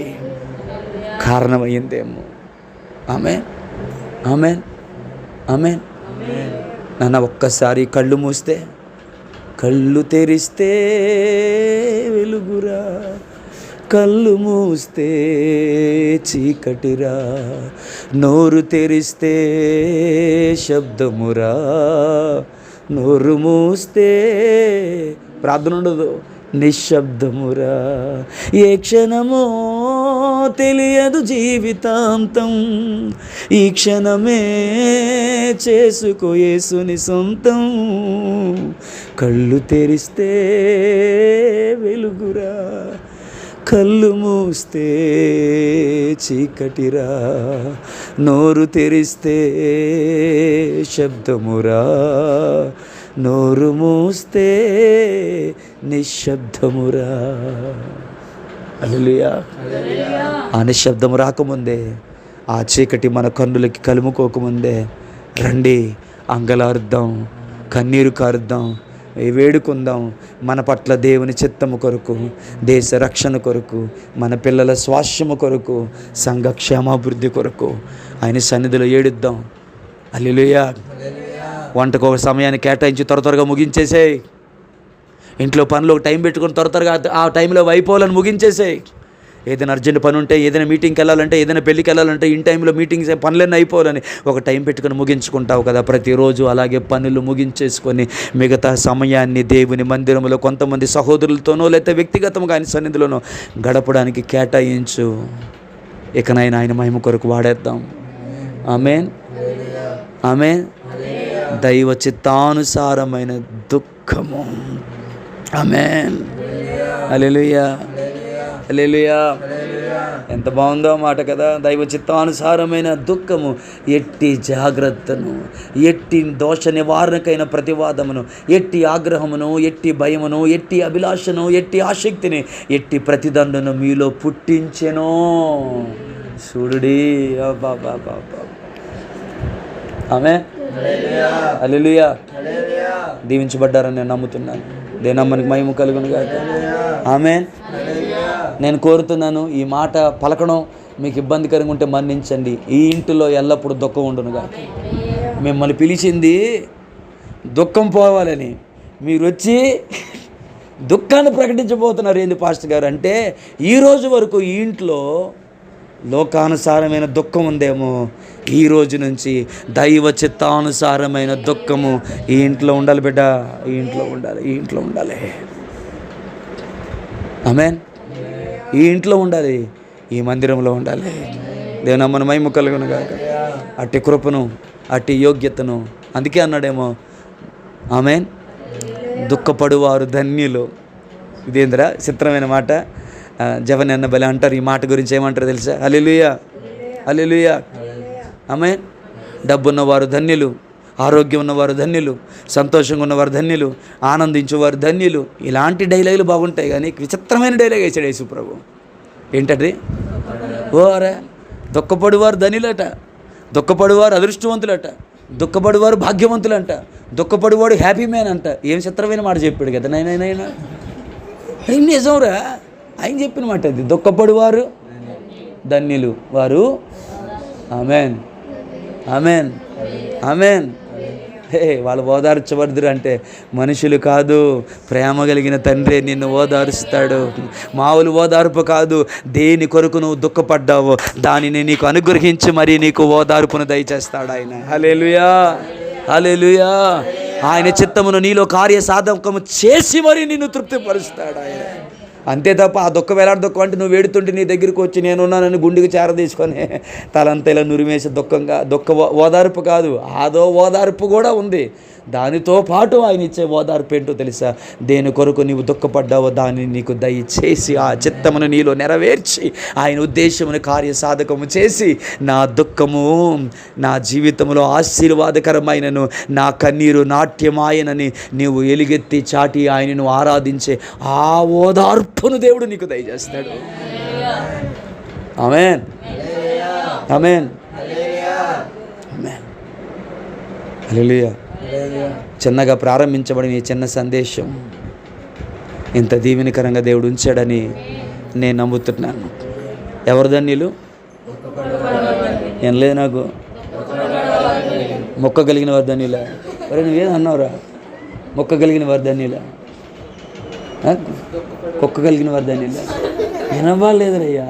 కారణమయ్యిందేమో. ఆమేన్, ఆమేన్, ఆమేన్. నాన్న ఒక్కసారి కళ్ళు మూస్తే, కళ్ళు తెరిస్తే వెలుగురా, కళ్ళు మూస్తే చీకటిరా, నోరు తెరిస్తే శబ్దమురా, నోరు మూస్తే ప్రార్థన ఉండదు, నిశ్శబ్దమురా. ఏ క్షణమో తెలియదు జీవితాంతం, ఈ క్షణమే చేసుకో యేసుని సొంతం. కళ్ళు తెరిస్తే వెలుగురా, కళ్ళు మూస్తే చీకటిరా, నోరు తెరిస్తే శబ్దమురా, నోరు మూస్తే నిశ్శబ్దమురా. హల్లెలూయా. ఆ నిశ్శబ్దం రాకముందే, ఆ చీకటి మన కన్నులకి కలుముకోకముందే రండి, అంగలారుద్దాం, కన్నీరు కారుద్దాం, వేడుకుందాం. మన పట్ల దేవుని చిత్తము కొరకు, దేశ రక్షణ కొరకు, మన పిల్లల స్వాస్థ్యము కొరకు, సంఘ క్షేమాభివృద్ధి కొరకు ఆయన సన్నిధిలో ఏడుద్దాం. హల్లెలూయా. వంటకు ఒక సమయాన్ని కేటాయించి త్వరగా ముగించేసేయి. ఇంట్లో పనులు ఒక టైం పెట్టుకొని త్వరగా ఆ టైంలో అయిపోవాలని ముగించేసేయి. ఏదైనా అర్జెంట్ పని ఉంటే, ఏదైనా మీటింగ్కి వెళ్ళాలంటే, ఏదైనా పెళ్ళికి వెళ్ళాలంటే, ఇన్ టైంలో మీటింగ్స్ పనులన్నీ అయిపోవాలని ఒక టైం పెట్టుకొని ముగించుకుంటావు కదా ప్రతిరోజు. అలాగే పనులు ముగించేసుకొని మిగతా సమయాన్ని దేవుని మందిరంలో కొంతమంది సహోదరులతోనో లేకపోతే వ్యక్తిగతంగా ఆయన సన్నిధిలోనో గడపడానికి కేటాయించు. ఇకనైనా ఆయన మహిమ కొరకు వాడేద్దాం. ఆమేన్, ఆమేన్. దైవ చిత్తానుసారమైన దుఃఖము. ఆమేన్. హల్లెలూయా, హల్లెలూయా. ఎంత బాగుందో మాట కదా. దైవ చిత్తానుసారమైన దుఃఖము, ఎట్టి జాగ్రత్తను, ఎట్టి దోష నివారణకైన ప్రతివాదమును, ఎట్టి ఆగ్రహమును, ఎట్టి భయమును, ఎట్టి అభిలాషను, ఎట్టి ఆసక్తిని, ఎట్టి ప్రతిదండను మీలో పుట్టించెను. చూడుడి. ఆమేన్, హల్లెలూయా. దీవించబడ్డారని నేను నమ్ముతున్నాను. దేనమ్మనికి మహిమ కలుగును గాక. ఆమేన్. నేను కోరుతున్నాను, ఈ మాట పలకడం మీకు ఇబ్బందికరంగా ఉంటే మన్నించండి. ఈ ఇంటిలో ఎల్లప్పుడూ దుఃఖం ఉండును గాక. మిమ్మల్ని పిలిచింది దుఃఖం పోవాలని, మీరు వచ్చి దుఃఖాన్ని ప్రకటించబోతున్నారు. ఏంది పాస్టర్ గారు అంటే, ఈరోజు వరకు ఈ ఇంట్లో లోకానుసారమైన దుఃఖం ఉందేమో, ఈ రోజు నుంచి దైవ చిత్తానుసారమైన దుఃఖము ఈ ఇంట్లో ఉండాలి బిడ్డ. ఈ ఇంట్లో ఉండాలి, ఈ ఇంట్లో ఉండాలి. ఆమేన్. ఈ ఇంట్లో ఉండాలి, ఈ మందిరంలో ఉండాలి. దేవునమ్మన మహిమ కలుగును గాక. అట్టి కృపను, అట్టి యోగ్యతను. అందుకే అన్నాడేమో, ఆమేన్, దుఃఖపడువారు ధన్యులు. ఇదేందిరా చిత్రమైన మాట. జవని అన్న బలి అంటారు. ఈ మాట గురించి ఏమంటారు తెలుసా? హల్లెలూయా, హల్లెలూయా. ఆమేన్. డబ్బున్నవారు ధన్యులు, ఆరోగ్యం ఉన్నవారు ధన్యులు, సంతోషంగా ఉన్నవారు ధన్యులు, ఆనందించేవారు ధన్యులు. ఇలాంటి డైలాగులు బాగుంటాయి. కానీ విచిత్రమైన డైలాగ్ వేసాడు యేసు ప్రభు. ఏంటది? ఓరే, దుఃఖపడువారు ధన్యులట, దుఃఖపడువారు అదృష్టవంతులట, దుఃఖపడువారు భాగ్యవంతులంట, దుఃఖపడువాడు హ్యాపీ మ్యాన్ అంట. ఏం చిత్రమైన మాట చెప్పాడు కదా నాయన. నిజంరా, ఆయన చెప్పిన మాట అది. దుఃఖపడువారు ధన్యులు వారు. ఆమేన్, ఆమేన్, ఆమేన్. వాళ్ళు ఓదార్చబడుదురు అంటే మనుషులు కాదు, ప్రేమ కలిగిన తండ్రి నిన్ను ఓదారుస్తాడు. మామూలు ఓదార్పు కాదు. దేని కొరకు నువ్వు దుఃఖపడ్డావో దానిని నీకు అనుగ్రహించి మరి నీకు ఓదార్పును దయచేస్తాడు ఆయన. హల్లెలూయా, హల్లెలూయా. ఆయన చిత్తమును నీలో కార్యసాధకము చేసి మరి నిన్ను తృప్తిపరుస్తాడు ఆయన. అంతే తప్ప ఆ దుఃఖం ఎలాంటి దుఃఖం అంటే, నువ్వు వేడుతుంటే నీ దగ్గరికి వచ్చి నేనున్నానని గుండెకి చేరదీసుకొని తలంతా ఇలా నురిమేసే దుఃఖ ఓదార్పు కాదు. ఆదో ఓదార్పు కూడా ఉంది. దానితో పాటు ఆయన ఇచ్చే ఓదార్పు ఏంటో తెలుసా? దేని కొరకు నీవు దుఃఖపడ్డావో దాన్ని నీకు దయచేసి ఆ చిత్తమును నీలో నెరవేర్చి ఆయన ఉద్దేశమును కార్యసాధకము చేసి, నా దుఃఖము నా జీవితంలో ఆశీర్వాదకరమైనను, నా కన్నీరు నాట్యమాయనని నీవు ఎలుగెత్తి చాటి ఆయనను ఆరాధించే ఆ ఓదార్పును దేవుడు నీకు దయచేస్తాడు. ఆమేన్, ఆమేన్, ఆమేన్. హల్లెలూయా. చిన్నగా ప్రారంభించబడిన ఈ చిన్న సందేశం ఇంత దీవెనకరంగా దేవుడు ఉంచాడని నేను నమ్ముతున్నాను. ఎవరు ధన్యులు? ఏం లేదు నాకు. మొక్కగలిగిన వారు ధన్యులా? మరి నువ్వేం అన్నావురా? మొక్కగలిగిన వారు ధన్యులా? కుక్కగలిగిన వారు ధన్యులా? వినవాలేదురయ్యా.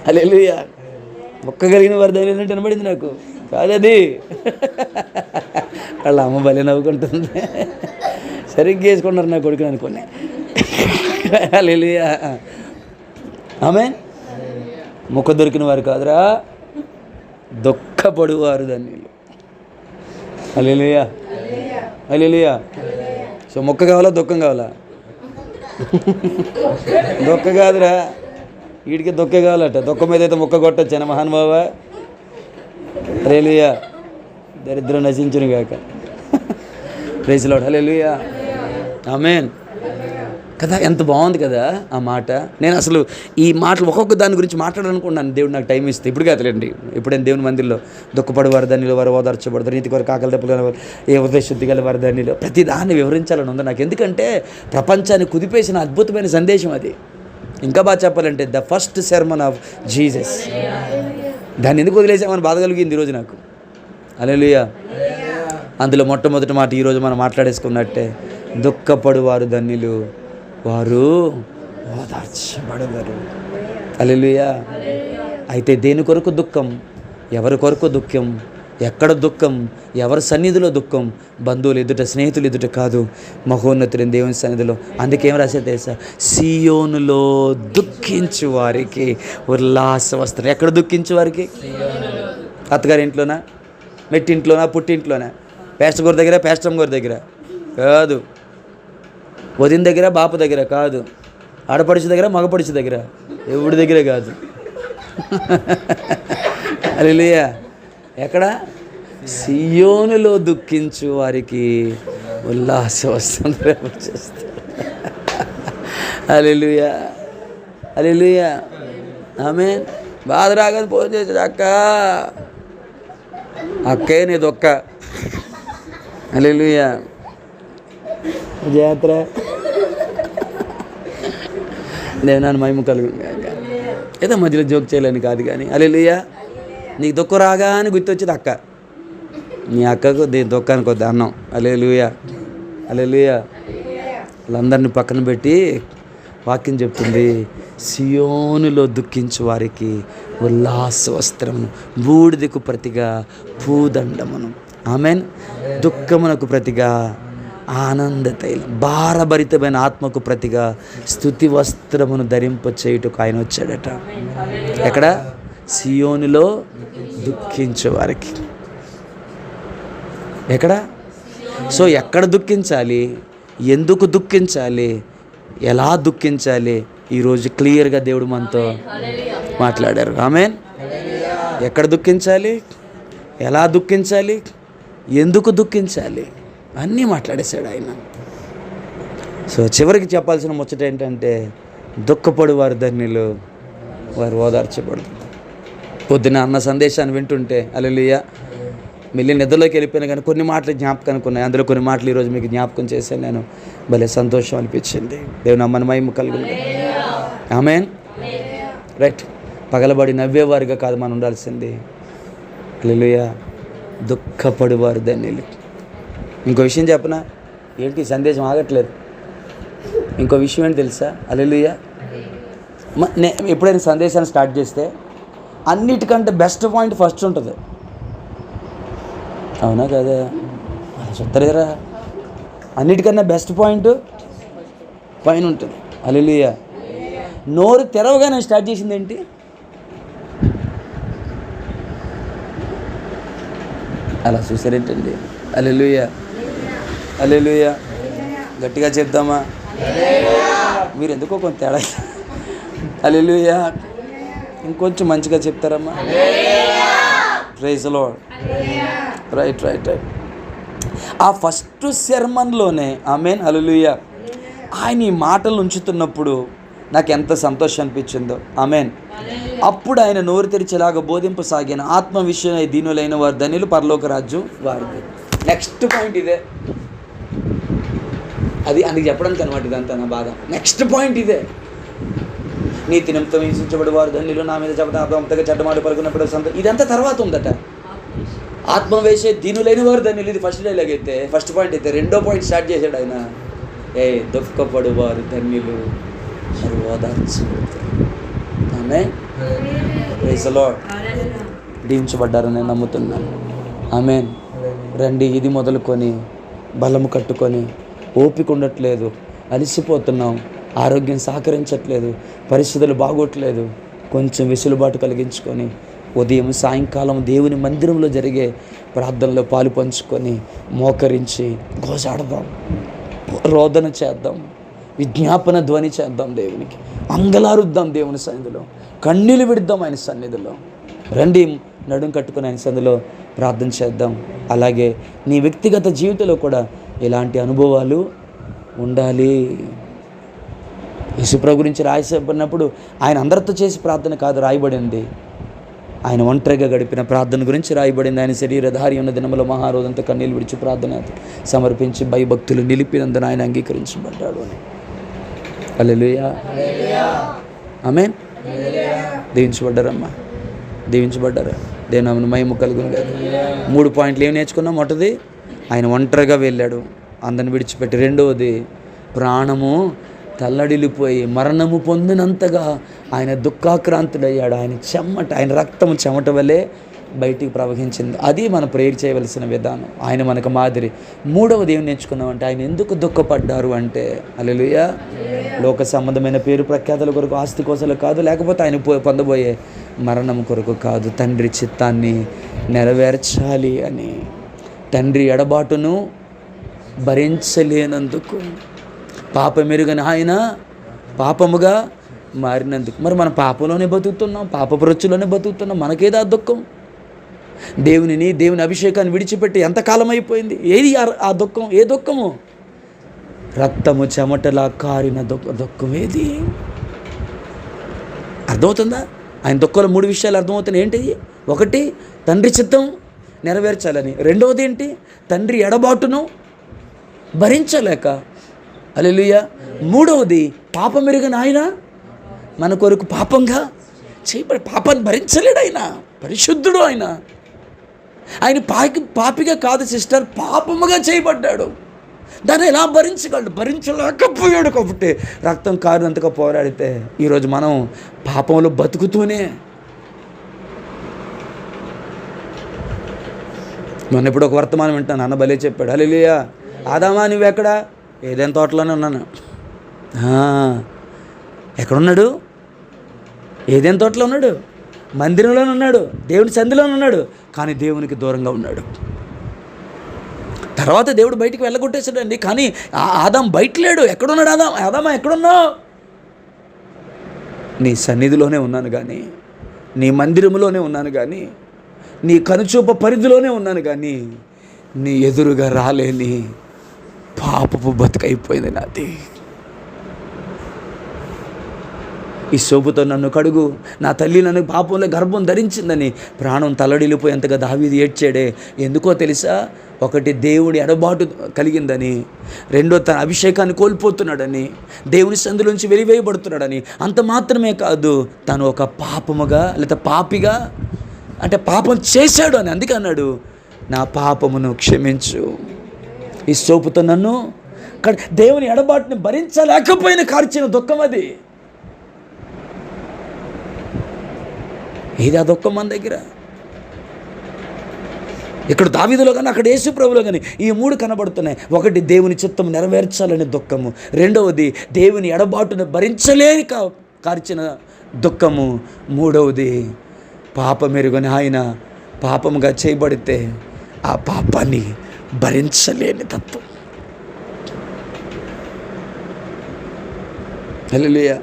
హల్లెలూయా. మొక్కగలిగిన వారు ధన్యులు అంటే వినబడింది నాకు. కాదది వాళ్ళ అమ్మ భలే నవ్వుకుంటుంది. సరిగ్గా వేసుకున్నారు నా కొడుకుని అనుకోండి. హల్లెలూయా. ఆమేన్. మొక్క దొరికిన వారు కాదురా, దుఃఖపడువారు ధన్యులు. హల్లెలూయా, హల్లెలూయా. సో మొక్క కావాలా దుఃఖం కావాలా? దుఃఖ కాదురా, వీడికి దుఃఖే కావాలట. దుఃఖం మీద అయితే మొక్క కొట్టొచ్చాను మహానుభావ. హల్లెలూయా. దరిద్రం నశించును గాక. Praise Lord. హల్లెలూయా. ఆమేన్. కదా, ఎంత బాగుంది కదా ఆ మాట. నేను అసలు ఈ మాటలు ఒక్కొక్క దాని గురించి మాట్లాడాలనుకున్నాను. దేవుడు నాకు టైం ఇస్తే. ఇప్పుడు కాదులేండి, ఎప్పుడైనా దేవుని మందిరంలో దుఃఖపడు ధన్యులు వారు ఓదార్చబడతారు, నీతి కొరకు ఆకలి దెబ్బలు ఏ ఉదయశుద్ధి గల వారి ధన్యులు. ప్రతి దాన్ని వివరించాలని ఉంది నాకు. ఎందుకంటే ప్రపంచాన్ని కుదిపేసిన అద్భుతమైన సందేశం అది. ఇంకా బాగా చెప్పాలంటే the first sermon of Jesus. దాన్ని ఎందుకు వదిలేసామని బాధ కలిగింది ఈరోజు నాకు. హల్లెలూయా. అందులో మొట్టమొదటి మాట ఈరోజు మనం మాట్లాడేసుకున్నట్టే, దుఃఖపడు వారు ధన్యులు వారు ఓదార్చబడదరు. హల్లెలూయా. అయితే దేని కొరకు దుఃఖం? ఎవరి కొరకు దుఃఖం? ఎక్కడ దుఃఖం? ఎవరి సన్నిధిలో దుఃఖం? బంధువులు ఎదుట, స్నేహితులు ఎదుట కాదు, మహోన్నతుడైన దేవుని సన్నిధిలో. అందుకేం రాసే తెలుసా? సియోనులో దుఃఖించు వారికి ఉల్లాస వస్త్రం. ఎక్కడ దుఃఖించు వారికి? అత్తగారి ఇంట్లోనా, మెట్టింట్లోనా, పుట్టింట్లోనా, పేస్టర్ గారి దగ్గర, పేస్టమ్ గారి దగ్గర కాదు, వదిన దగ్గర, బాప దగ్గర కాదు, ఆడపడుచు దగ్గర, మగపడుచు దగ్గర, ఎవడి దగ్గర కాదు. హల్లెలూయా. ఎక్కడ? సియోనులో దుఃఖించు వారికి ఉల్లాస వస్త్రం చేస్తారు. హల్లెలూయా, హల్లెలూయా, ఆమేన్. బాధ రాగానే ఫోన్ చేశాడు, అక్కే నీ దొక్క. హల్లెలూయా. జాత్ర నేను నన్ను మహిమ కలుగు. ఏదో మధ్యలో జోక్ చేయలేని కాదు కానీ, హల్లెలూయా. నీకు దుఃఖం రాగానే గుర్తొచ్చేది అక్క. నీ అక్కకు దీని దుఃఖానికి వద్ద అన్నం. హల్లెలూయా, హల్లెలూయా. వాళ్ళందరినీ పక్కన పెట్టి వాక్యం చెప్తుంది, సియోనులో దుఃఖించు వారికి ఉల్లాస వస్త్రమును, బూడిదకు ప్రతిగా పూదండమును. ఆమెన్. దుఃఖమునకు ప్రతిగా ఆనంద తైలం, భారభరితమైన ఆత్మకు ప్రతిగా స్తుతి వస్త్రమును ధరింప చేయుటకు ఆయన వచ్చాడట. ఎక్కడ? సియోనులో దుఃఖించే వారికి. ఎక్కడ? సో ఎక్కడ దుఃఖించాలి? ఎందుకు దుఃఖించాలి? ఎలా దుఃఖించాలి? ఈరోజు క్లియర్గా దేవుడు మనతో మాట్లాడారు. ఆమేన్. ఎక్కడ దుఃఖించాలి? ఎలా దుఃఖించాలి? ఎందుకు దుఃఖించాలి? అన్నీ మాట్లాడేశాడు ఆయన. సో చివరికి చెప్పాల్సిన ముచ్చట ఏంటంటే, దుఃఖపడు వారు ధన్యులు, వారు ఓదార్చబడు. పొద్దున అన్న సందేశాన్ని వింటుంటే హల్లెలూయా, మళ్ళీ నిద్రలోకి వెళ్ళిపోయినా కానీ కొన్ని మాటలు జ్ఞాపకానికి ఉన్నాయి. అందులో కొన్ని మాటలు ఈరోజు మీకు జ్ఞాపకం చేశాను నేను. భలే సంతోషం అనిపించింది. దేవుని అమ్మని మహిమ కలుగును. ఆమేన్. రైట్. పగలబడి నవ్వేవారుగా కాదు మనం ఉండాల్సింది. హల్లెలూయా. దుఃఖపడువారు ధన్యులు. ఇంకో విషయం చెప్పనా? ఏంటి సందేశం ఆగట్లేదు? ఇంకో విషయం ఏంటి తెలుసా? హల్లెలూయా. ఎప్పుడైనా సందేశాన్ని స్టార్ట్ చేస్తే అన్నిటికంటే బెస్ట్ పాయింట్ ఫస్ట్ ఉంటుంది. అవునా కదా? చెప్తారేరా? అన్నిటికన్నా బెస్ట్ పాయింట్ పైన ఉంటుంది. హల్లెలూయా. నోరు తెరవగానే స్టార్ట్ చేసింది ఏంటి? అలా చూసారేంటండి? హల్లెలూయా, హల్లెలూయా. గట్టిగా చెప్దామా? మీరు ఎందుకో కొంత తేడా. హల్లెలూయా. ఇంకొంచెం మంచిగా చెప్తారమ్మా? Praise the Lord. Right right right. ఆ ఫస్ట్ సెర్మన్లోనే ఆమేన్, హల్లెలూయా, ఆయన ఈ మాటలు ఉంచుతున్నప్పుడు నాకు ఎంత సంతోషం అనిపించిందో. ఆమేన్. అప్పుడు ఆయన నోరు తెరిచేలాగా బోధింపసాగిన ఆత్మ విషయమై దీనులైన వారు ధన్యులు, పరలోక రాజ్యం వారిది. నెక్స్ట్ పాయింట్ ఇదే. అది అందుకు చెప్పడానికి అనమాట ఇదంతా నా బాధ. నెక్స్ట్ పాయింట్ ఇదే. నీతి నిమిత్తం హింసించబడి వారు ధన్యులు, నా మీద చెప్పడంగా చెడ్డమాడు పలుకున్నప్పుడు ఇదంతా తర్వాత ఉందట. ఆత్మ వేసే దీనులైన వారు ధన్యులు, ఇది ఫస్ట్ డైలాగ్ అయితే, ఫస్ట్ పాయింట్ అయితే. రెండో పాయింట్ స్టార్ట్ చేశాడు ఆయన. దుఃఖపడు వారు ధన్యులు, ఆమేన్. Praise the Lord. దీవించబడ్డారని నేను నమ్ముతున్నాను. ఆమేన్. రండి, ఇది మొదలుకొని బలము కట్టుకొని, ఓపిక ఉండట్లేదు, అలసిపోతున్నాం, ఆరోగ్యం సహకరించట్లేదు, పరిస్థితులు బాగోట్లేదు, కొంచెం వెసులుబాటు కలిగించుకొని ఉదయం సాయంకాలం దేవుని మందిరంలో జరిగే ప్రార్థనలో పాలు పంచుకొని మోకరించి గోజాడదాం, రోదన చేద్దాం, విజ్ఞాపన ధ్వని చేద్దాం, దేవునికి అంగలారుద్దాం, దేవుని సన్నిధిలో కన్నీళ్ళు విడుద్దాం, ఆయన సన్నిధిలో. రండి, నడుం కట్టుకుని ఆయన సన్నిధిలో ప్రార్థన చేద్దాం. అలాగే నీ వ్యక్తిగత జీవితంలో కూడా ఇలాంటి అనుభవాలు ఉండాలి. యేసుప్రభు గురించి రాయబడినప్పుడు ఆయన అందరితో చేసి ప్రార్థన కాదు రాయబడింది, ఆయన ఒంటరిగా గడిపిన ప్రార్థన గురించి రాయబడింది. ఆయన శరీరధారి ఉన్న దినములో మహారోజంతా కన్నీళ్ళు విడిచి ప్రార్థన సమర్పించి భయభక్తులు నిలిపినందున ఆయన అంగీకరించబడ్డాడు అని. హల్లెలూయా, ఆమేన్. దీవించబడ్డారమ్మా, దీవించబడ్డారా? దేవుని మహిమ కలుగును గాక. 3 పాయింట్లు ఏమి నేర్చుకున్నాం? మొదటిది, ఆయన ఒంటరిగా వెళ్ళాడు, అందరిని విడిచిపెట్టి. రెండవది, ప్రాణము తల్లడిల్లిపోయి మరణము పొందినంతగా ఆయన దుఃఖాక్రాంతుడయ్యాడు. ఆయన రక్తము చెమట వలె బయటికి ప్రవహించింది. అది మనం ప్రేయర్ చేయవలసిన విధానం. ఆయన మనకు మాదిరి. మూడవది ఏం నేర్చుకున్నామంటే, ఆయన ఎందుకు దుఃఖపడ్డారు అంటే, హల్లెలూయా, లోక సంబంధమైన పేరు ప్రఖ్యాతుల కొరకు, ఆస్తి కోసలు కాదు, లేకపోతే ఆయన పొందబోయే మరణం కొరకు కాదు, తండ్రి చిత్తాన్ని నెరవేర్చాలి అని. తండ్రి ఎడబాటును భరించలేనందుకు, పాపమెరుగని ఆయన పాపముగా మారినందుకు. మరి మనం పాపంలోనే బతుకుతున్నాం, పాపపు రొచ్చులోనే బతుకుతున్నాం. మనకేదా దుఃఖం? దేవుని అభిషేకాన్ని విడిచిపెట్టి ఎంతకాలం అయిపోయింది? ఏది ఆ దుఃఖం? ఏ దుఃఖము? రక్తము చెమటలా కారిన దుఃఖం ఏది? అర్థమవుతుందా? ఆయన దుఃఖంలో 3 విషయాలు అర్థమవుతున్నాయి. ఏంటి? ఒకటి, తండ్రి చిత్తం నెరవేర్చాలని. రెండవది ఏంటి? తండ్రి ఎడబాటును భరించలేక. హల్లెలూయా. మూడవది, పాపమెరుగని ఆయన మన కొరకు పాపంగా చేయబడి, పాపాన్ని భరించలేడు ఆయన. పరిశుద్ధుడు ఆయన. ఆయన పాపిగా కాదు సిస్టర్, పాపముగా చేయబడ్డాడు. దాన్ని ఎలా భరించగలడు? భరించలేకపోయాడు. కాబట్టి రక్తం కారినంతగా పోరాడితే ఈరోజు మనం పాపంలో బతుకుతూనే. మొన్న ఇప్పుడు ఒక వర్తమానం వింటాను, అన్న భలే చెప్పాడు. హల్లెలూయా. ఆదామా నువ్వెక్కడా? ఏదైనా తోటలోనే ఉన్నాను. ఎక్కడున్నాడు? ఏదైనా తోటలో ఉన్నాడు, మందిరంలోనే ఉన్నాడు, దేవుని సంధిలోనే ఉన్నాడు, కానీ దేవునికి దూరంగా ఉన్నాడు. తర్వాత దేవుడు బయటికి వెళ్ళగొట్టేశాడండి. కానీ ఆదాం బయట లేడు. ఎక్కడున్నాడు? ఆదామా ఎక్కడున్నావు? నీ సన్నిధిలోనే ఉన్నాను కానీ, నీ మందిరంలోనే ఉన్నాను కానీ, నీ కనుచూప పరిధిలోనే ఉన్నాను కానీ, నీ ఎదురుగా రాలేని పాపపు బతుకైపోయింది నాది. ఈ సోపుతో నన్ను కడుగు, నా తల్లి నన్ను పాపంలో గర్భం ధరించిందని ప్రాణం తల్లడిల్లిపోయేంతగా దావీదు ఏడ్చాడే. ఎందుకో తెలుసా? ఒకటి, దేవుడి ఎడబాటు కలిగిందని. రెండో, తన అభిషేకాన్ని కోల్పోతున్నాడని, దేవుని సందులోంచి వెలివేయబడుతున్నాడని. అంత మాత్రమే కాదు, తను ఒక పాపముగా లేదా పాపిగా, అంటే పాపం చేశాడు అని. అందుకే అన్నాడు, నా పాపమును క్షమించు. ఈ సోపుతో నన్ను దేవుని ఎడబాటుని భరించలేకపోయిన కార్చిన దుఃఖం అది. ఏది ఆ దుఃఖం మన దగ్గర? ఇక్కడ దావీదులో కానీ, అక్కడ యేసు ప్రభులో కానీ ఈ 3 కనబడుతున్నాయి. ఒకటి, దేవుని చిత్తం నెరవేర్చాలనే దుఃఖము. రెండవది, దేవుని ఎడబాటును భరించలేని కార్చిన దుఃఖము. మూడవది, పాపమెరుగని ఆయన పాపముగా చేయబడితే ఆ పాపాన్ని భరించలేని తత్వం. హల్లెలూయా.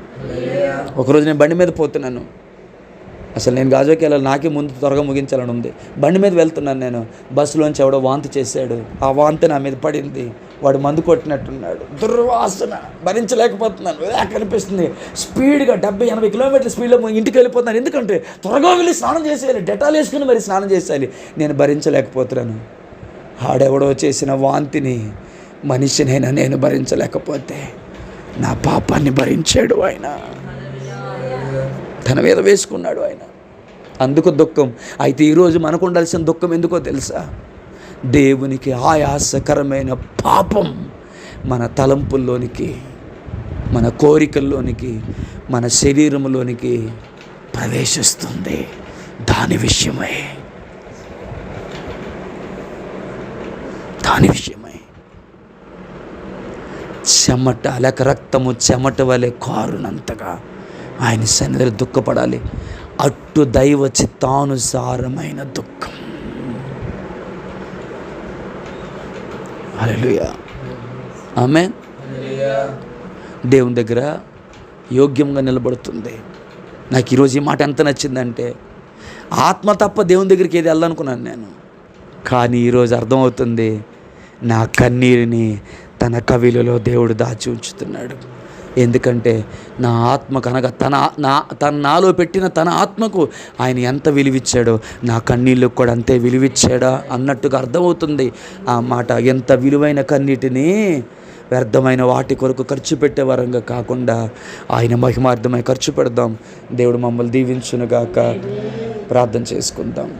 ఒకరోజు నేను బండి మీద పోతున్నాను. అసలు నేను గాజువాకి వెళ్ళాలి, నాకే ముందు త్వరగా ముగించాలని ఉంది. బండి మీద వెళ్తున్నాను నేను. బస్సులోంచి ఎవడో వాంతి చేశాడు. ఆ వాంతి నా మీద పడింది. వాడు మందు కొట్టినట్టున్నాడు. దుర్వాసన భరించలేకపోతున్నాను. కనిపిస్తుంది. స్పీడ్గా 70-80 కిలోమీటర్ల స్పీడ్లో ఇంటికి వెళ్ళిపోతున్నాను. ఎందుకంటే త్వరగా వెళ్ళి స్నానం చేసేయాలి, డెటాల్ వేసుకుని మరి స్నానం చేసేయాలి. నేను భరించలేకపోతున్నాను. ఆడెవడో చేసిన వాంతిని మనిషినైనా నేను భరించలేకపోతే నా పాపాన్ని భరించాడు ఆయన. తన మీద వేసుకున్నాడు ఆయన. అందుకు దుఃఖం. అయితే ఈరోజు మనకు ఉండాల్సిన దుఃఖం ఎందుకో తెలుసా? దేవునికి ఆయాసకరమైన పాపం మన తలంపుల్లోనికి, మన కోరికల్లోనికి, మన శరీరంలోనికి ప్రవేశిస్తుంది. దాని విషయమై చెమట లేక రక్తము చెమట వలె కారునంతగా ఆయన సన్నిధిలో దుఃఖపడాలి. అట్టు దైవ చిత్తానుసారమైన దుఃఖం. హల్లెలూయా. ఆమేన్. దేవుని దగ్గర యోగ్యంగా నిలబడుతుంది. నాకు ఈరోజు ఈ మాట ఎంత నచ్చిందంటే, ఆత్మ తప్ప దేవుని దగ్గరికి ఏది వెళ్ళాలనుకున్నాను నేను. కానీ ఈరోజు అర్థమవుతుంది, నా కన్నీరుని తన కవిలలో దేవుడు దాచి ఉంచుతున్నాడు. ఎందుకంటే నా ఆత్మ కనుక తన నాలో పెట్టిన తన ఆత్మకు ఆయన ఎంత విలువిచ్చాడో నా కన్నీళ్ళకు కూడా అంతే విలువిచ్చాడా అన్నట్టుగా అర్థమవుతుంది ఆ మాట. ఎంత విలువైన కన్నీటిని వ్యర్థమైన వాటి కొరకు ఖర్చు పెట్టే వరంగా కాకుండా ఆయన మహిమార్థమై ఖర్చు పెడదాం. దేవుడు మమ్మల్ని దీవించునుగాక. ప్రార్థన చేసుకుందాం.